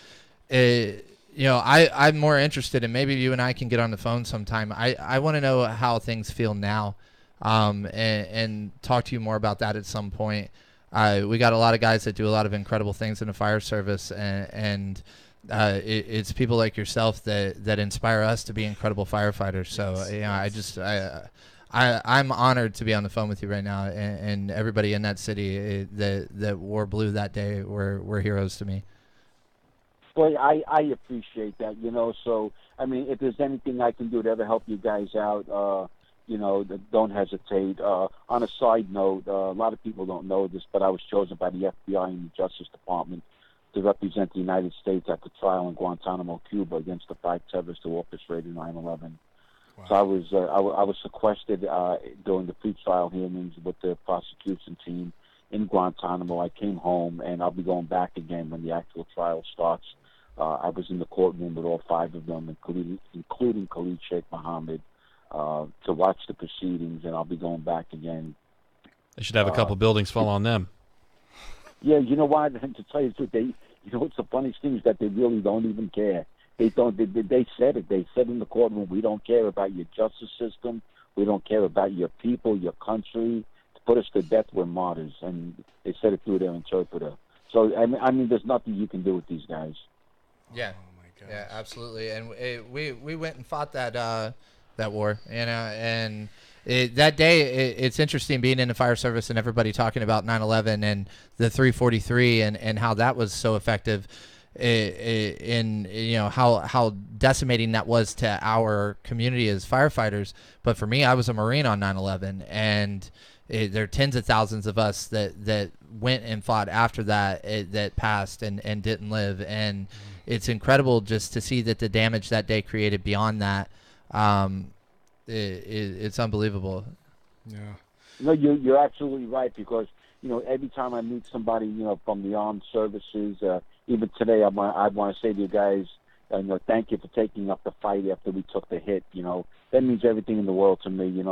I'm more interested, and maybe you and I can get on the phone sometime. I want to know how things feel now, and talk to you more about that at some point. We got a lot of guys that do a lot of incredible things in the fire service, and it's people like yourself that inspire us to be incredible firefighters. So I'm honored to be on the phone with you right now, and everybody in that city that wore blue that day were heroes to me. Boy, I appreciate that. So I mean, if there's anything I can do to ever help you guys out, don't hesitate. On a side note, a lot of people don't know this, but I was chosen by the FBI and the Justice Department to represent the United States at the trial in Guantanamo, Cuba, against the 5 terrorists who orchestrated 9/11. Wow. So I was sequestered during the pre-trial hearings with the prosecution team in Guantanamo. I came home, and I'll be going back again when the actual trial starts. I was in the courtroom with all 5 of them, including Khalid Sheikh Mohammed, to watch the proceedings, and I'll be going back again. They should have a couple buildings fall on them. Yeah, you know what? To tell you the truth, what's the funniest thing is that they really don't even care. They don't. They said it. They said in the courtroom, we don't care about your justice system. We don't care about your people, your country. To put us to death, we're martyrs. And they said it through their interpreter. So I mean, there's nothing you can do with these guys. Yeah. Oh my God. Yeah, absolutely. And we went and fought that war, and that day, it's interesting being in the fire service and everybody talking about 9/11 and the 343 and how that was so effective, in how decimating that was to our community as firefighters. But for me, I was a Marine on 9/11, and there are tens of thousands of us that went and fought after that, that passed and didn't live, and it's incredible just to see that the damage that day created beyond that. It's unbelievable. Yeah. No, you're absolutely right, because every time I meet somebody from the armed services, even today, I want to say to you guys, thank you for taking up the fight after we took the hit. That means everything in the world to me.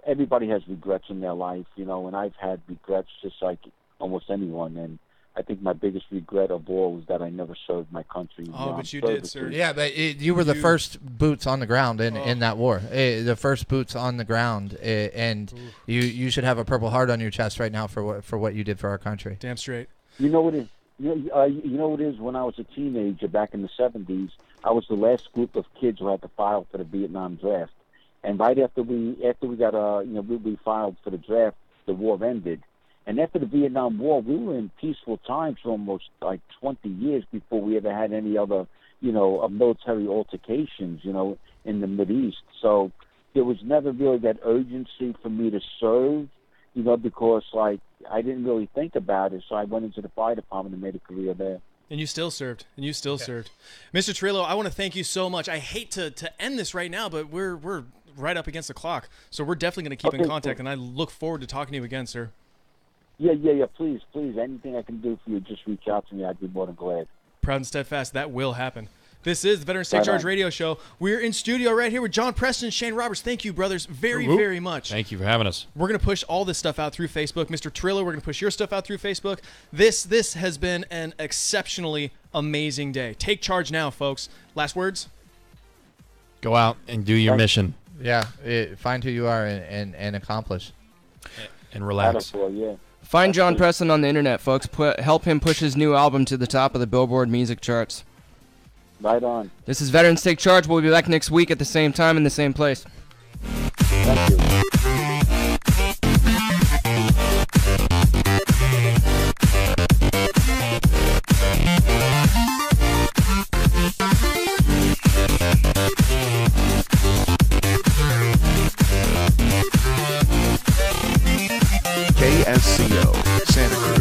Everybody has regrets in their life, and I've had regrets just like almost anyone, and I think my biggest regret of all was that I never served my country. But you did, sir. Yeah, but you were the first boots on the ground in that war. The first boots on the ground, and you should have a Purple Heart on your chest right now for what you did for our country. Damn straight. You know what it is? When I was a teenager back in the 70s, I was the last group of kids who had to file for the Vietnam draft. And right after we got we filed for the draft, the war ended. And after the Vietnam War, we were in peaceful times for almost like 20 years before we ever had any other, military altercations, in the Mideast. So there was never really that urgency for me to serve, because like I didn't really think about it. So I went into the fire department and made a career there. And you still served. Served. Mr. Trillo, I want to thank you so much. I hate to end this right now, but we're right up against the clock. So we're definitely going to keep in contact, and I look forward to talking to you again, sir. Yeah. Please. Anything I can do for you, just reach out to me. I'd be more than glad. Proud and steadfast. That will happen. This is the Veterans Take Charge Radio Show. We're in studio right here with John Preston and Shane Roberts. Thank you, brothers, very much. Thank you for having us. We're going to push all this stuff out through Facebook. Mr. Trillo, we're going to push your stuff out through Facebook. This has been an exceptionally amazing day. Take charge now, folks. Last words? Go out and do your mission. Yeah, find who you are and accomplish. And relax. Find John Preston on the internet, folks. Help him push his new album to the top of the Billboard music charts. Right on. This is Veterans Take Charge. We'll be back next week at the same time in the same place. Thank you. KSCO, Santa Cruz.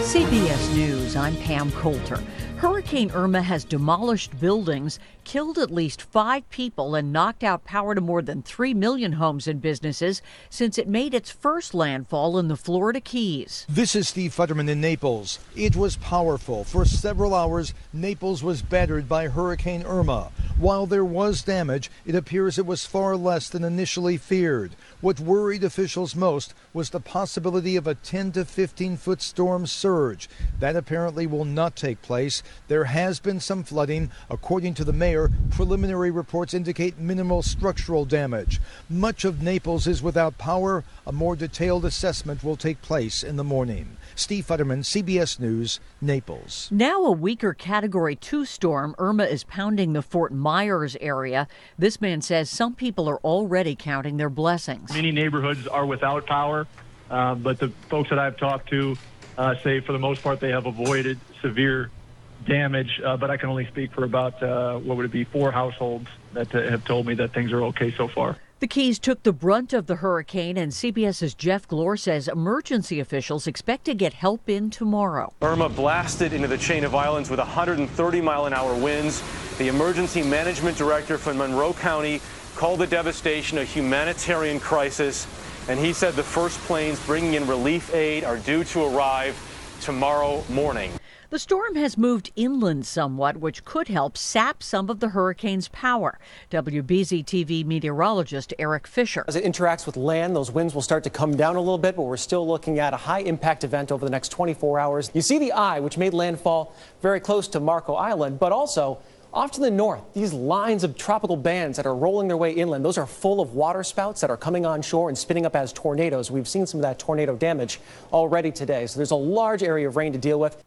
CBS News, I'm Pam Coulter. Hurricane Irma has demolished buildings, killed at least 5 people, and knocked out power to more than 3 million homes and businesses since it made its first landfall in the Florida Keys. This is Steve Futterman in Naples. It was powerful. For several hours, Naples was battered by Hurricane Irma. While there was damage, it appears it was far less than initially feared. What worried officials most was the possibility of a 10 to 15-foot storm surge. That apparently will not take place. There has been some flooding. According to the mayor, preliminary reports indicate minimal structural damage. Much of Naples is without power. A more detailed assessment will take place in the morning. Steve Futterman, CBS News, Naples. Now a weaker Category 2 storm, Irma is pounding the Fort Myers area. This man says some people are already counting their blessings. Many neighborhoods are without power, but the folks that I've talked to say for the most part they have avoided severe damage, but I can only speak for about, 4 households that have told me that things are okay so far. The Keys took the brunt of the hurricane, and CBS's Jeff Glore says emergency officials expect to get help in tomorrow. Irma blasted into the chain of islands with 130-mile-an-hour winds. The emergency management director from Monroe County called the devastation a humanitarian crisis, and he said the first planes bringing in relief aid are due to arrive tomorrow morning. The storm has moved inland somewhat, which could help sap some of the hurricane's power. WBZ-TV meteorologist Eric Fisher. As it interacts with land, those winds will start to come down a little bit, but we're still looking at a high-impact event over the next 24 hours. You see the eye, which made landfall very close to Marco Island, but also off to the north, these lines of tropical bands that are rolling their way inland, those are full of water spouts that are coming onshore and spinning up as tornadoes. We've seen some of that tornado damage already today, so there's a large area of rain to deal with.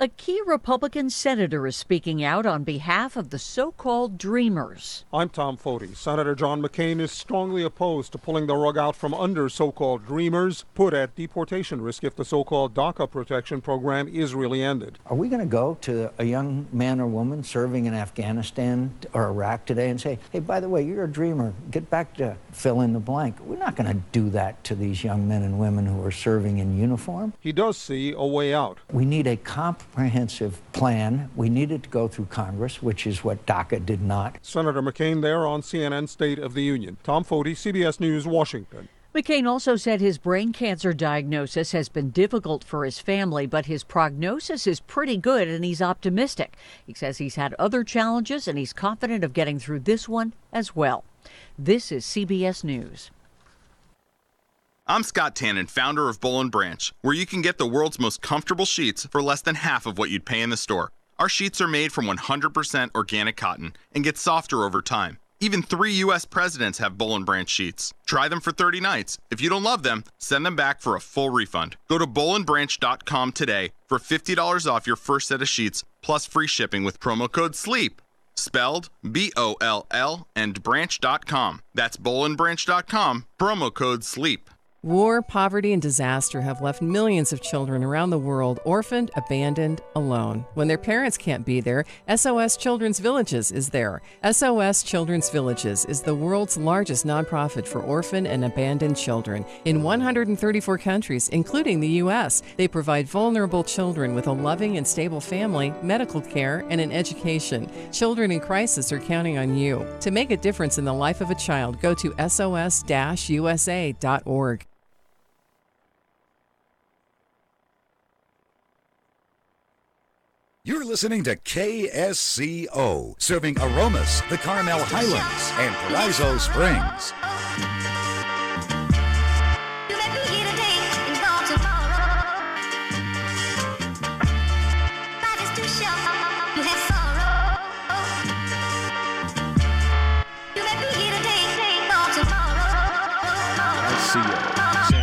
A key Republican senator is speaking out on behalf of the so-called Dreamers. I'm Tom Foti. Senator John McCain is strongly opposed to pulling the rug out from under so-called Dreamers, put at deportation risk if the so-called DACA protection program is really ended. Are we going to go to a young man or woman serving in Afghanistan or Iraq today and say, hey, by the way, you're a Dreamer, get back to fill in the blank? We're not going to do that to these young men and women who are serving in uniform. He does see a way out. We need a comprehensive plan. We need it to go through Congress, which is what DACA did not. Senator McCain there on CNN State of the Union. Tom Foti, CBS News, Washington. McCain also said his brain cancer diagnosis has been difficult for his family, but his prognosis is pretty good and he's optimistic. He says he's had other challenges and he's confident of getting through this one as well. This is CBS News. I'm Scott Tannen, founder of Boll & Branch, where you can get the world's most comfortable sheets for less than half of what you'd pay in the store. Our sheets are made from 100% organic cotton and get softer over time. Even 3 U.S. presidents have Boll & Branch sheets. Try them for 30 nights. If you don't love them, send them back for a full refund. Go to bollandbranch.com today for $50 off your first set of sheets, plus free shipping with promo code SLEEP. spelled BOLL, and branch.com. That's bowlandbranch.com, promo code SLEEP. War, poverty, and disaster have left millions of children around the world orphaned, abandoned, alone. When their parents can't be there, SOS Children's Villages is there. SOS Children's Villages is the world's largest nonprofit for orphan and abandoned children in 134 countries, including the U.S. They provide vulnerable children with a loving and stable family, medical care, and an education. Children in crisis are counting on you. To make a difference in the life of a child, go to sos-usa.org. You're listening to KSCO, serving Ramos, the Carmel Highlands, and Paraiso Springs. KSCO,